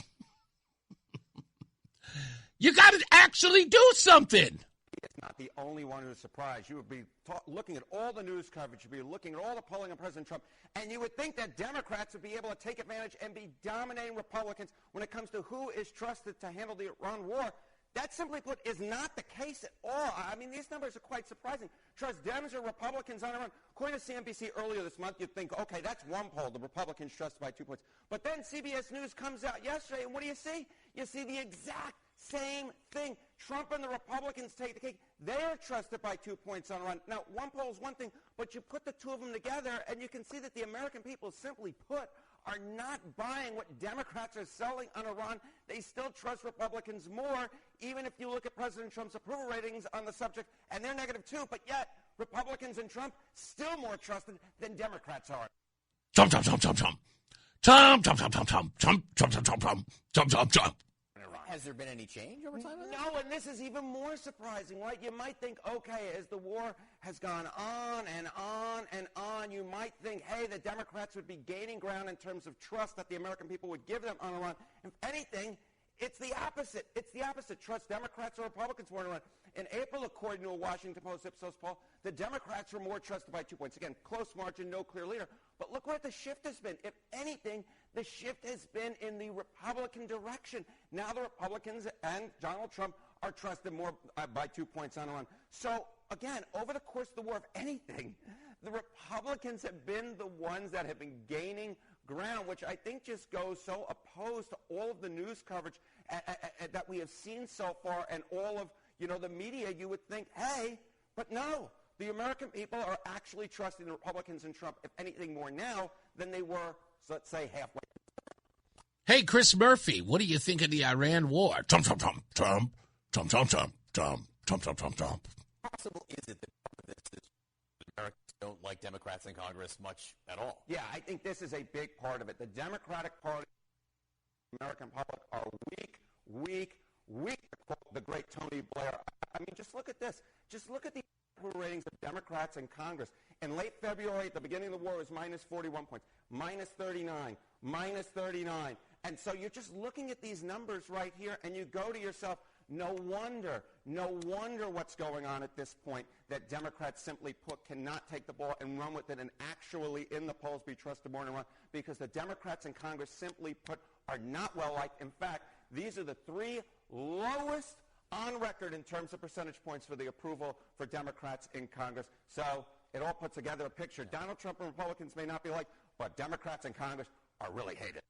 You got to actually do something. It's not the only one who's surprised. You would be looking at all the news coverage. You'd be looking at all the polling on President Trump, and you would think that Democrats would be able to take advantage and be dominating Republicans when it comes to who is trusted to handle the Iran war. That, simply put, is not the case at all. I mean, these numbers are quite surprising. Trust Dems or Republicans on Iran. According to CNBC earlier this month, you'd think, okay, that's one poll. The Republicans trusted by 2 points. But then CBS News comes out yesterday, and what do you see? You see the exact same thing. Trump and the Republicans take the cake. They're trusted by 2 points on Iran. Now, one poll is one thing, but you put the two of them together, and you can see that the American people, simply put, are not buying what Democrats are selling on Iran. They still trust Republicans more, even if you look at President Trump's approval ratings on the subject, and they're negative too, but yet Republicans and Trump still more trusted than Democrats are. Trump, Trump, Trump, Trump, Trump. Trump, Trump, Trump, Trump, Trump, Trump, Trump, Trump, Trump, Trump, Trump, Trump, Trump. Has there been any change over time? No, and this is even more surprising, right? You might think, okay, as the war has gone on and on and on, you might think, hey, the Democrats would be gaining ground in terms of trust that the American people would give them on Iran. If anything, it's the opposite. It's the opposite. Trust Democrats or Republicans more on Iran. In April, according to a Washington Post Ipsos poll, the Democrats were more trusted by 2 points. Again, close margin, no clear leader. But look where the shift has been. If anything, the shift has been in the Republican direction. Now the Republicans and Donald Trump are trusted more by 2 points on Iran. So, again, over the course of the war, if anything, the Republicans have been the ones that have been gaining ground, which I think just goes so opposed to all of the news coverage that we have seen so far and all of, the media. You would think, hey, but no. The American people are actually trusting the Republicans and Trump, if anything, more now than they were, let's say, halfway. Hey, Chris Murphy, what do you think of the Iran war? Trump, Trump, Trump, Trump, Trump, Trump, Trump, Trump, Trump, Trump, Trump, Trump. How possible is it that Americans don't like Democrats in Congress much at all? Yeah, I think this is a big part of it. The Democratic Party, the American public are weak, the great Tony Blair. I mean, just look at this. Just look at the approval ratings of Democrats in Congress. In late February, at the beginning of the war, it was minus 41 points, minus 39, minus 39. And so you're just looking at these numbers right here, and you go to yourself, no wonder what's going on at this point, that Democrats, simply put, cannot take the ball and run with it and actually in the polls be trusted more than run, because the Democrats in Congress, simply put, are not well liked. In fact, these are the three lowest on record in terms of percentage points for the approval for Democrats in Congress. So it all puts together a picture. Donald Trump and Republicans may not be liked, but Democrats in Congress are really hated.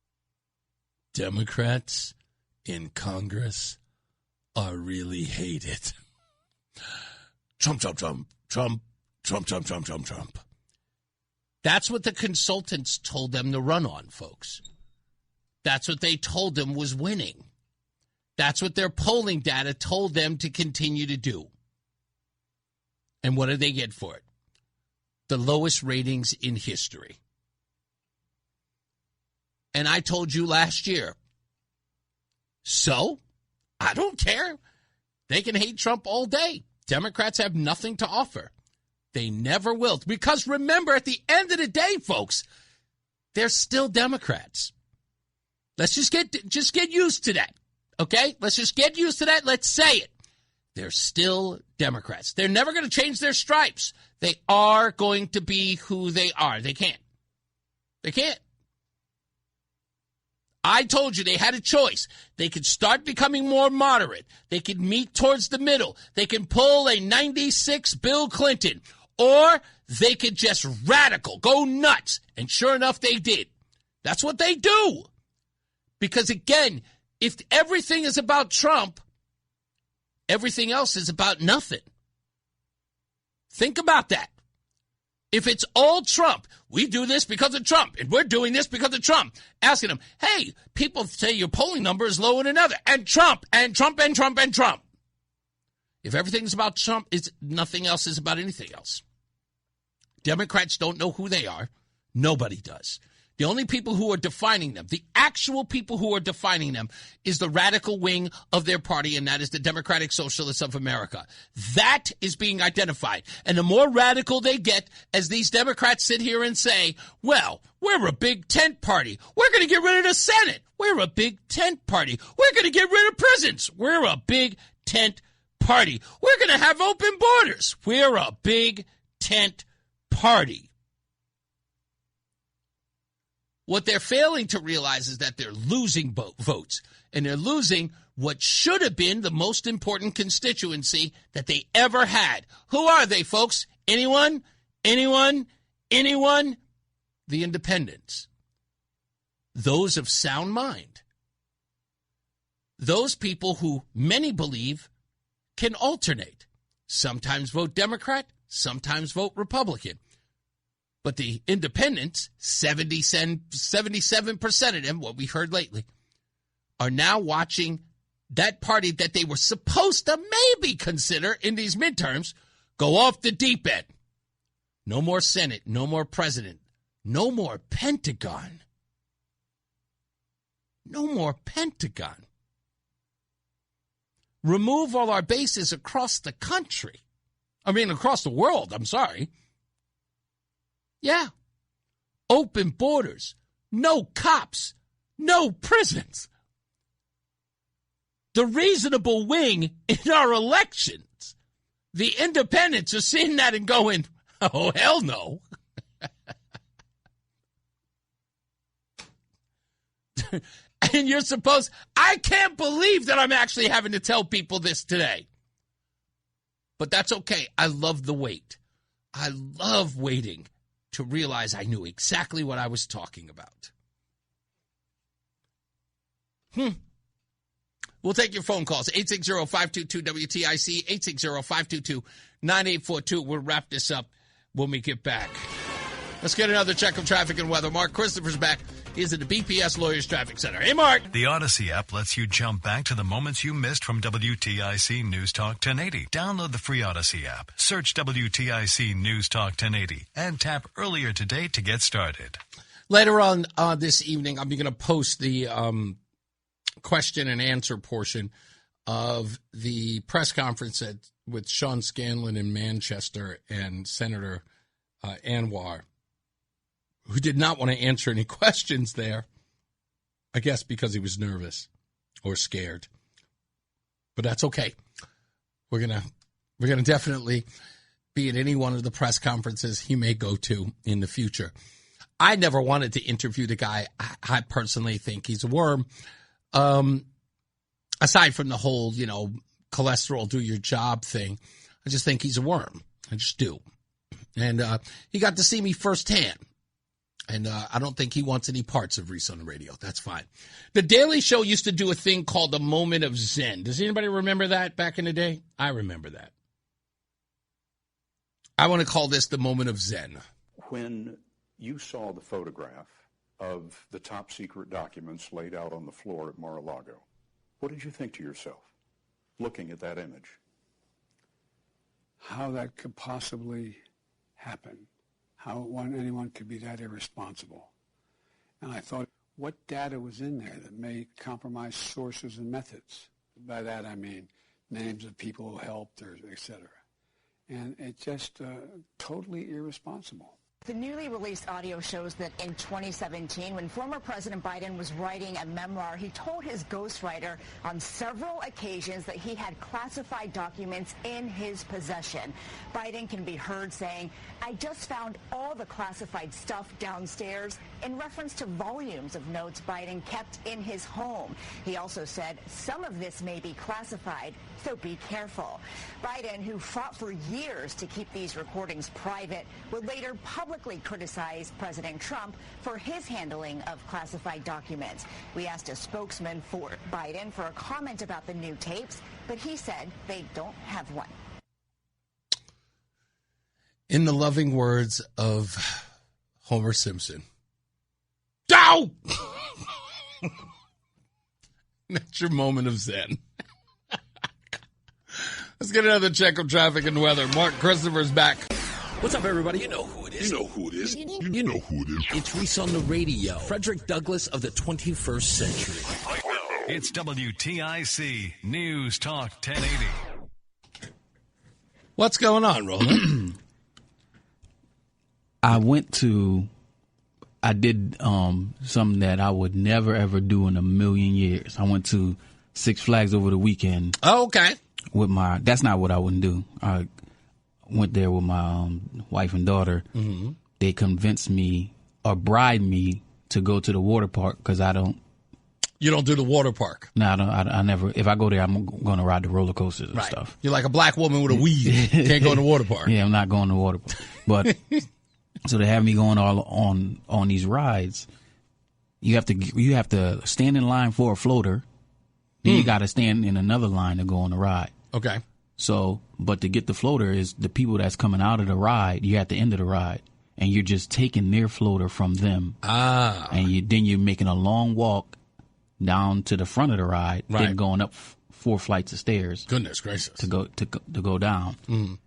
Democrats in Congress are really hated. Trump, Trump, Trump, Trump, Trump, Trump, Trump, Trump, Trump. That's what the consultants told them to run on, folks. That's what they told them was winning. That's what their polling data told them to continue to do. And what did they get for it? The lowest ratings in history. And I told you last year, so I don't care. They can hate Trump all day. Democrats have nothing to offer. They never will. Because remember, at the end of the day, folks, they're still Democrats. Let's just get used to that. Okay? Let's just get used to that. Let's say it. They're still Democrats. They're never going to change their stripes. They are going to be who they are. They can't. They can't. I told you they had a choice. They could start becoming more moderate. They could meet towards the middle. They can pull a 96 Bill Clinton. Or they could just radical, go nuts. And sure enough, they did. That's what they do. Because again, if everything is about Trump, everything else is about nothing. Think about that. If it's all Trump, we do this because of Trump, and we're doing this because of Trump. Asking them, hey, people say your polling number is lower than another, and Trump, and Trump, and Trump, and Trump. If everything's about Trump, nothing else is about anything else. Democrats don't know who they are. Nobody does. The only people who are defining them, the actual people who are defining them, is the radical wing of their party, and that is the Democratic Socialists of America. That is being identified. And the more radical they get, as these Democrats sit here and say, well, we're a big tent party. We're going to get rid of the Senate. We're a big tent party. We're going to get rid of prisons. We're a big tent party. We're going to have open borders. We're a big tent party. What they're failing to realize is that they're losing votes, and they're losing what should have been the most important constituency that they ever had. Who are they, folks? Anyone? Anyone? Anyone? The independents. Those of sound mind. Those people who many believe can alternate. Sometimes vote Democrat, sometimes vote Republican. But the independents, 77% of them, what we heard lately, are now watching that party that they were supposed to maybe consider in these midterms go off the deep end. No more Senate, no more president, no more Pentagon. No more Pentagon. Remove all our bases across the country. Across the world, I'm sorry. Yeah. Open borders. No cops. No prisons. The reasonable wing in our elections. The independents are seeing that and going, oh, hell no. And you're supposed, I can't believe that I'm actually having to tell people this today. But that's okay. I love the wait. I love waiting to realize I knew exactly what I was talking about. We'll take your phone calls. 860-522-WTIC, 860-522-9842. We'll wrap this up when we get back. Let's get another check of traffic and weather. Mark Christopher's back. He's at the BPS Lawyers Traffic Center. Hey, Mark. The Odyssey app lets you jump back to the moments you missed from WTIC News Talk 1080. Download the free Odyssey app, search WTIC News Talk 1080, and tap earlier today to get started. Later on this evening, I'm going to post the question and answer portion of the press conference with Sean Scanlon in Manchester and Senator Anwar, who did not want to answer any questions there, I guess because he was nervous or scared. But that's okay. We're gonna definitely be at any one of the press conferences he may go to in the future. I never wanted to interview the guy. I personally think he's a worm. Aside from the whole, cholesterol, do your job thing, I just think he's a worm. I just do. And he got to see me firsthand. And I don't think he wants any parts of Reese on the radio. That's fine. The Daily Show used to do a thing called the Moment of Zen. Does anybody remember that back in the day? I remember that. I want to call this the Moment of Zen. When you saw the photograph of the top secret documents laid out on the floor at Mar-a-Lago, what did you think to yourself, looking at that image? How that could possibly happen. How anyone could be that irresponsible. And I thought, what data was in there that may compromise sources and methods? By that I mean names of people who helped, or et cetera. And it's just totally irresponsible. The newly released audio shows that in 2017, when former President Biden was writing a memoir, he told his ghostwriter on several occasions that he had classified documents in his possession. Biden can be heard saying, "I just found all the classified stuff downstairs," in reference to volumes of notes Biden kept in his home. He also said, "Some of this may be classified, so be careful." Biden, who fought for years to keep these recordings private, would later publicly criticized President Trump for his handling of classified documents. We asked a spokesman for Biden for a comment about the new tapes, but he said they don't have one. In the loving words of Homer Simpson, "Dow!" That's your moment of Zen. Let's get another check of traffic and weather. Mark Christopher's back. What's up, everybody? You know who it is. is. You know who it is. You know who it is. It's Reese on the radio. Frederick Douglass of the 21st century. It's WTIC News Talk 1080. What's going on, Roland? I did something that I would never, ever do in a million years. I went to Six Flags over the weekend. Oh, okay. That's not what I wouldn't do. I went there with my wife and daughter. Mm-hmm. They convinced me or bribed me to go to the water park because I don't. You don't do the water park? No, I never. If I go there, I'm going to ride the roller coasters and stuff. You're like a black woman with a weave. Can't go in the water park. Yeah, I'm not going to the water park. But so they have me going all on these rides. You have to stand in line for a floater. Then you got to stand in another line to go on the ride. Okay. So, but to get the floater is the people that's coming out of the ride. You're at the end of the ride, and you're just taking their floater from them. And then you're making a long walk down to the front of the ride, then going up 4 flights of stairs. Goodness gracious! To go down. Mm.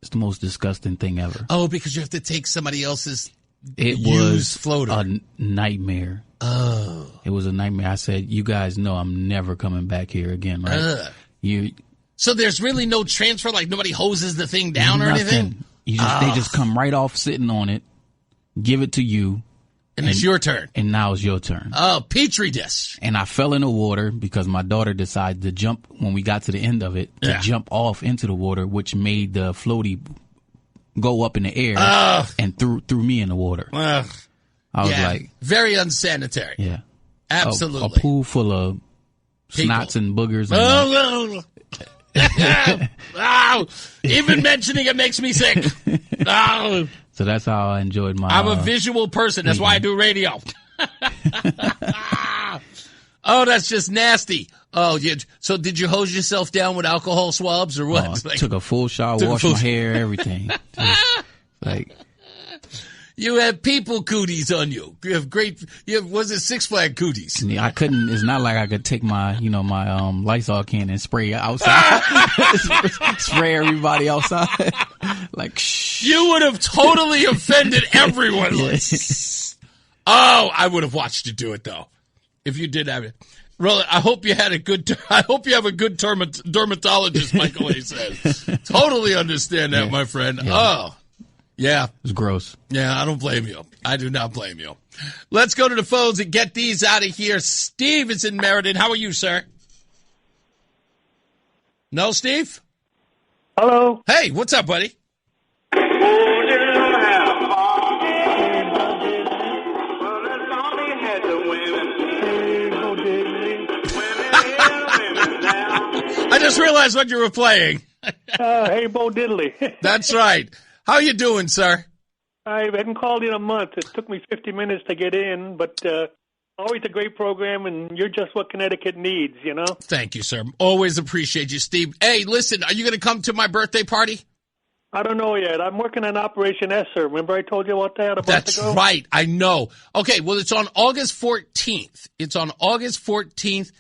It's the most disgusting thing ever. Oh, because you have to take somebody else's floater. A nightmare. Oh, it was a nightmare. I said, "You guys know I'm never coming back here again, right?" So there's really no transfer. Like nobody hoses the thing down or anything. They just come right off sitting on it, give it to you. And it's your turn. And now it's your turn. Oh, Petri dish. And I fell in the water because my daughter decided to jump when we got to the end of it, to jump off into the water, which made the floaty go up in the air and threw me in the water. I was like... Very unsanitary. Yeah. Absolutely. A pool full of snots and boogers. Even mentioning it makes me sick. So that's how I enjoyed my... I'm a visual person. That's why I do radio. Oh, that's just nasty. Oh, so did you hose yourself down with alcohol swabs or what? I took a full shower, washed my hair, everything. You have people cooties on you. Was it Six Flag cooties? Yeah, I couldn't. It's not like I could take my Lysol can and spray outside, spray everybody outside. Like, shh. You would have totally offended everyone. Oh, I would have watched you do it though, if you did have it. Roland, I hope you had a good. I hope you have a good dermatologist. Michael A. says, totally understand that, my friend. Yeah. Oh. Yeah. It's gross. Yeah, I don't blame you. I do not blame you. Let's go to the phones and get these out of here. Steve is in Meriden. How are you, sir? No, Steve? Hello. Hey, what's up, buddy? I just realized what you were playing. Hey, Bo Diddley. That's right. How you doing, sir? I hadn't called in a month. It took me 50 minutes to get in, but always a great program, and you're just what Connecticut needs, you know? Thank you, sir. Always appreciate you, Steve. Hey, listen, are you going to come to my birthday party? I don't know yet. I'm working on Operation Esser. Remember I told you about that a month ago? That's right. I know. Okay, well, it's on August 14th. It's on August 14th,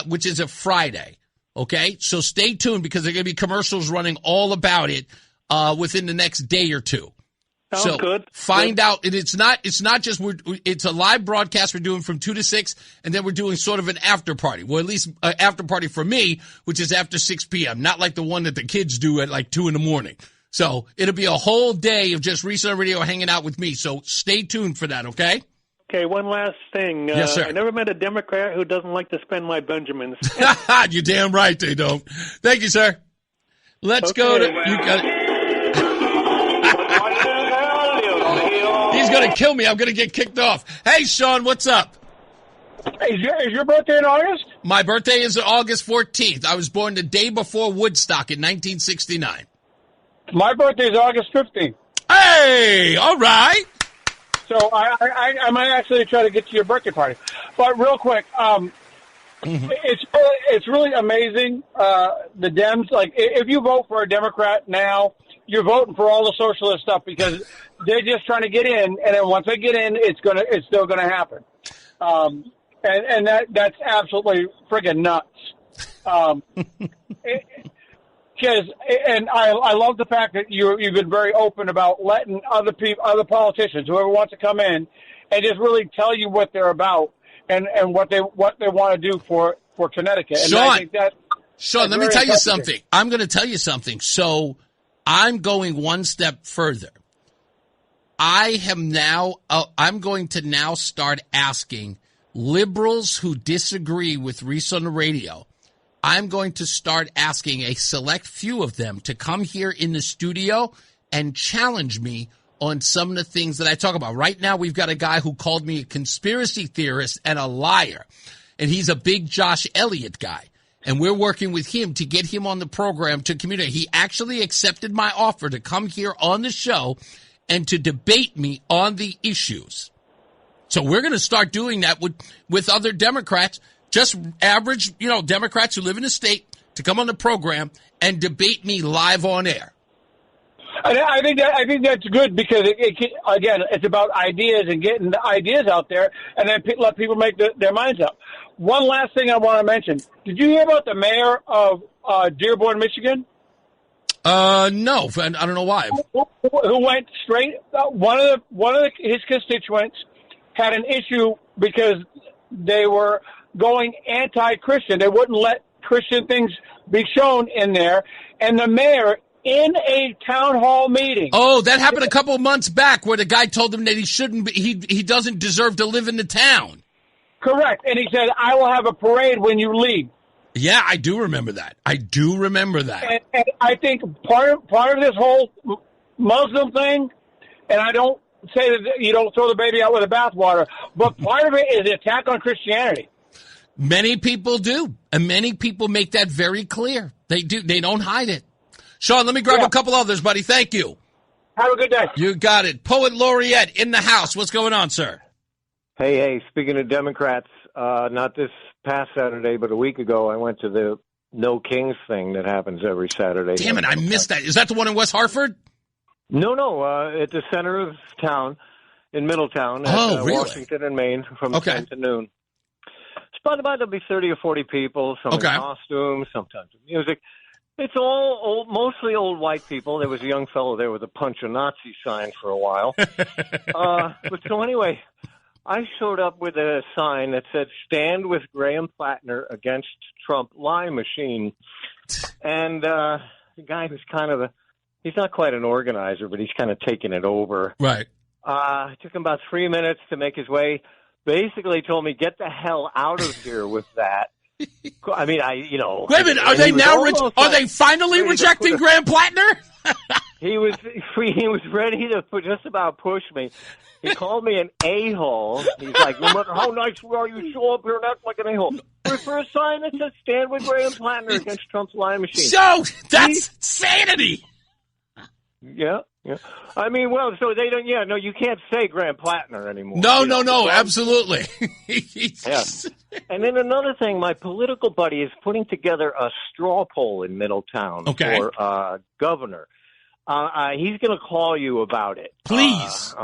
which is a Friday. Okay? So stay tuned because there are going to be commercials running all about it within the next day or two. Sounds good. Find out. And it's not just, it's a live broadcast we're doing from 2 to 6, and then we're doing sort of an after party. Well, at least an after party for me, which is after 6 p.m., not like the one that the kids do at like 2 in the morning. So it'll be a whole day of just Reese on Radio hanging out with me. So stay tuned for that, okay? Okay, one last thing. Yes, sir. I never met a Democrat who doesn't like to spend my Benjamins. You're damn right they don't. Thank you, sir. Let's go to... You got it. He's going to kill me. I'm going to get kicked off. Hey, Sean, what's up? Is your birthday in August? My birthday is August 14th. I was born the day before Woodstock in 1969. My birthday is August 15th. Hey, all right. So I might actually try to get to your birthday party. But real quick, it's really amazing, the Dems. Like, if you vote for a Democrat now, you're voting for all the socialist stuff because they're just trying to get in, and then once they get in, it's still gonna happen. And that's absolutely friggin' nuts. because, and I love the fact that you've been very open about letting other people, other politicians, whoever wants to come in, and just really tell you what they're about and what they want to do for Connecticut. And I think Sean, let me tell you something. I'm going to tell you something. So I'm going one step further. I'm going to now start asking liberals who disagree with Reese on the radio. I'm going to start asking a select few of them to come here in the studio and challenge me on some of the things that I talk about. Right now, we've got a guy who called me a conspiracy theorist and a liar, and he's a big Josh Elliott guy. And we're working with him to get him on the program to communicate. He actually accepted my offer to come here on the show and to debate me on the issues. So we're going to start doing that with other Democrats, just average, Democrats who live in the state, to come on the program and debate me live on air. I think that's good because again, it's about ideas and getting the ideas out there, and then let people make their minds up. One last thing I want to mention: did you hear about the mayor of Dearborn, Michigan? No, I don't know why. Who went straight? One of his constituents had an issue because they were going anti-Christian. They wouldn't let Christian things be shown in there, and the mayor, in a town hall meeting. Oh, that happened a couple of months back where the guy told him that he shouldn't be, he doesn't deserve to live in the town. Correct. And he said, I will have a parade when you leave. Yeah, I do remember that. And I think part of this whole Muslim thing, and I don't say that you don't throw the baby out with the bathwater, but part of it is an attack on Christianity. Many people do. And many people make that very clear. They do. They don't hide it. Sean, let me grab a couple others, buddy. Thank you. Have a good day. You got it. Poet Laureate in the house. What's going on, sir? Hey, speaking of Democrats, not this past Saturday, but a week ago, I went to the No Kings thing that happens every Saturday. Damn it, I missed that. Is that the one in West Hartford? No, at the center of town, in Middletown, at really? Washington and Main, from 10 to noon. There'll be 30 or 40 people, some in costumes, sometimes with music. It's all old, mostly old white people. There was a young fellow there with a punch a Nazi sign for a while. But so anyway, I showed up with a sign that said, "Stand with Graham Plattner against Trump lie machine." And the guy was he's not quite an organizer, but he's kind of taking it over. Right. It took him about 3 minutes to make his way. Basically told me, get the hell out of here with that. I mean, Wait a minute, are they now? Are they finally rejecting Graham Plattner? He was ready to just about push me. He called me an a-hole. He's like, no matter how nice we are, you show up here and act like an a-hole. For a sign that says "Stand with Graham Plattner against Trump's lying machine." So that's insanity. Yeah. I mean, so they don't. Yeah, no, you can't say Graham Plattner anymore. No, absolutely. Yeah. And then another thing, my political buddy is putting together a straw poll in Middletown for governor. He's going to call you about it. Please.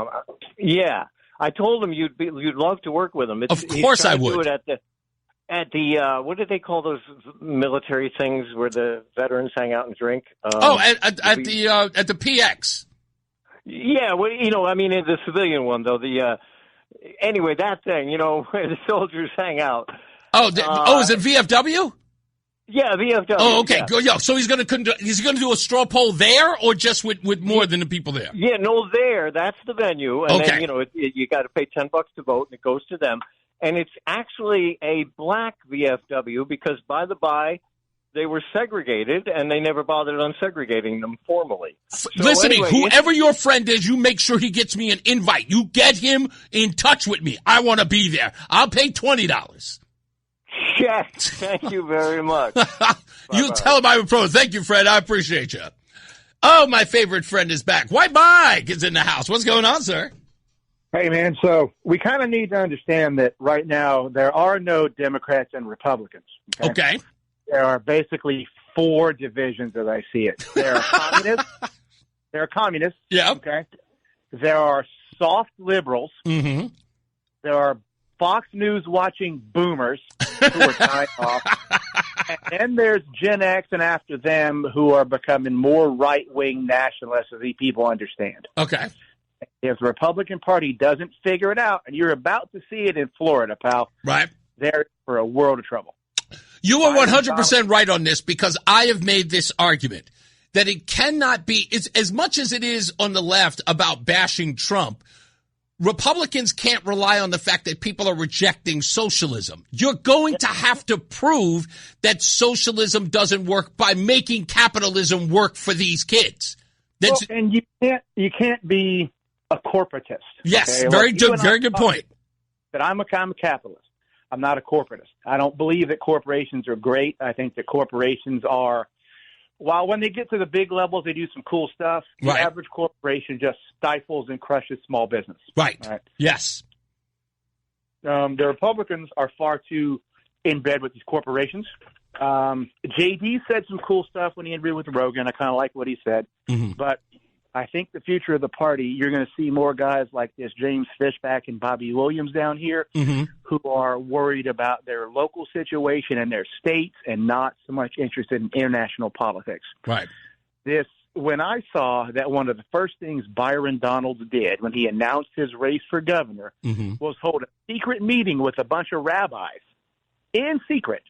Yeah, I told him you'd love to work with him. Of course, I would. Do it at the what do they call those military things where the veterans hang out and drink? At the PX. Yeah, well, the civilian one though. Anyway, that thing, where the soldiers hang out. Is it VFW? Yeah, VFW. Oh, okay. Yeah. So he's going to do a straw poll there, or just with more than the people there? Yeah, no, there. That's the venue, and then you got to pay $10 to vote, and it goes to them. And it's actually a black VFW because, by the by, they were segregated, and they never bothered unsegregating them formally. So listen to me. Whoever your friend is, you make sure he gets me an invite. You get him in touch with me. I want to be there. I'll pay $20. Yes, thank you very much. You tell him I'm a pro. Thank you, Fred. I appreciate you. Oh, my favorite friend is back. White Mike is in the house. What's going on, sir? Hey, man. So we kind of need to understand that right now there are no Democrats and Republicans. Okay. There are basically 4 divisions as I see it. There are communists. Yeah. Okay. There are soft liberals. Mm-hmm. There are Fox News watching boomers who are dying off. And there's Gen X and after them who are becoming more right-wing nationalists, as these people understand. Okay. If the Republican Party doesn't figure it out, and you're about to see it in Florida, pal, right, they're for a world of trouble. You are 100% right on this, because I have made this argument that it cannot be, as much as it is on the left about bashing Trump, Republicans can't rely on the fact that people are rejecting socialism. You're going to have to prove that socialism doesn't work by making capitalism work for these kids. And you can't be a corporatist. Yes, okay? very good point. That I'm a capitalist. I'm not a corporatist. I don't believe that corporations are great. I think that corporations are, while when they get to the big levels, they do some cool stuff. The average corporation just stifles and crushes small business. Right. Yes. The Republicans are far too in bed with these corporations. JD said some cool stuff when he interviewed with Rogan. I kind of like what he said. Mm-hmm. But I think the future of the party, you're going to see more guys like this James Fishback and Bobby Williams down here who are worried about their local situation and their states and not so much interested in international politics. Right. When I saw that one of the first things Byron Donalds did when he announced his race for governor was hold a secret meeting with a bunch of rabbis in secret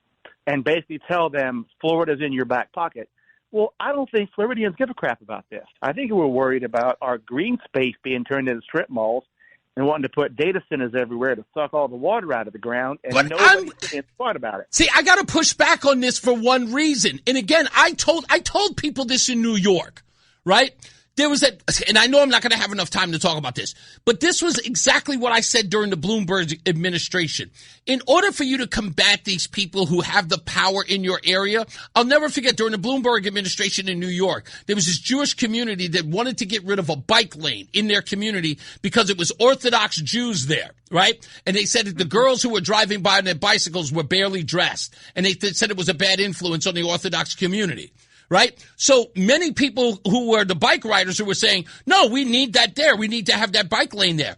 and basically tell them Florida's in your back pocket. Well, I don't think Floridians give a crap about this. I think we're worried about our green space being turned into strip malls and wanting to put data centers everywhere to suck all the water out of the ground, and nobody's thought about it. See, I got to push back on this for one reason. And again, I told people this in New York, right? There was and I know I'm not going to have enough time to talk about this, but this was exactly what I said during the Bloomberg administration. In order for you to combat these people who have the power in your area, I'll never forget during the Bloomberg administration in New York, there was this Jewish community that wanted to get rid of a bike lane in their community because it was Orthodox Jews there, right? And they said that the girls who were driving by on their bicycles were barely dressed, and they said it was a bad influence on the Orthodox community. Right? So many people who were the bike riders who were saying, no, we need that there. We need to have that bike lane there.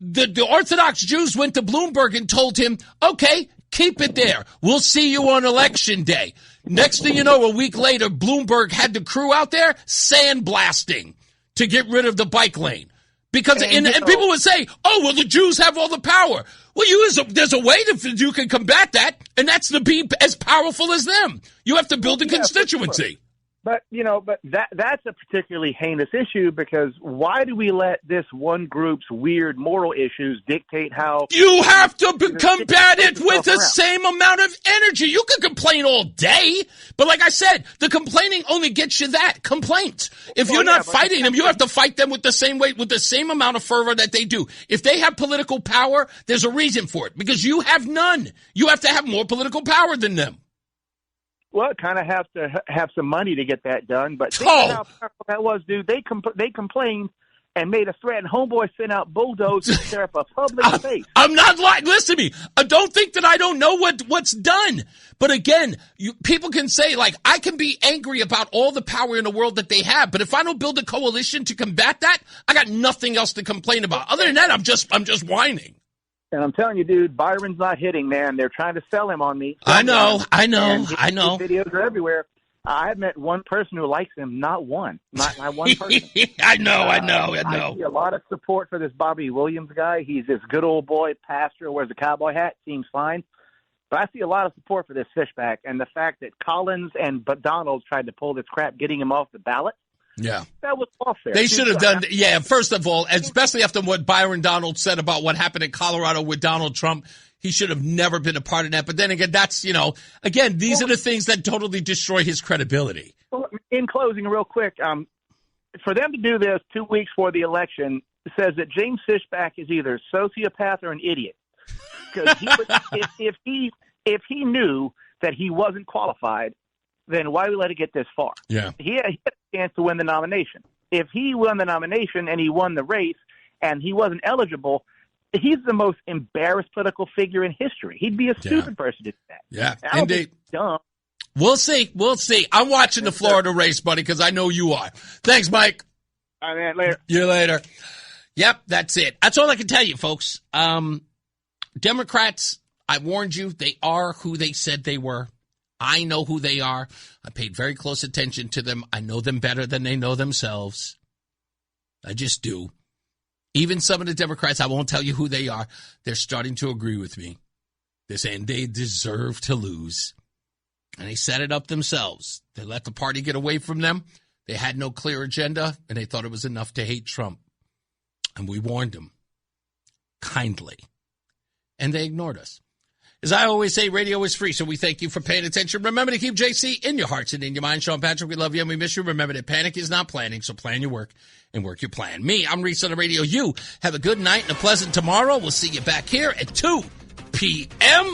The Orthodox Jews went to Bloomberg and told him, okay, keep it there. We'll see you on election day. Next thing you know, a week later, Bloomberg had the crew out there sandblasting to get rid of the bike lane. Because and people would say, oh, well, the Jews have all the power. Well, there's a way that you can combat that, and that's to be as powerful as them. You have to build a constituency. But that's a particularly heinous issue, because why do we let this one group's weird moral issues dictate how... You have to combat it with the same amount of energy. You can complain all day, but like I said, the complaining only gets you that, complaints. If you're not fighting them, you have to fight them with the same amount of fervor that they do. If they have political power, there's a reason for it, because you have none. You have to have more political power than them. Well, kind of have to have some money to get that done. But think how powerful that was, dude. They complained and made a threat, and homeboy sent out bulldozers to tear up a public space. I'm not lying. Listen to me. Don't think that I don't know what's done. But again, people can say, like, I can be angry about all the power in the world that they have, but if I don't build a coalition to combat that, I got nothing else to complain about. Other than that, I'm just whining. And I'm telling you, dude, Byron's not hitting, man. They're trying to sell him on me. I know. His videos are everywhere. I've met one person who likes him, not one person. I know. I see a lot of support for this Bobby Williams guy. He's this good old boy pastor, wears a cowboy hat, seems fine. But I see a lot of support for this Fishback, and the fact that Collins and Donalds tried to pull this crap, getting him off the ballot. Yeah. That was off there. They should have done, first of all, especially after what Byron Donalds said about what happened in Colorado with Donald Trump, he should have never been a part of that. But then again, that's, these are the things that totally destroy his credibility. Well, in closing, real quick, for them to do this 2 weeks before the election says that James Fishback is either a sociopath or an idiot. Because if he knew that he wasn't qualified, then why would we let it get this far? Yeah. He had a chance to win the nomination. If he won the nomination and he won the race and he wasn't eligible, he's the most embarrassed political figure in history. He'd be a stupid person to do that. Yeah, indeed. Dumb. We'll see. I'm watching the Florida race, buddy, because I know you are. Thanks, Mike. All right, man. Later. You later. Yep, that's it. That's all I can tell you, folks. Democrats, I warned you, they are who they said they were. I know who they are. I paid very close attention to them. I know them better than they know themselves. I just do. Even some of the Democrats, I won't tell you who they are, they're starting to agree with me. They're saying they deserve to lose. And they set it up themselves. They let the party get away from them. They had no clear agenda, and they thought it was enough to hate Trump. And we warned them kindly. And they ignored us. As I always say, radio is free, so we thank you for paying attention. Remember to keep JC in your hearts and in your mind. Sean Patrick, we love you and we miss you. Remember that panic is not planning, so plan your work and work your plan. Me, I'm Reese on the radio. You have a good night and a pleasant tomorrow. We'll see you back here at 2 p.m.